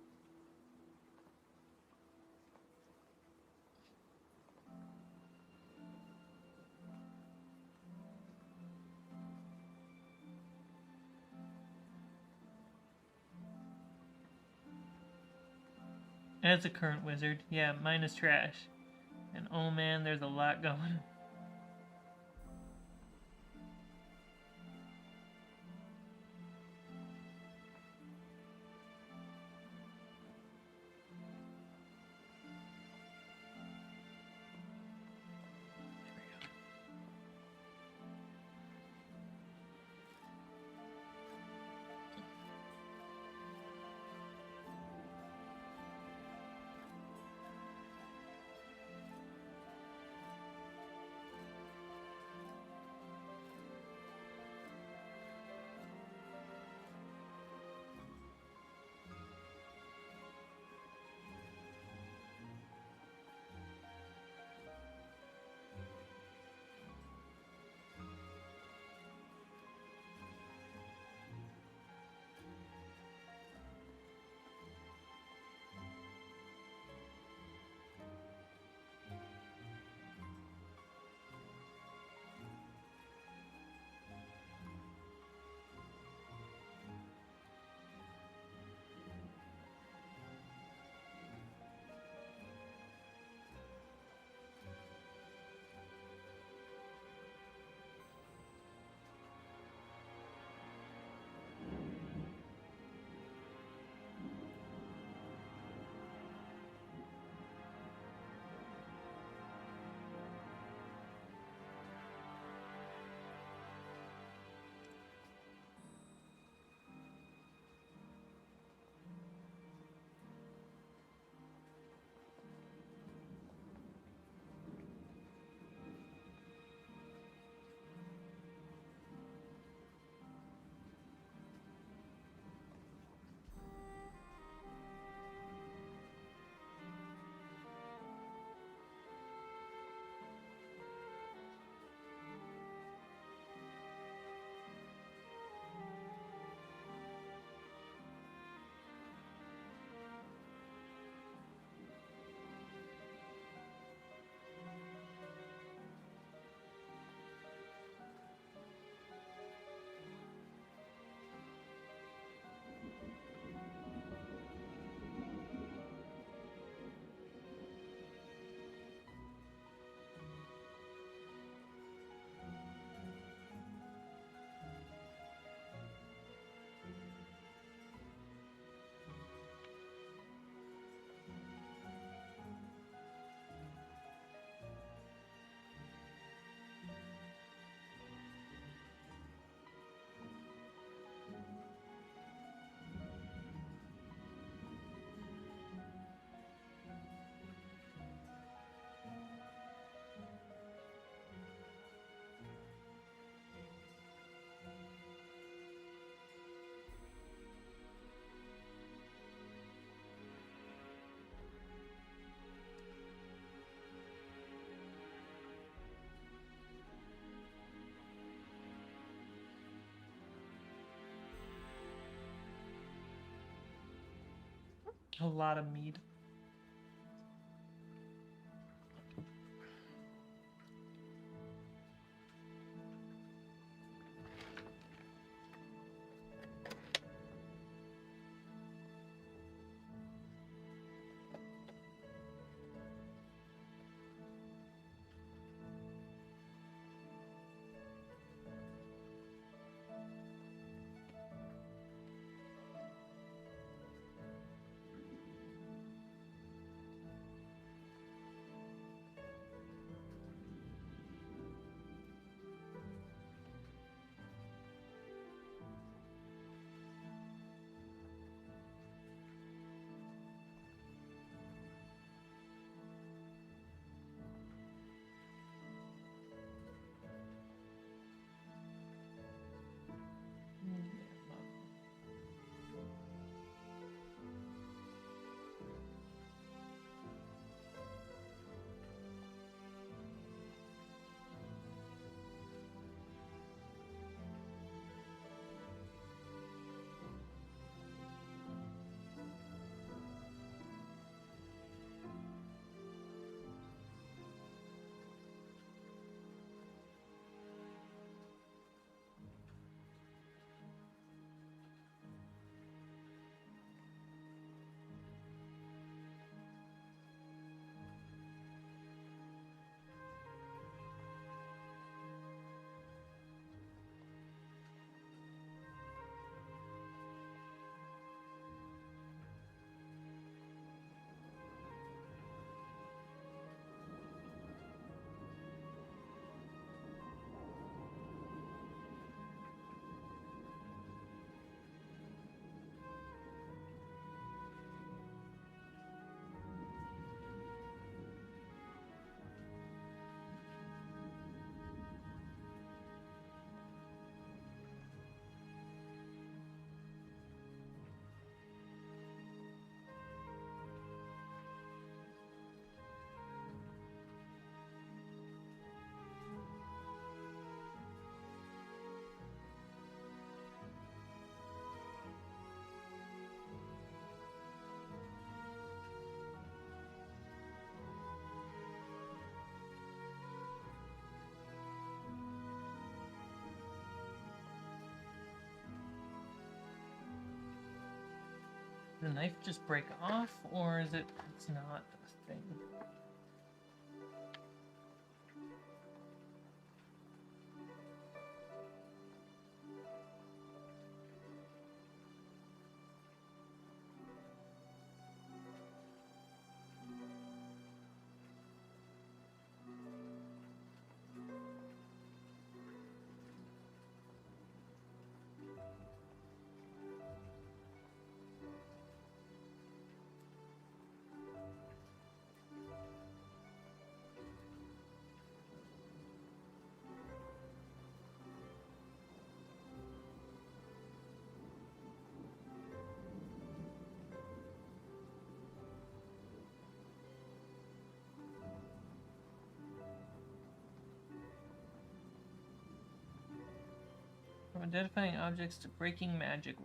[SPEAKER 1] As a current wizard, yeah, mine is trash. And oh man, there's a lot going. A lot of mead. The knife just break off, or is it's not a thing? From identifying objects to breaking magic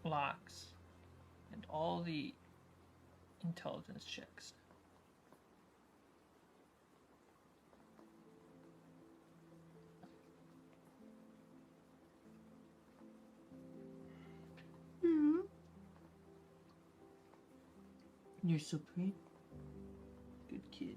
[SPEAKER 1] locks, and all the intelligence checks. You're so pretty. Good kitty.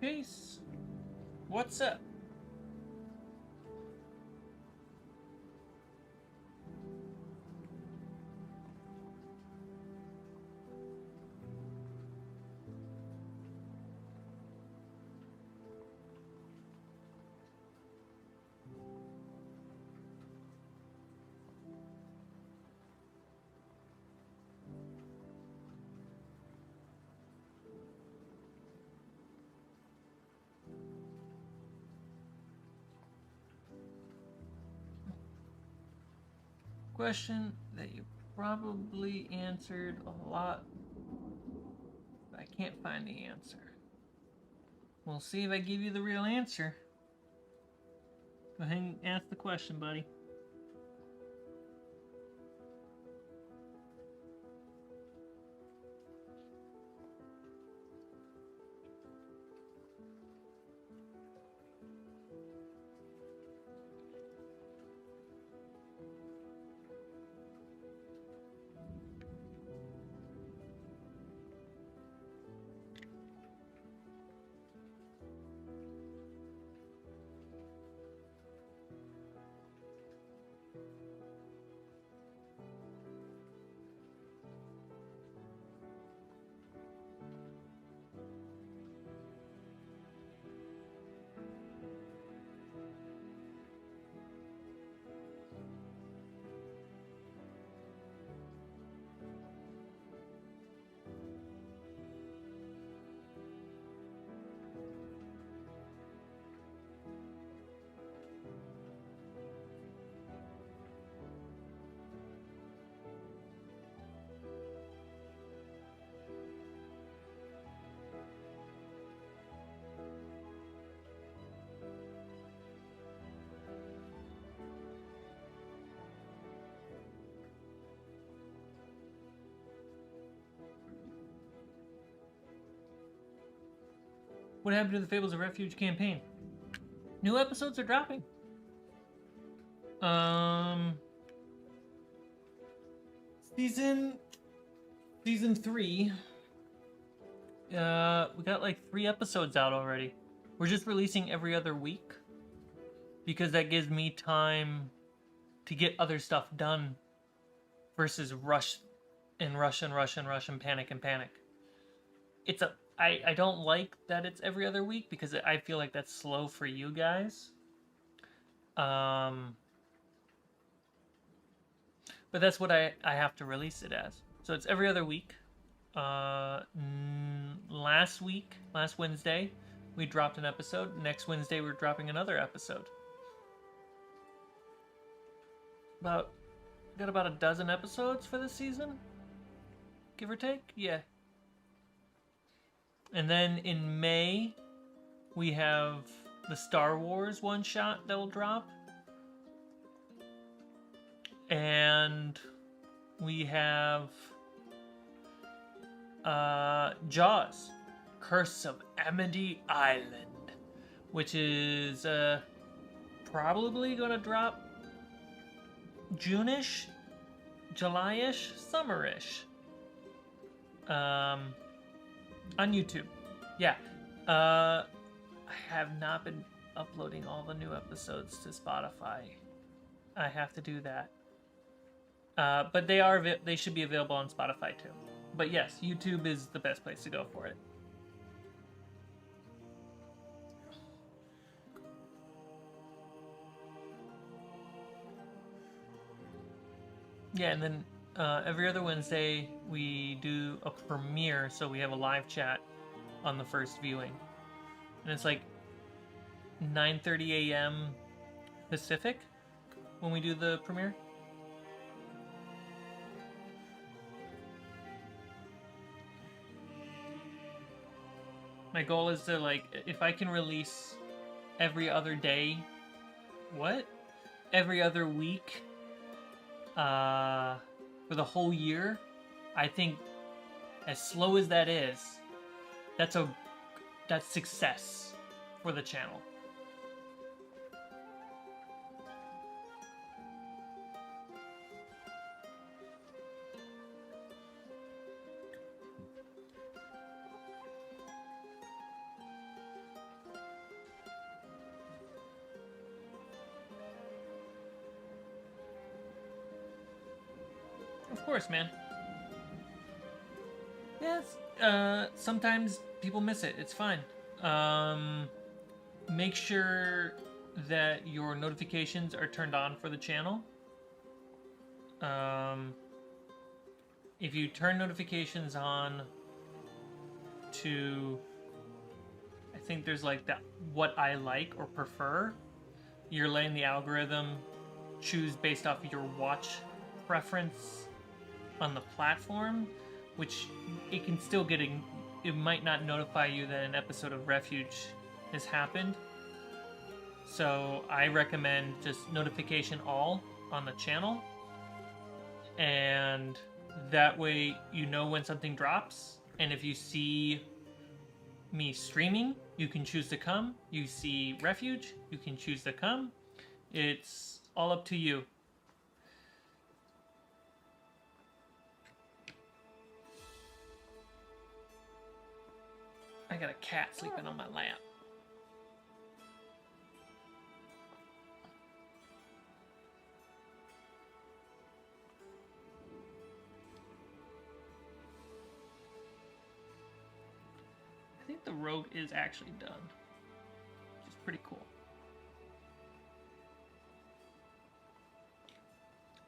[SPEAKER 1] Peace. What's up? Question that you probably answered a lot, but I can't find the answer. We'll see if I give you the real answer. Go ahead and ask the question, buddy. What happened to the Fables of Refuge campaign? New episodes are dropping. Season 3. We got like 3 episodes out already. We're just releasing every other week because that gives me time to get other stuff done versus rush and panic. I don't like that it's every other week because I feel like that's slow for you guys. But that's what I have to release it as. So it's every other week. Last Wednesday, we dropped an episode. Next Wednesday, we're dropping another episode. Got about a dozen episodes for this season, give or take. Yeah. And then in May, we have the Star Wars one-shot that will drop. And we have Jaws, Curse of Amity Island, which is probably going to drop June-ish, July-ish, summer-ish. On YouTube. Yeah. I have not been uploading all the new episodes to Spotify. I have to do that. But they should be available on Spotify too. But yes, YouTube is the best place to go for it. Yeah, and then every other Wednesday we do a premiere, so we have a live chat on the first viewing. And it's like 9:30 a.m. Pacific when we do the premiere. My goal is to, like, if I can release every other day, every other week, for the whole year, I think, as slow as that is, that's success for the channel. Of course, man. Yes. Sometimes people miss it. It's fine. Make sure that your notifications are turned on for the channel. If you turn notifications on to, I think there's like that what I like or prefer, you're letting the algorithm choose based off of your watch preference on the platform, which it can still get, it might not notify you that an episode of Refuge has happened. So I recommend just notification all on the channel, and that way you know when something drops. And if you see me streaming, you can choose to come. You see Refuge, you can choose to come. It's all up to you. I got a cat sleeping on my lap. I think the rogue is actually done, which is pretty cool.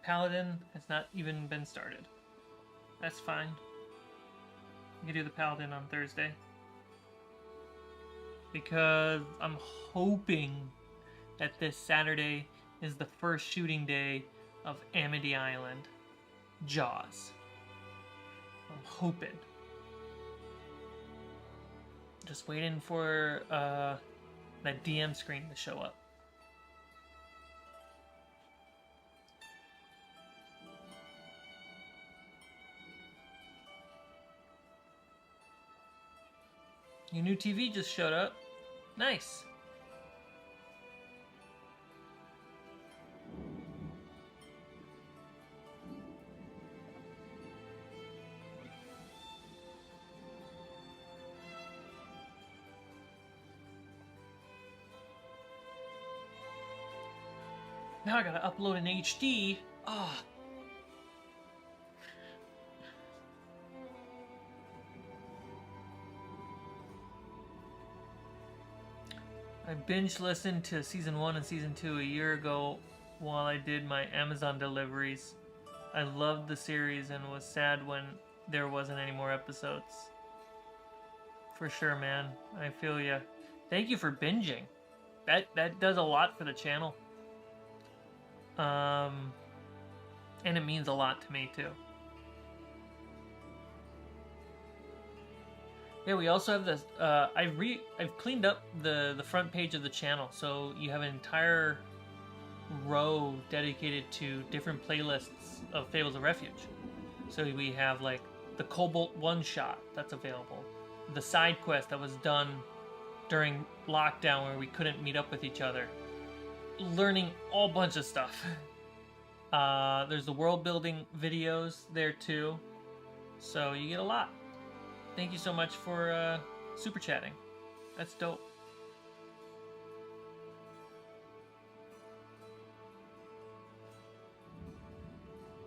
[SPEAKER 1] Paladin has not even been started. That's fine. You can do the Paladin on Thursday. Because I'm hoping that this Saturday is the first shooting day of Amity Island. Jaws. I'm hoping. Just waiting for that DM screen to show up. Your new TV just showed up. Nice. Now I gotta upload an HD. Ah. I binge listened to season 1 and season 2 a year ago while I did my Amazon deliveries. I loved the series and was sad when there wasn't any more episodes. For sure, man. I feel ya. Thank you for binging. That does a lot for the channel. And it means a lot to me too. Yeah, we also have this. I've cleaned up the front page of the channel, so you have an entire row dedicated to different playlists of Fables of Refuge. So we have like the Cobalt one shot that's available, the side quest that was done during lockdown where we couldn't meet up with each other, learning all bunch of stuff. There's the world building videos there too, so you get a lot. Thank you so much for super chatting. That's dope.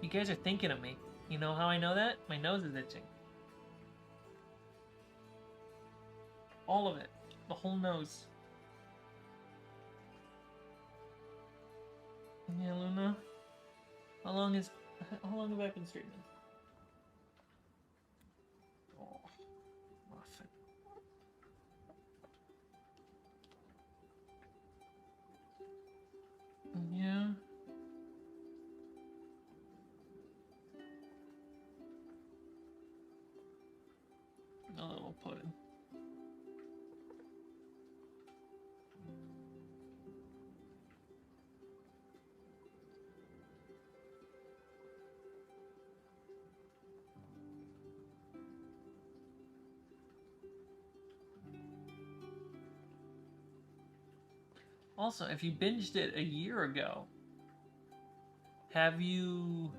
[SPEAKER 1] You guys are thinking of me. You know how I know that? My nose is itching. All of it. The whole nose. Yeah, Luna. How long have I been streaming? Oh, muffin. Yeah. A little pudding. Also, if you binged it a year ago, have you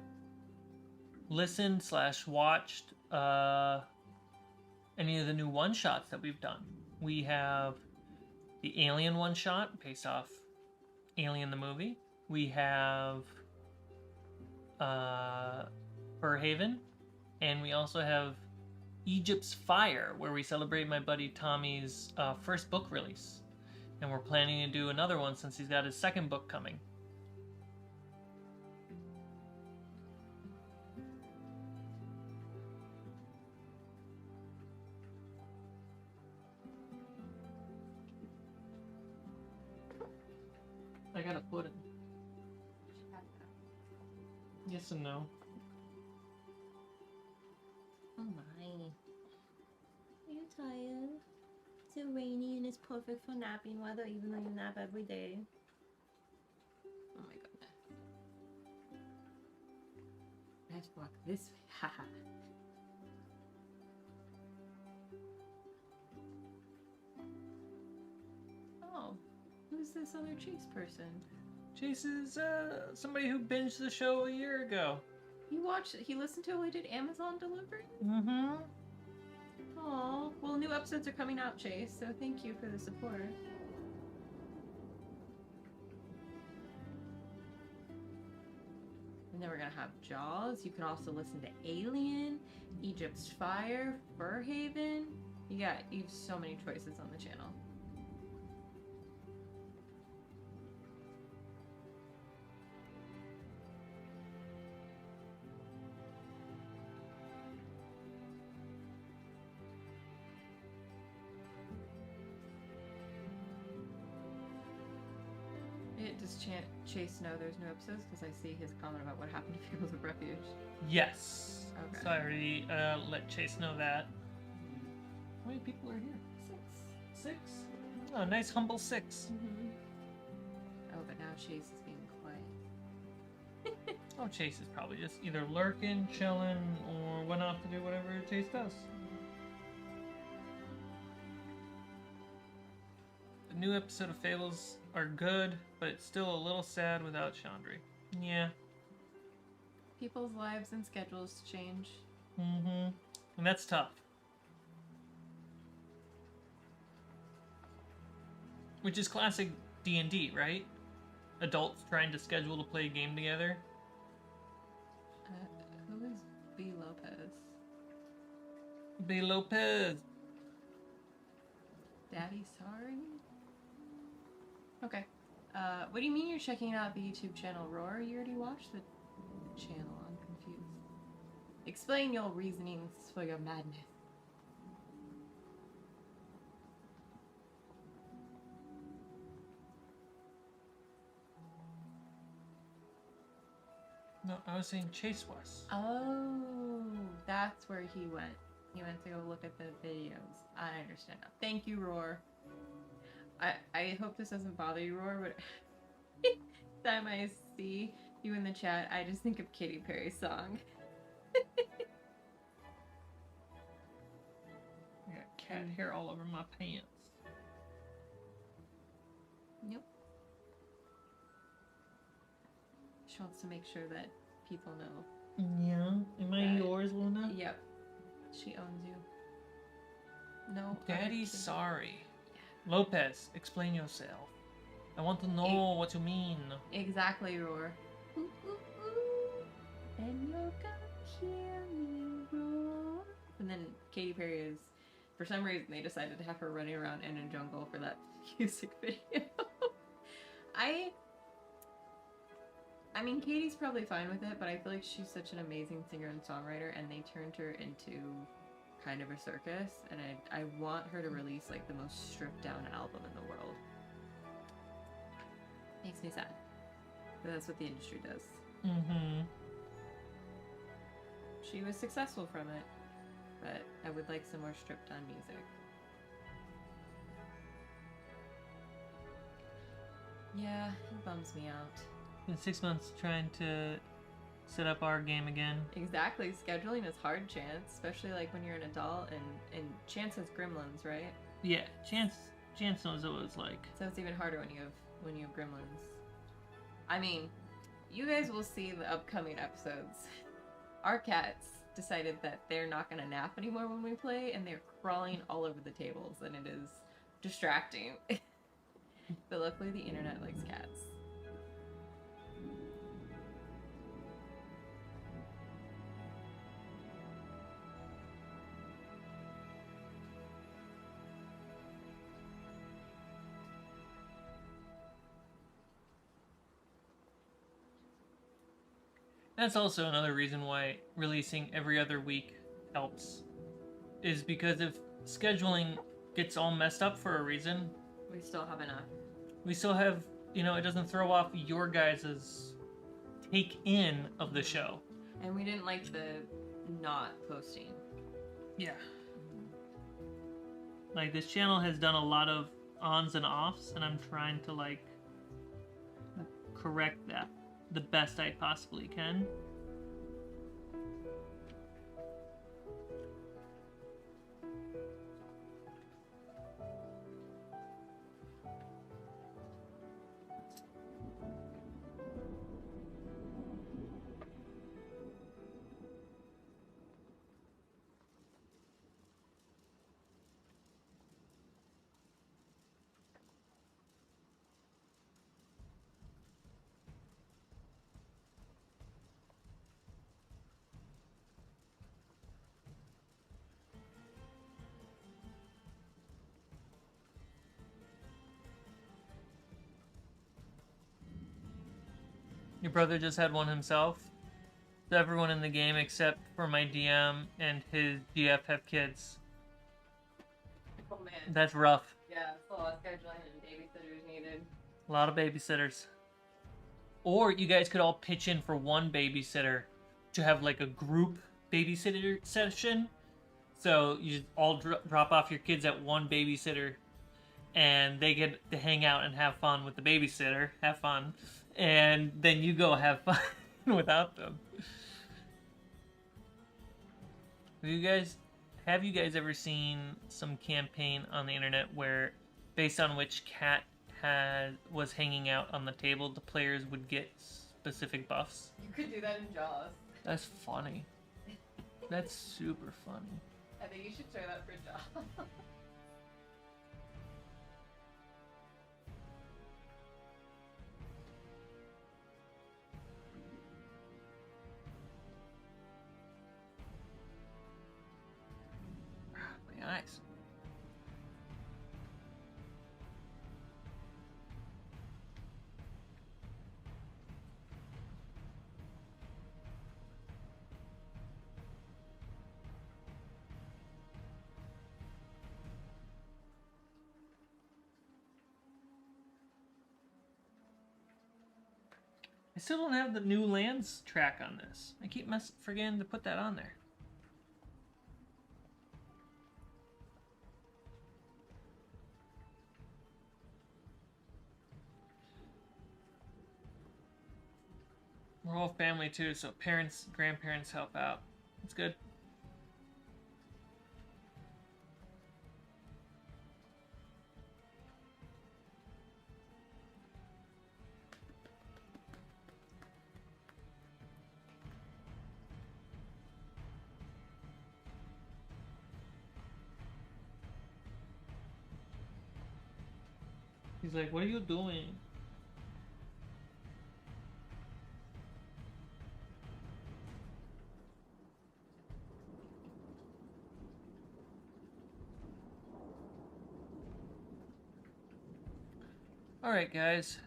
[SPEAKER 1] listened / watched any of the new one-shots that we've done? We have the Alien one-shot based off Alien the movie. We have Fur Haven, and we also have Egypt's Fire, where we celebrate my buddy Tommy's first book release. And we're planning to do another one since he's got his second book coming. I got a pudding. Yes and no.
[SPEAKER 2] Oh my. Are you tired? Is it rainy and it's perfect for napping weather even though you nap every day? Oh my goodness. I have to walk this way. Haha. Oh, who's this other Chase person?
[SPEAKER 1] Chase is somebody who binged the show a year ago.
[SPEAKER 2] He listened to it while he did Amazon delivery?
[SPEAKER 1] Mm-hmm.
[SPEAKER 2] Aw, well, new episodes are coming out, Chase, so thank you for the support. And then we're gonna have Jaws. You can also listen to Alien, Egypt's Fire, Fur Haven. You have so many choices on the channel. Does Chase know there's no episodes? Because I see his comment about what happened to Peoples of Refuge.
[SPEAKER 1] Yes.
[SPEAKER 2] Okay.
[SPEAKER 1] So I already let Chase know that. How many people are here?
[SPEAKER 2] 6.
[SPEAKER 1] 6? Oh, nice humble 6.
[SPEAKER 2] Mm-hmm. Oh, but now Chase is being quiet.
[SPEAKER 1] Oh, Chase is probably just either lurking, chilling, or went off to do whatever Chase does. The new episode of Fables are good, but it's still a little sad without Chandri. Yeah.
[SPEAKER 2] People's lives and schedules change.
[SPEAKER 1] Mm-hmm. And that's tough. Which is classic D&D, right? Adults trying to schedule to play a game together.
[SPEAKER 2] Who is B. Lopez?
[SPEAKER 1] B. Lopez.
[SPEAKER 2] Daddy, sorry? Okay. What do you mean you're checking out the YouTube channel, Roar? You already watched the channel. I'm confused. Explain your reasonings for your madness.
[SPEAKER 1] No, I was saying Chase was.
[SPEAKER 2] Oh, that's where he went. He went to go look at the videos. I understand now. Thank you, Roar. I hope this doesn't bother you, Roar, but time I see you in the chat, I just think of Katy Perry's song.
[SPEAKER 1] I got cat hair all over my pants.
[SPEAKER 2] Nope. She wants to make sure that people know.
[SPEAKER 1] Yeah. Am I yours, Luna?
[SPEAKER 2] Yep. She owns you. No.
[SPEAKER 1] Daddy's sorry. Lopez, explain yourself. I want to know what you mean.
[SPEAKER 2] Exactly, Roar. Ooh, ooh, ooh. And you're gonna hear me roar. And then Katy Perry is, for some reason, they decided to have her running around in a jungle for that music video. I mean, Katie's probably fine with it, but I feel like she's such an amazing singer and songwriter, and they turned her into kind of a circus, and I want her to release like the most stripped down album in the world. Makes me sad, but that's what the industry does.
[SPEAKER 1] Mm-hmm.
[SPEAKER 2] She was successful from it, but I would like some more stripped down music. Yeah, it bums me out.
[SPEAKER 1] Been 6 months trying to set up our game again.
[SPEAKER 2] Exactly, scheduling is hard, Chance, especially like when you're an adult, and Chance has gremlins, right?
[SPEAKER 1] Yeah, Chance knows what it's like.
[SPEAKER 2] So it's even harder when you have gremlins. I mean, you guys will see the upcoming episodes. Our cats decided that they're not gonna nap anymore when we play, and they're crawling all over the tables, and it is distracting. But luckily the internet likes cats.
[SPEAKER 1] That's also another reason why releasing every other week helps. Is because if scheduling gets all messed up for a reason,
[SPEAKER 2] We still have enough.
[SPEAKER 1] we still have, you know, it doesn't throw off your guys' take in of the show.
[SPEAKER 2] And we didn't like the not posting.
[SPEAKER 1] Yeah. Like, this channel has done a lot of ons and offs, and I'm trying to, like, correct that the best I possibly can. Your brother just had one himself. So everyone in the game except for my DM and his GF have kids.
[SPEAKER 2] Oh man.
[SPEAKER 1] That's rough.
[SPEAKER 2] Yeah, it's a lot of scheduling and babysitters needed.
[SPEAKER 1] A lot of babysitters. Or you guys could all pitch in for one babysitter to have like a group babysitter session. So you just all drop off your kids at one babysitter and they get to hang out and have fun with the babysitter. Have fun. And then you go have fun without them. Have you guys ever seen some campaign on the internet where, based on which cat was hanging out on the table, the players would get specific buffs?
[SPEAKER 2] You could do that in Jaws.
[SPEAKER 1] That's funny. That's super funny.
[SPEAKER 2] I think you should try that for Jaws.
[SPEAKER 1] My eyes. I still don't have the new lands track on this. I keep forgetting to put that on there. We're all family too, so parents, grandparents help out. It's good. He's like, what are you doing? Alright, guys.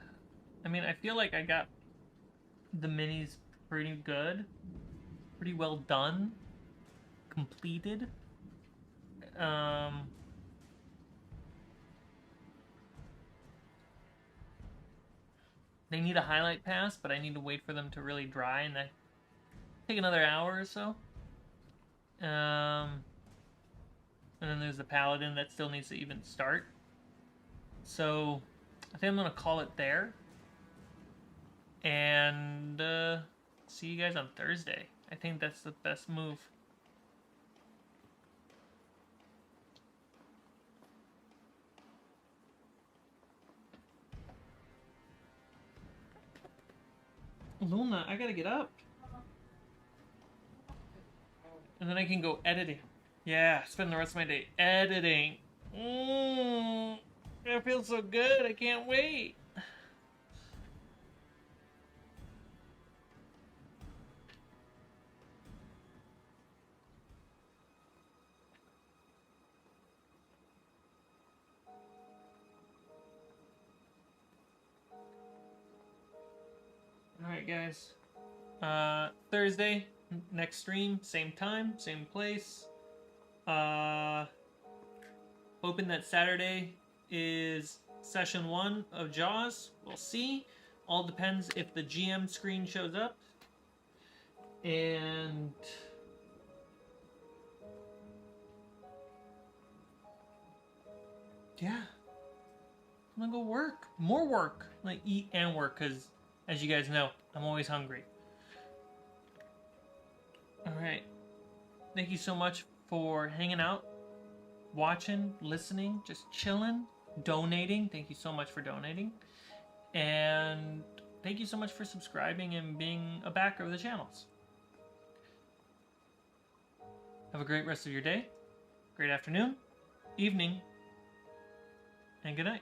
[SPEAKER 1] I mean, I feel like I got the minis pretty good. Pretty well done. Completed. They need a highlight pass, but I need to wait for them to really dry, and that take another hour or so. And then there's the Paladin that still needs to even start. So I think I'm gonna call it there. And see you guys on Thursday. I think that's the best move. Luna, I gotta get up. And then I can go editing. Yeah, spend the rest of my day editing. It feels so good. I can't wait. Alright, guys. Thursday, next stream, same time, same place. Hoping that Saturday is session 1 of Jaws. We'll see. All depends if the GM screen shows up. And yeah, I'm gonna go work. More work. Like eat and work, because as you guys know, I'm always hungry. Alright. Thank you so much for hanging out, watching, listening, just chilling, donating. Thank you so much for donating. And thank you so much for subscribing and being a backer of the channels. Have a great rest of your day, great afternoon, evening, and good night.